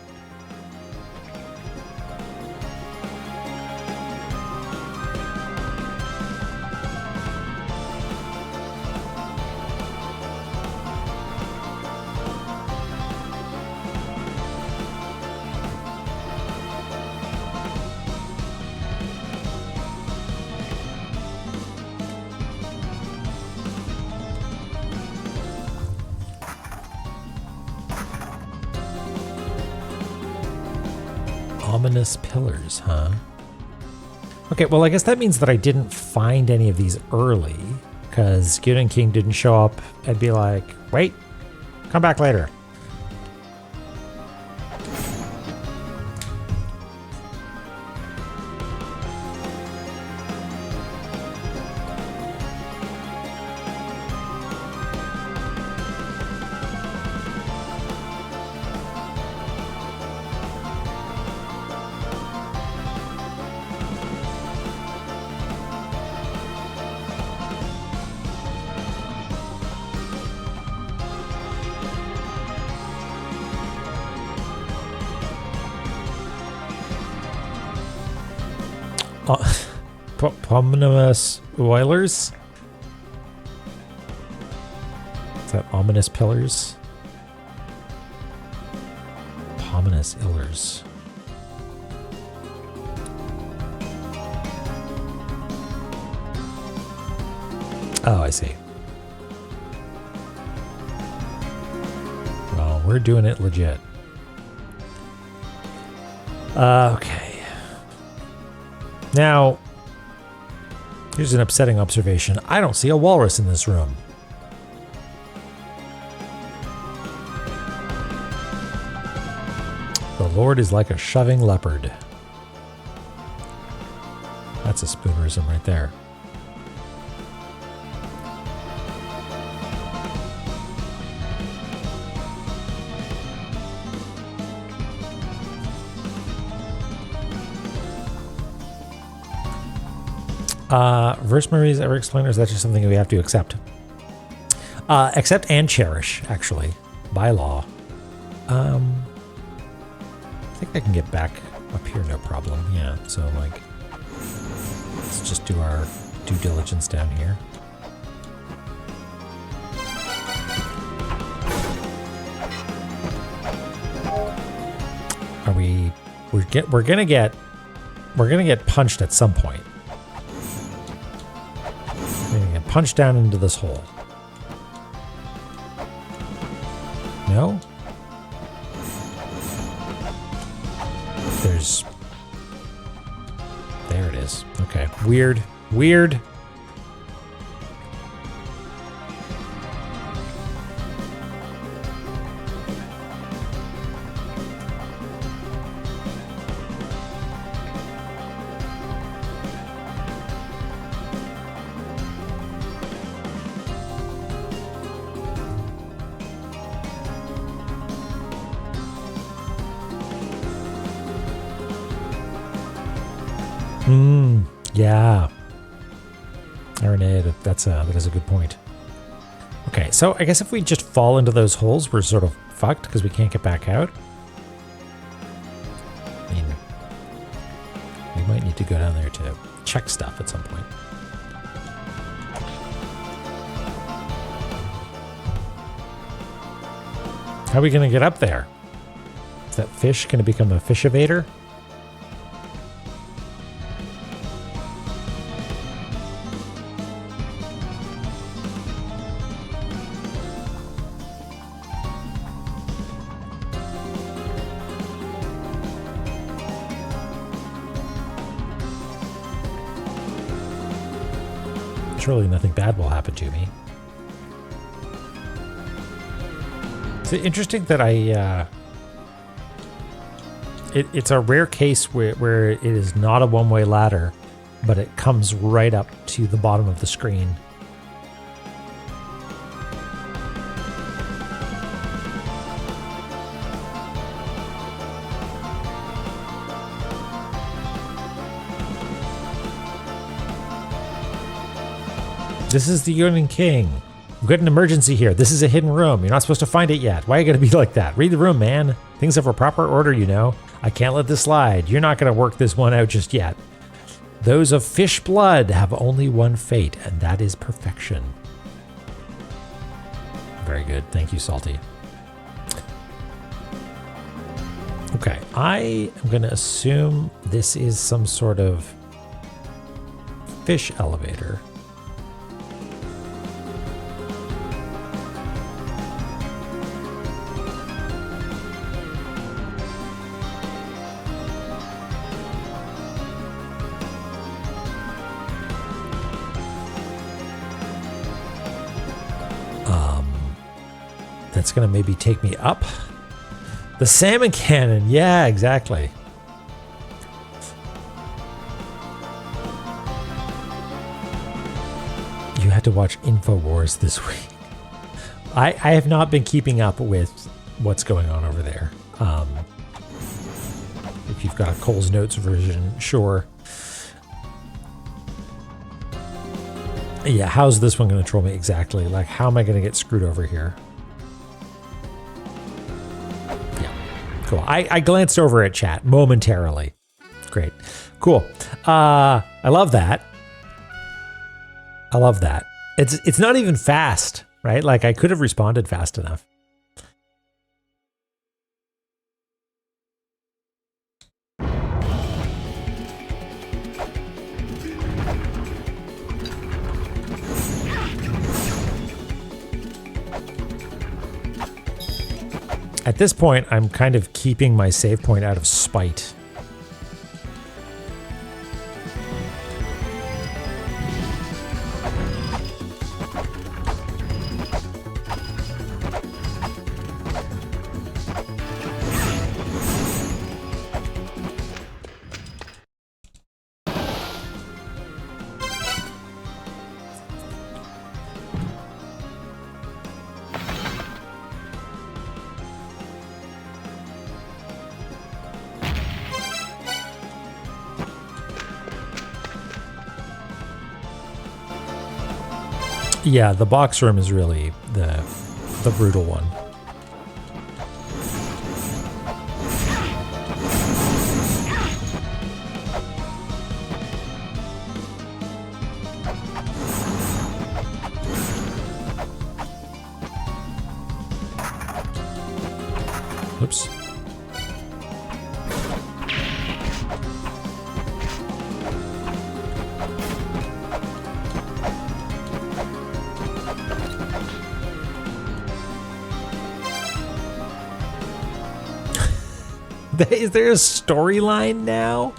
Ominous pillars, huh? Okay, well, I guess that means that I didn't find any of these early, because Good and King didn't show up. I'd be like, wait, come back later. Ominous Oilers? Is that ominous pillars? Ominous Illers. Oh, I see. Well, we're doing it legit. Okay. Now, here's an upsetting observation. I don't see a walrus in this room. The Lord is like a shoving leopard. That's a spoonerism right there. Verse Marie's ever explained, or is that just something we have to accept? Accept and cherish, actually, by law. I think I can get back up here, no problem. Yeah, so like, let's just do our due diligence down here. Are we? We're gonna get punched at some point. We're gonna get punched down into this hole. No? There it is. Okay. Weird. Weird. Yeah. Aranid, that is a good point. Okay, so I guess if we just fall into those holes, we're sort of fucked because we can't get back out. I mean, we might need to go down there to check stuff at some point. How are we going to get up there? Is that fish going to become a fish evader? Surely nothing bad will happen to me. It's interesting that it's a rare case where it is not a one-way ladder, but it comes right up to the bottom of the screen. This is the Union King. We've got an emergency here. This is a hidden room. You're not supposed to find it yet. Why are you going to be like that? Read the room, man. Things have a proper order, you know. I can't let this slide. You're not going to work this one out just yet. Those of fish blood have only one fate, and that is perfection. Very good. Thank you, Salty. Okay, I am going to assume this is some sort of fish elevator. that's going to maybe take me up. The salmon cannon. Yeah, exactly. You had to watch InfoWars this week. I have not been keeping up with what's going on over there. If you've got a Cole's Notes version, sure. Yeah, how's this one going to troll me exactly? Like, how am I going to get screwed over here? Yeah, cool. I glanced over at chat momentarily. Great. Cool. I love that. I love that. It's not even fast, right? Like, I could have responded fast enough. At this point, I'm kind of keeping my save point out of spite. Yeah, the box room is really the brutal one. Oops. Is there a storyline now?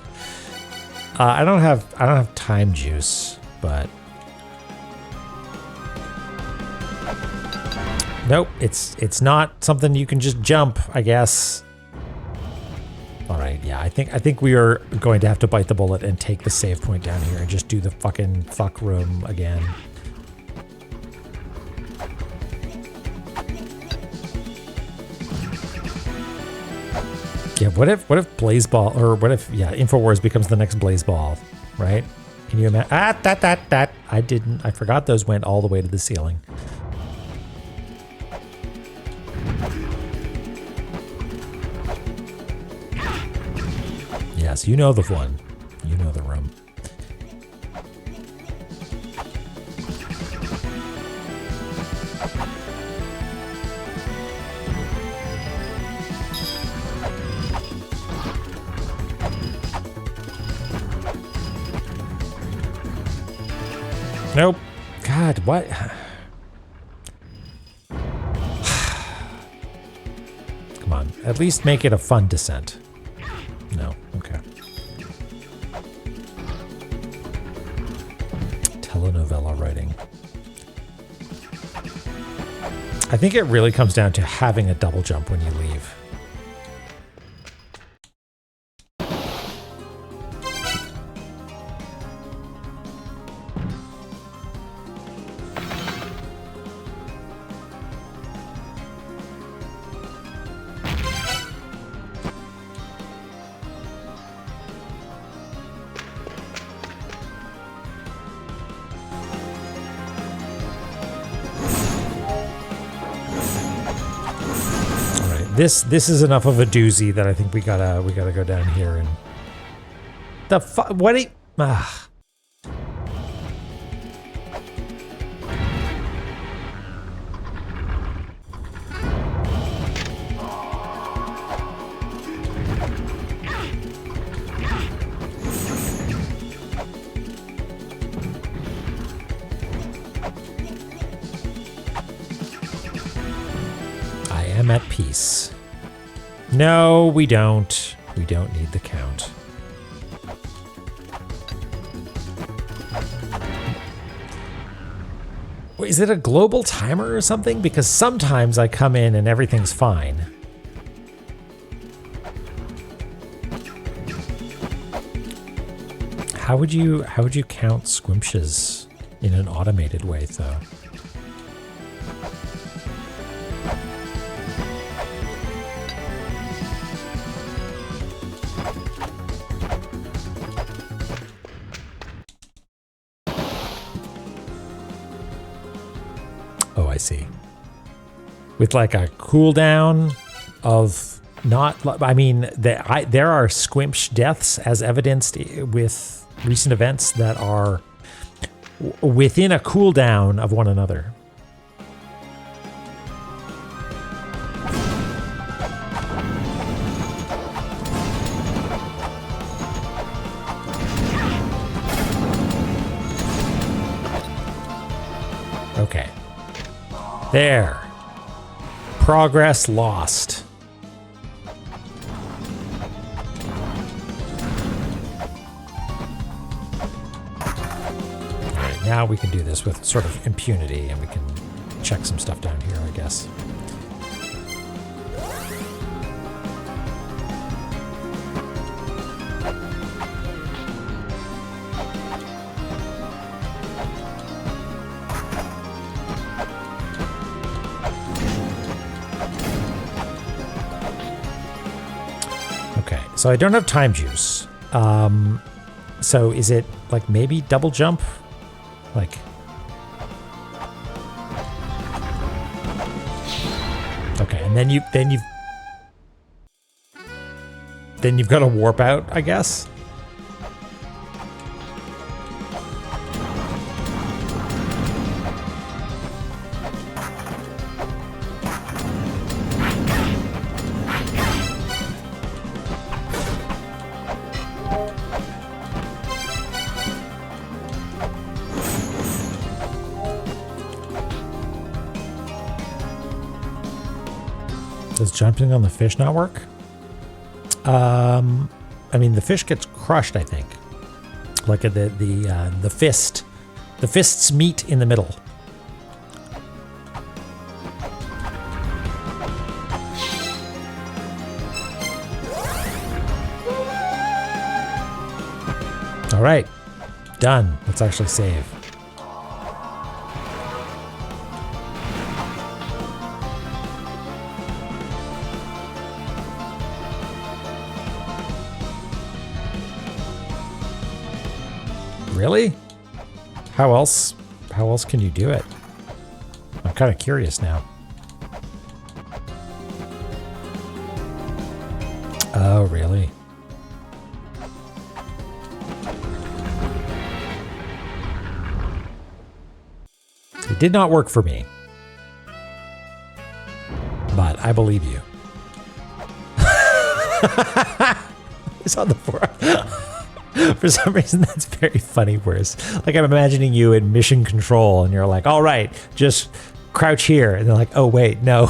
I don't have time juice, but nope, it's not something you can just jump, I guess. All right, yeah, I think we are going to have to bite the bullet and take the save point down here and just do the fucking fuck room again. Yeah, what if Blazeball, or what if, yeah, InfoWars becomes the next Blazeball, right? Can you imagine? I forgot those went all the way to the ceiling. Yes, you know the one. You know the room. Nope. God, what? Come on. At least make it a fun descent. No. Okay. Telenovela writing. I think it really comes down to having a double jump when you leave. This is enough of a doozy that I think we gotta go down here and the fuck. What? I am at peace. No, we don't. We don't need the count. Is it a global timer or something? Because sometimes I come in and everything's fine. How would you count squimpshes in an automated way, though? Oh, I see. With like a cooldown of not, I mean, there are squimsh deaths as evidenced with recent events that are within a cooldown of one another. Okay. There. Progress lost. Alright, now we can do this with sort of impunity and we can check some stuff down here, I guess. So I don't have time juice. So is it like maybe double jump? Like, okay, and then you've got to warp out, I guess. Does jumping on the fish not work? I mean, the fish gets crushed, I think. Like the fist. The fists meet in the middle. All right. Done. Let's actually save. Really? How else can you do it? I'm kind of curious now. Oh, really? It did not work for me. But I believe you. It's on the forum. For some reason, that's very funny. Whereas, like, I'm imagining you in mission control, and you're like, "All right, just crouch here," and they're like, "Oh wait, no."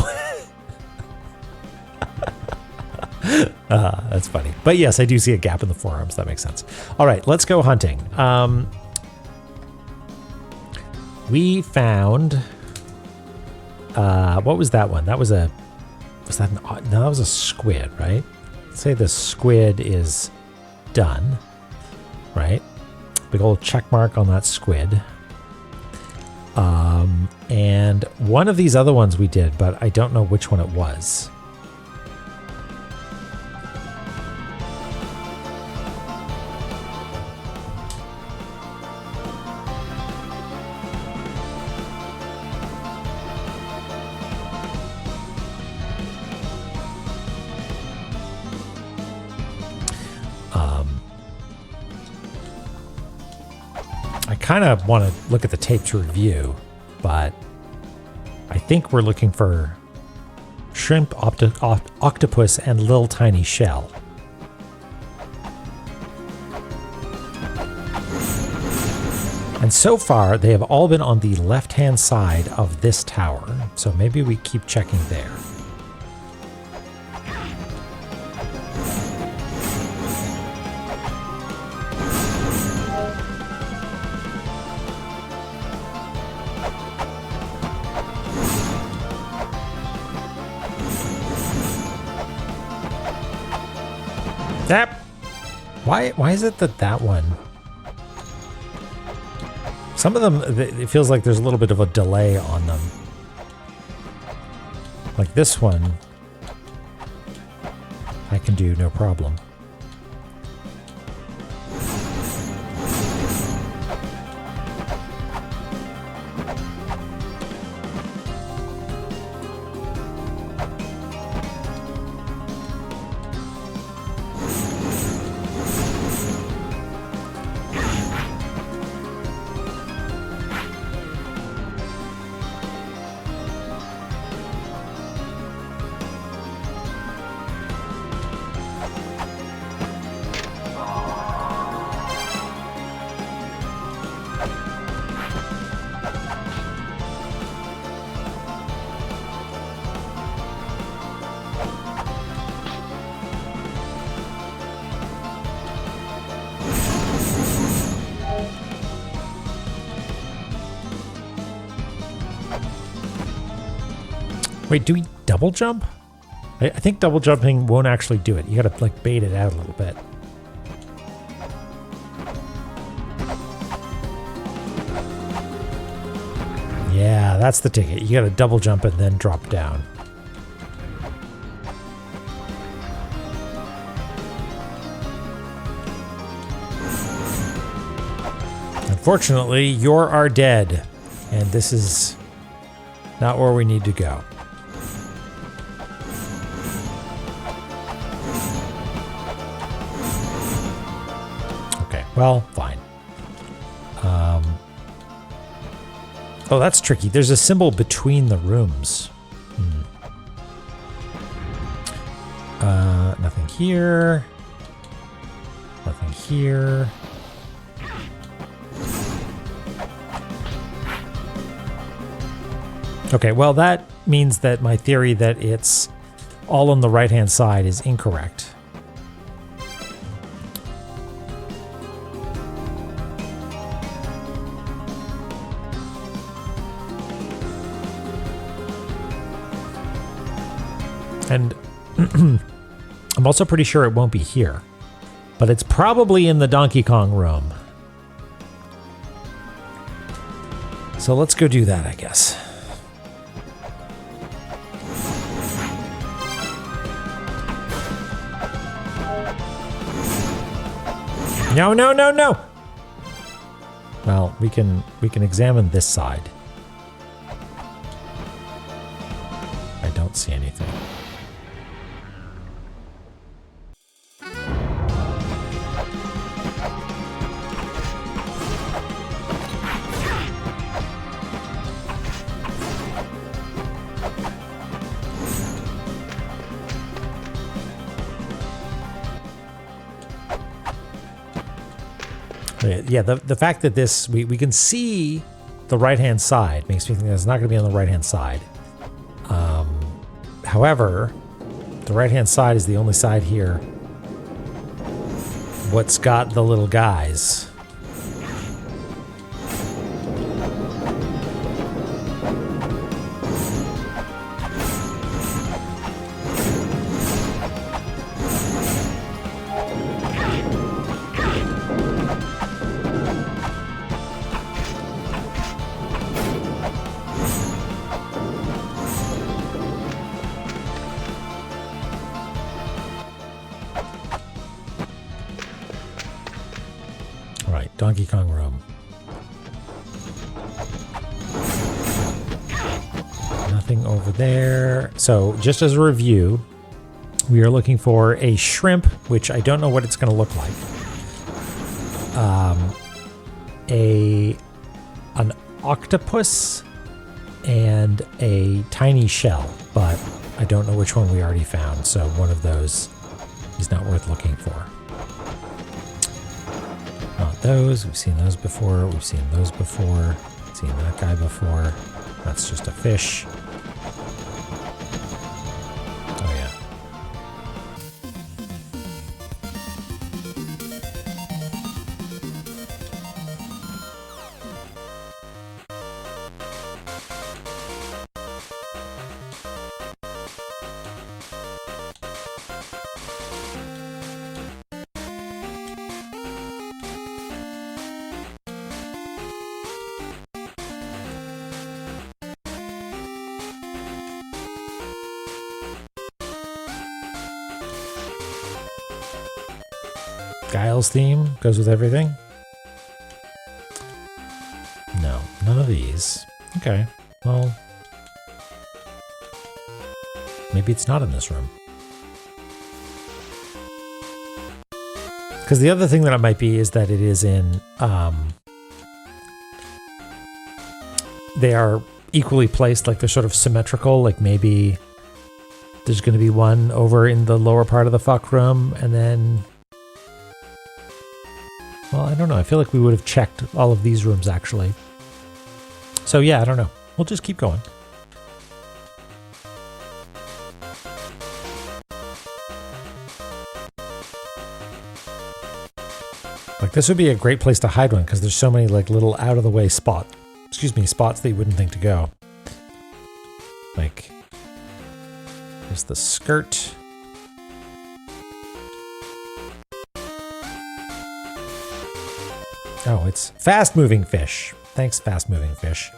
That's funny. But yes, I do see a gap in the forums. That makes sense. All right, let's go hunting. We found. What was that one? That was a. Was that an? No, that was a squid, right? Let's say the squid is done. Right? Big old check mark on that squid. And one of these other ones we did, but I don't know which one it was. I kind of want to look at the tape to review, but I think we're looking for shrimp, octopus, and little tiny shell. And so far, they have all been on the left-hand side of this tower, so maybe we keep checking there. Yep. Why is it that one? Some of them, it feels like there's a little bit of a delay on them. Like this one, I can do no problem. Wait, do we double jump? I think double jumping won't actually do it. You gotta like bait it out a little bit. Yeah, that's the ticket. You gotta double jump and then drop down. Unfortunately, you're our dead, and this is not where we need to go. Okay, well, fine. Oh, that's tricky. There's a symbol between the rooms. Nothing here. Nothing here. Okay, well, that means that my theory that it's all on the right-hand side is incorrect. And I'm also pretty sure it won't be here, but it's probably in the Donkey Kong room. So let's go do that, I guess. No, no, no, no! Well, we can examine this side. I don't see anything. Yeah, the fact that this, we can see the right-hand side makes me think that it's not going to be on the right-hand side. However, the right-hand side is the only side here what's got the little guys. Donkey Kong room. Nothing over there. So just as a review, we are looking for a shrimp, which I don't know what it's going to look like. An octopus and a tiny shell, but I don't know which one we already found. So one of those is not worth looking for. Not those. We've seen those before. We've seen those before. Seen that guy before. That's just a fish. Guile's theme goes with everything. No, none of these. Okay, well, maybe it's not in this room. Because the other thing that it might be is that it is in, they are equally placed, like they're sort of symmetrical, like maybe there's going to be one over in the lower part of the fuck room, and then, well, I don't know. I feel like we would have checked all of these rooms, actually. So yeah, I don't know. We'll just keep going. Like, this would be a great place to hide one, because there's so many, like, little out-of-the-way spots that you wouldn't think to go. Like, there's the skirt. Oh, it's fast-moving fish. Thanks, fast-moving fish.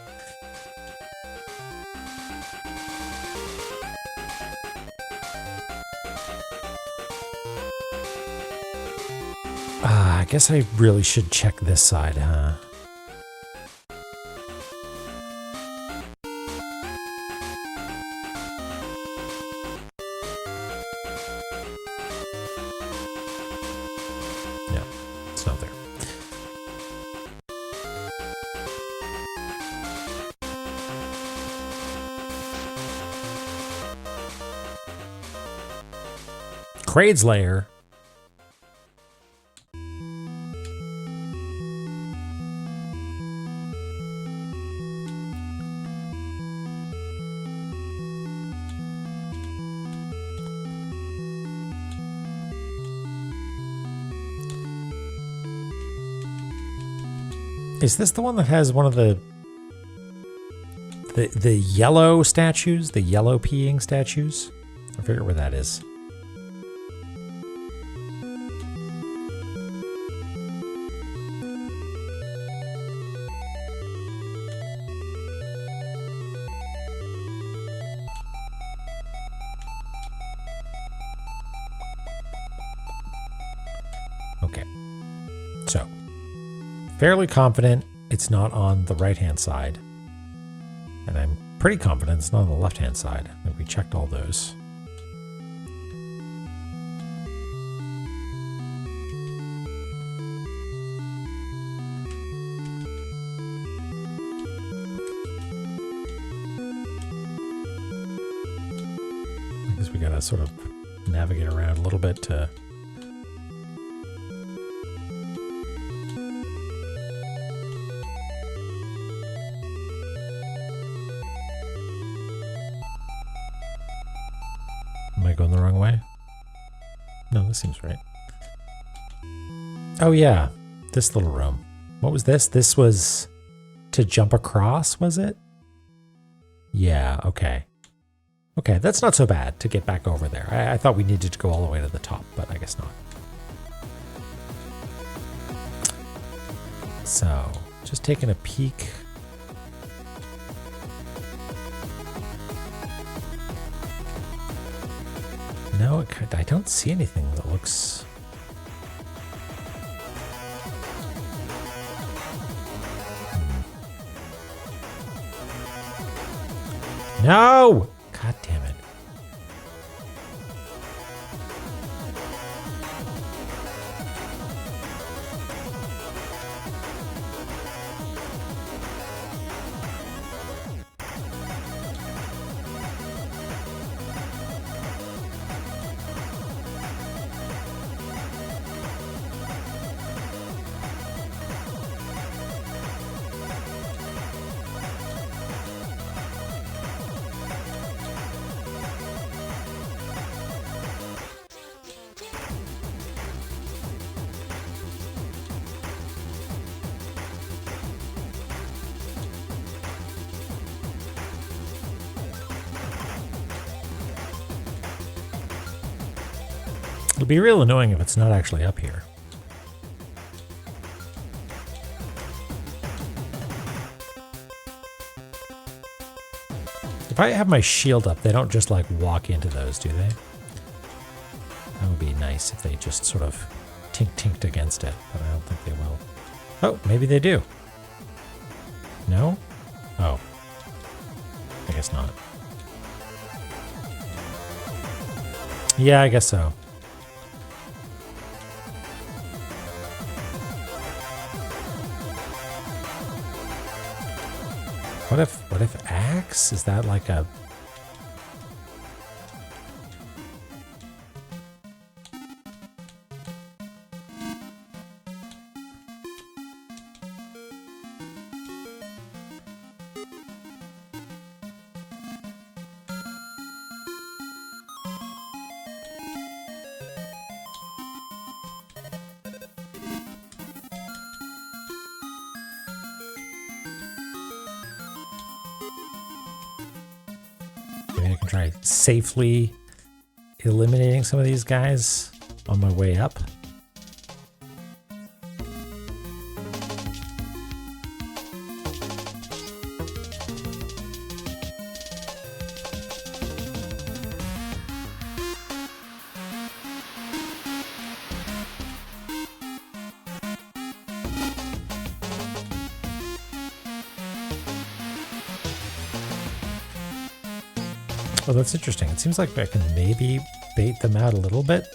I guess I really should check this side, huh? Yeah, it's not there. Kraid's lair. Is this the one that has one of the yellow statues? The yellow peeing statues? I forget where that is. Okay. So, fairly confident it's not on the right-hand side. And I'm pretty confident it's not on the left-hand side. I think we checked all those. I guess we gotta sort of navigate around a little bit to... Am I going the wrong way? No, this seems right. Oh yeah, this little room. What was this? This was to jump across, was it? Yeah, okay. Okay, that's not so bad to get back over there. I thought we needed to go all the way to the top, but I guess not. So, just taking a peek. No, I don't see anything that looks... No! God damn it. It'll be real annoying if it's not actually up here. If I have my shield up, they don't just like walk into those, do they? That would be nice if they just sort of tink-tinked against it, but I don't think they will. Oh, maybe they do. No? Oh. I guess not. Yeah, I guess so. What if axe? Is that like a... Maybe I can try safely eliminating some of these guys on my way up. Oh, that's interesting. It seems like I can maybe bait them out a little bit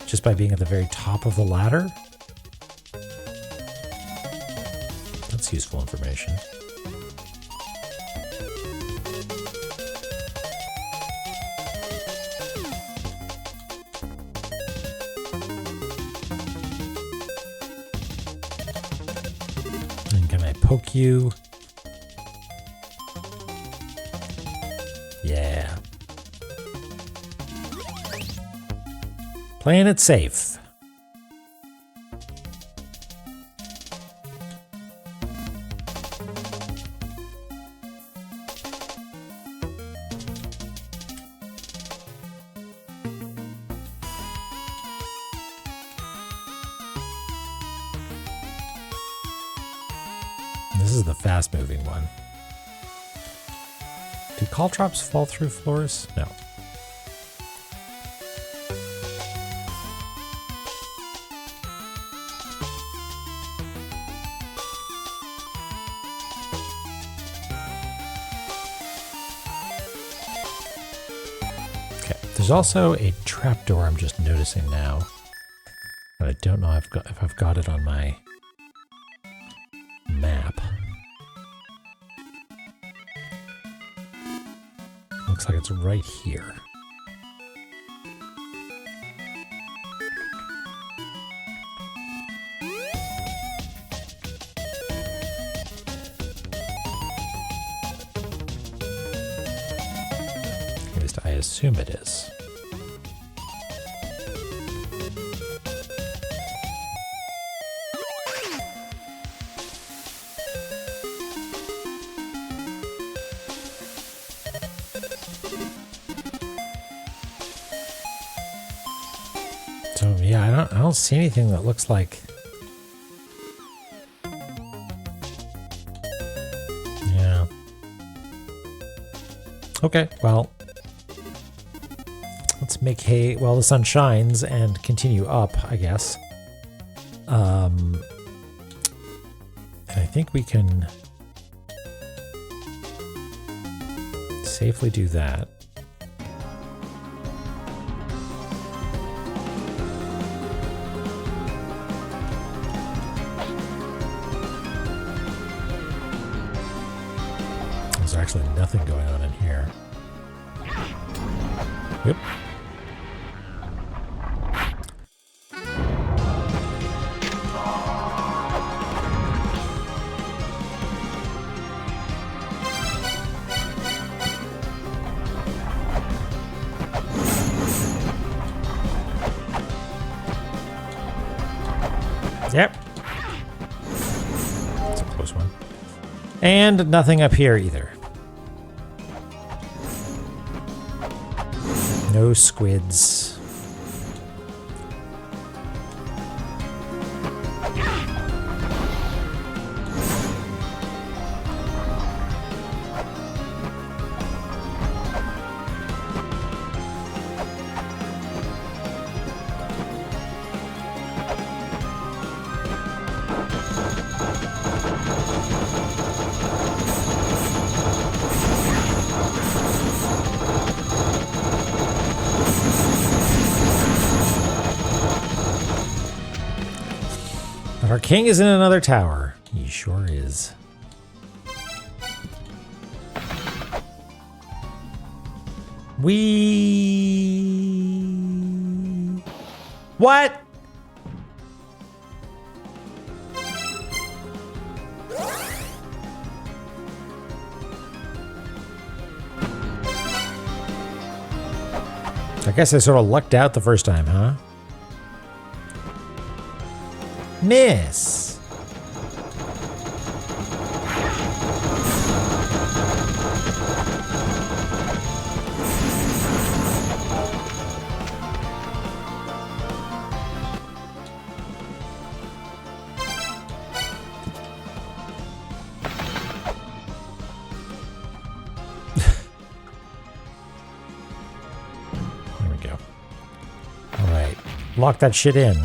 just by being at the very top of the ladder. That's useful information. And can I poke you? Yeah. Playing it safe. This is the fast-moving one. Do caltrops fall through floors? No. Okay, there's also a trapdoor I'm just noticing now. But I don't know if I've got it on my map. Looks like it's right here. At least I assume it is. So yeah, I don't see anything that looks like. Yeah. Okay, well, let's make hay while the sun shines and continue up, I guess. And I think we can safely do that. There's actually nothing going on in here. Yep. Yep. That's a close one. And nothing up here either. No squids. But our king is in another tower. He sure is. What? I guess I sort of lucked out the first time, huh? Miss. Lock that shit in.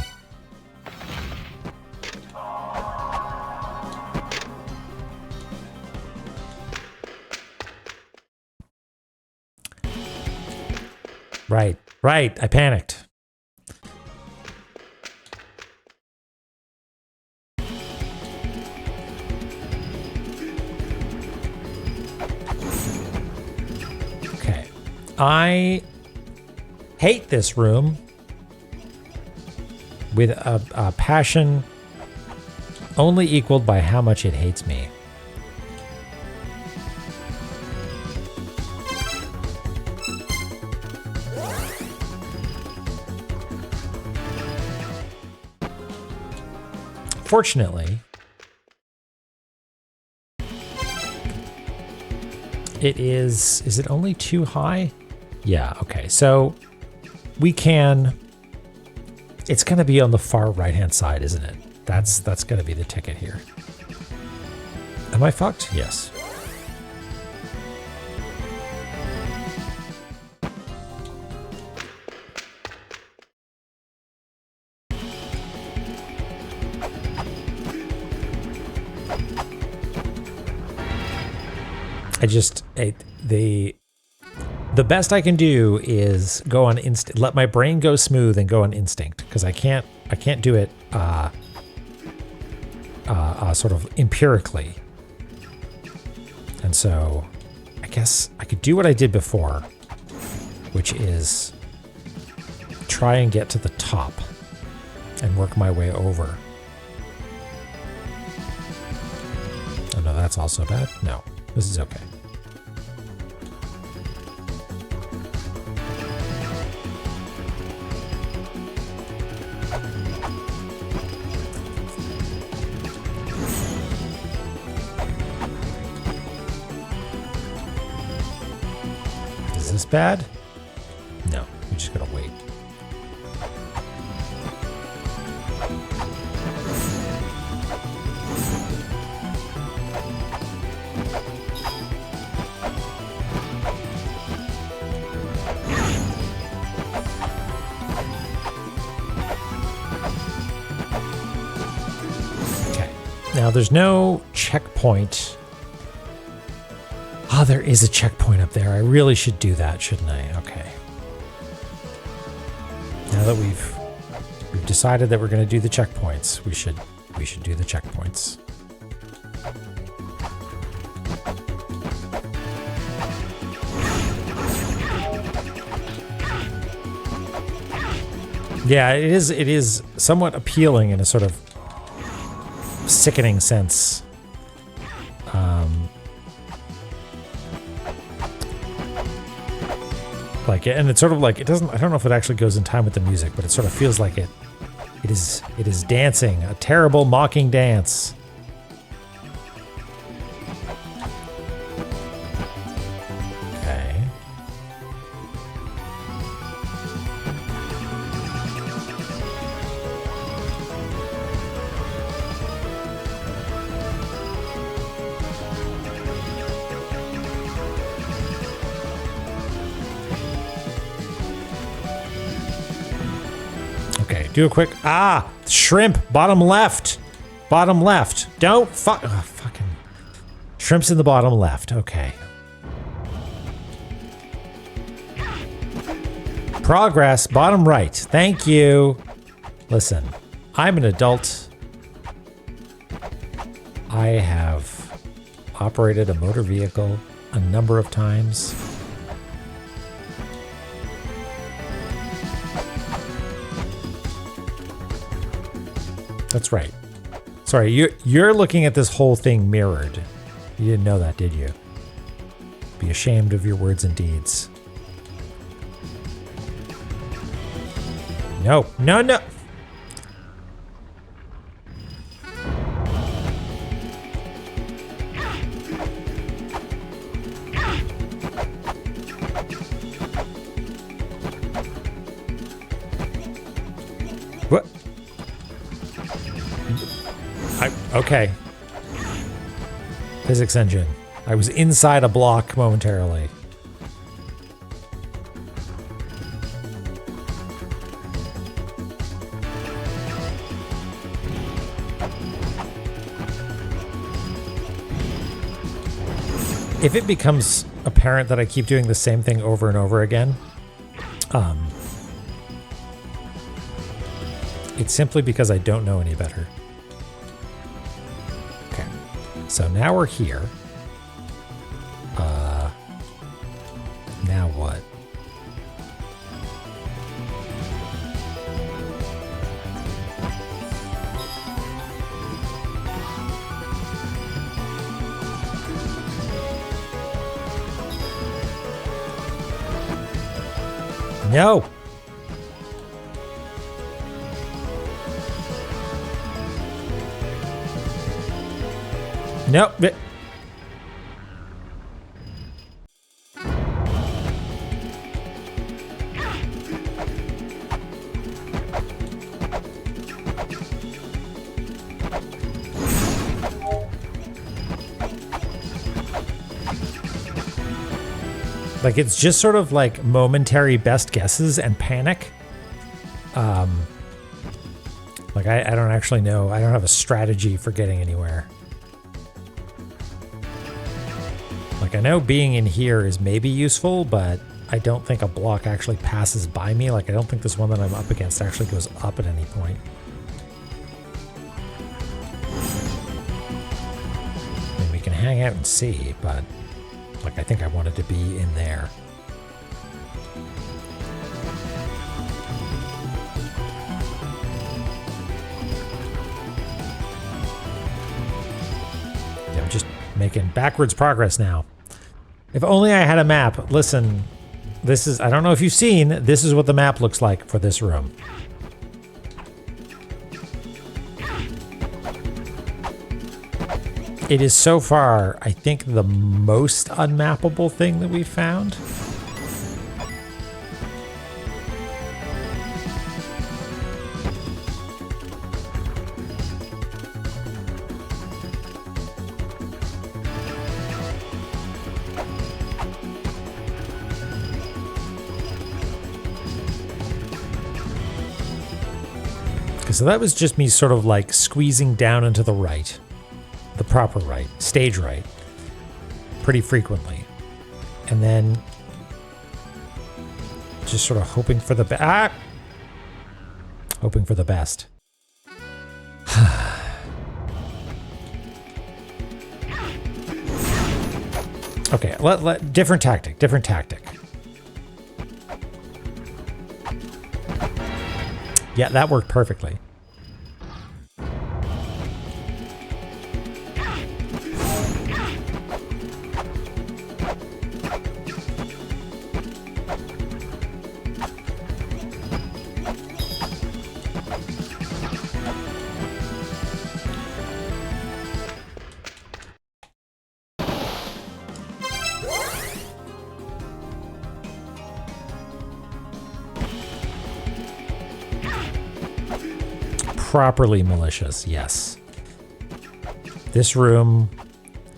Right. I panicked. Okay. I hate this room with a passion only equaled by how much it hates me. Fortunately, it is it only too high? Yeah, okay. So we can, it's going to be on the far right-hand side, isn't it? That's going to be the ticket here. Am I fucked? Yes. The best I can do is go on instinct, let my brain go smooth and go on instinct, because I can't do it sort of empirically. And so I guess I could do what I did before, which is try and get to the top and work my way over. Oh no, that's also bad. No, this is okay. Is this bad? No, we just gotta wait. Okay, now there's no checkpoint. Oh, there is a checkpoint up there. I really should do that, shouldn't I? Okay. Now that we've decided that we're going to do the checkpoints, we should do the checkpoints. Yeah, it is somewhat appealing in a sort of sickening sense. Like, and it's sort of like, it doesn't, I don't know if it actually goes in time with the music, but it sort of feels like it is dancing, a terrible mocking dance. Okay. Do a quick, shrimp, bottom left. Don't fucking shrimps in the bottom left. Okay. Progress, bottom right. Thank you. Listen, I'm an adult. I have operated a motor vehicle a number of times. That's right. Sorry, you're looking at this whole thing mirrored. You didn't know that, did you? Be ashamed of your words and deeds. No, no, no. What? Okay. Physics engine. I was inside a block momentarily. If it becomes apparent that I keep doing the same thing over and over again, it's simply because I don't know any better. Okay, so now we're here. Now what? No! Nope. Like, it's just sort of like momentary best guesses and panic. Like, I don't actually know. I don't have a strategy for getting anywhere. Like, I know being in here is maybe useful, but I don't think a block actually passes by me. Like, I don't think this one that I'm up against actually goes up at any point. I mean, we can hang out and see, but... like, I think I wanted to be in there. Yeah, I'm just making backwards progress now. If only I had a map. Listen, this is, I don't know if you've seen, this is what the map looks like for this room. It is so far, I think, the most unmappable thing that we've found. Okay, so that was just me sort of like squeezing down into the right. The proper right, stage right, pretty frequently. And then just sort of hoping for the hoping for the best. Okay, different tactic. Yeah, that worked perfectly. Properly malicious, yes. This room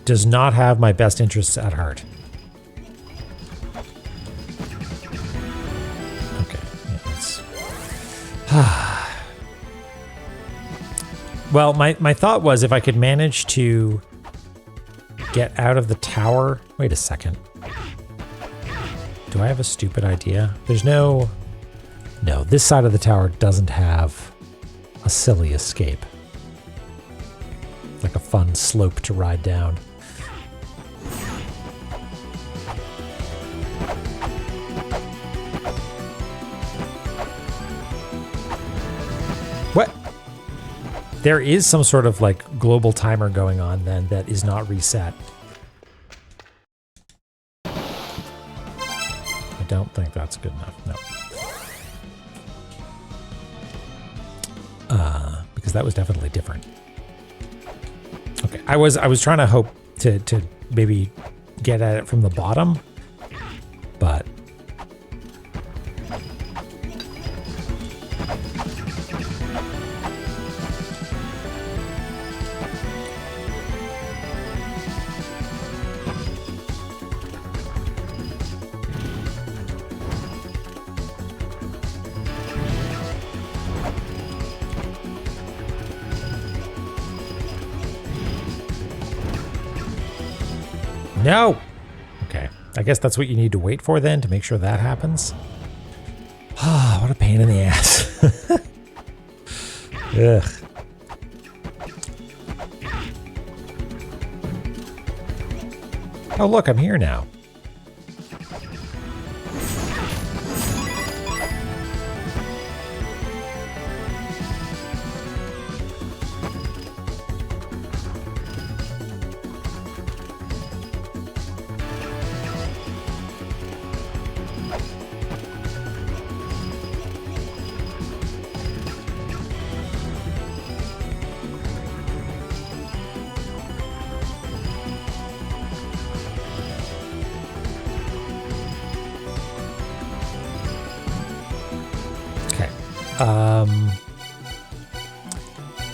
does not have my best interests at heart. Okay, yeah, let's... Well, my thought was if I could manage to get out of the tower... Wait a second. Do I have a stupid idea? There's no... No, this side of the tower doesn't have a silly escape. Like a fun slope to ride down. What? There is some sort of like global timer going on then that is not reset. I don't think that's good enough. No. Because that was definitely different. Okay, I was trying to hope to maybe get at it from the bottom, but no. Okay, I guess that's what you need to wait for then to make sure that happens. Ah, what a pain in the ass. Ugh. Oh, look, I'm here now.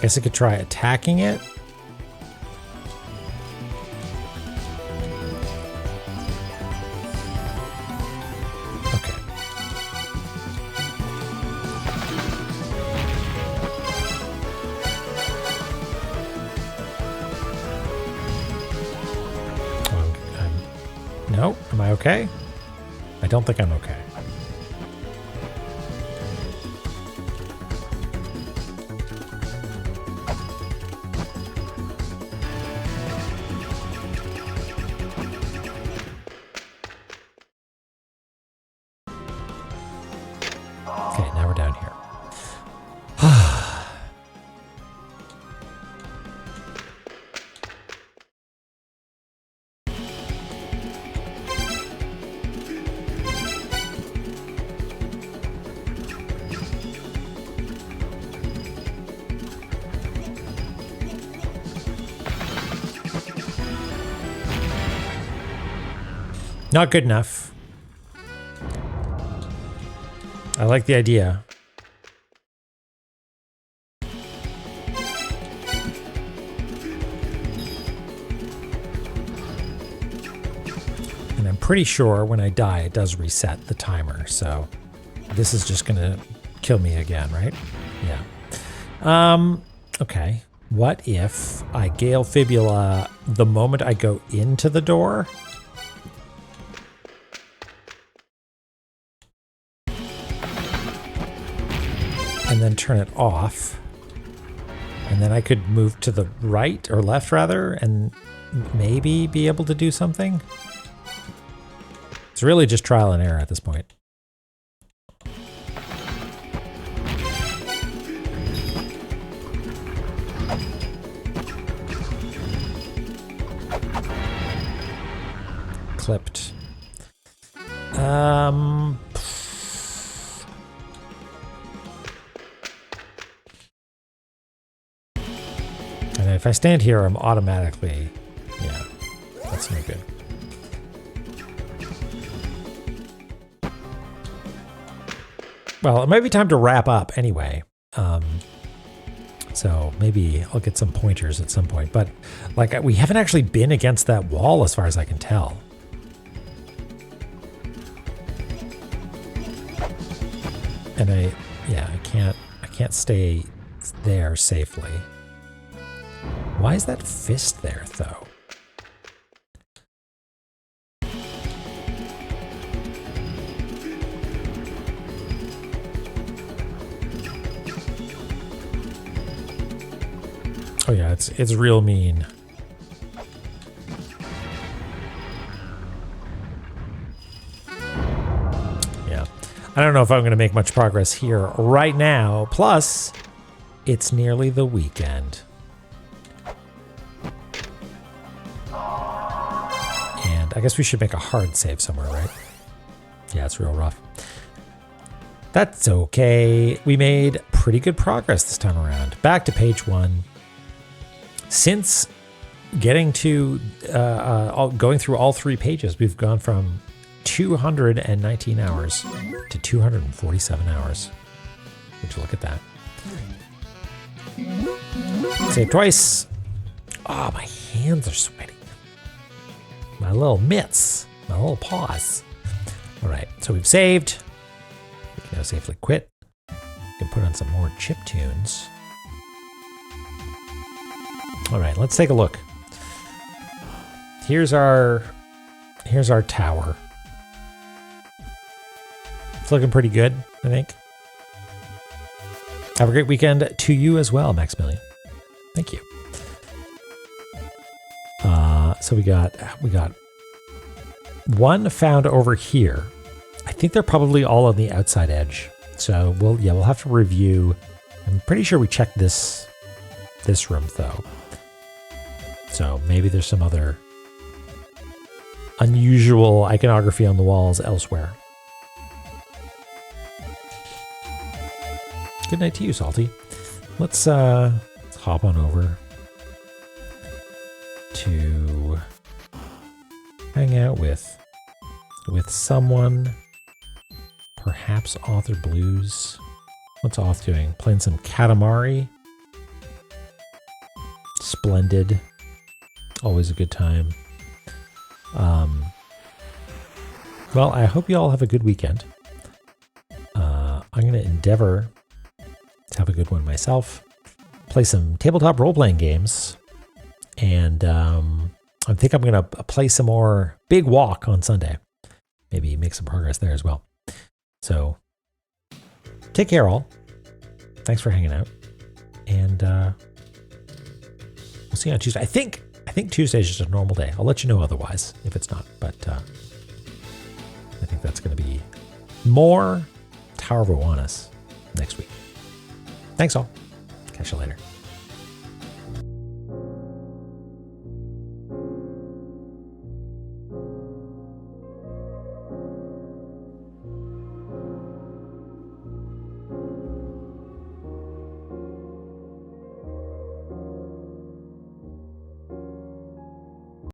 Guess I could try attacking it. Okay. No, am I okay? I don't think I'm okay. Okay, now we're down here. Not good enough. I like the idea. And I'm pretty sure when I die, it does reset the timer. So this is just going to kill me again, right? Yeah. Okay. What if I Gale Fibula the moment I go into the door? And then turn it off. And then I could move to the right or left rather and maybe be able to do something. It's really just trial and error at this point. Clipped. And if I stand here, I'm automatically, yeah, that's no good. Well, it might be time to wrap up anyway. So maybe I'll get some pointers at some point. But like we haven't actually been against that wall as far as I can tell. And I can't stay there safely. Why is that fist there, though? Oh yeah, it's real mean. Yeah. I don't know if I'm going to make much progress here right now. Plus, it's nearly the weekend. And I guess we should make a hard save somewhere, right? Yeah, it's real rough. That's okay. We made pretty good progress this time around. Back to page 1. Since getting to going through all 3 pages, we've gone from 219 hours to 247 hours. Would you look at that? Save twice. Oh, my hands are sweaty. My little mitts, my little paws. All right, so we've saved. We can now safely quit. We can put on some more chip tunes. All right, let's take a look. Here's our tower. It's looking pretty good, I think. Have a great weekend to you as well, Maximilian. Thank you. So we got one found over here. I think they're probably all on the outside edge. So we'll have to review. I'm pretty sure we checked this room though. So maybe there's some other unusual iconography on the walls elsewhere. Good night to you, Salty. Let's hop on over to hang out with someone. Perhaps Author Blues. What's Auth doing? Playing some Katamari. Splendid. Always a good time. Well, I hope you all have a good weekend. I'm going to endeavor to have a good one myself. Play some tabletop role-playing games. And I think I'm going to play some more Big Walk on Sunday. Maybe make some progress there as well. So, take care all. Thanks for hanging out. And we'll see you on Tuesday. I think Tuesday is just a normal day. I'll let you know otherwise if it's not. But I think that's going to be more Tower of Awanas next week. Thanks all. Catch you later.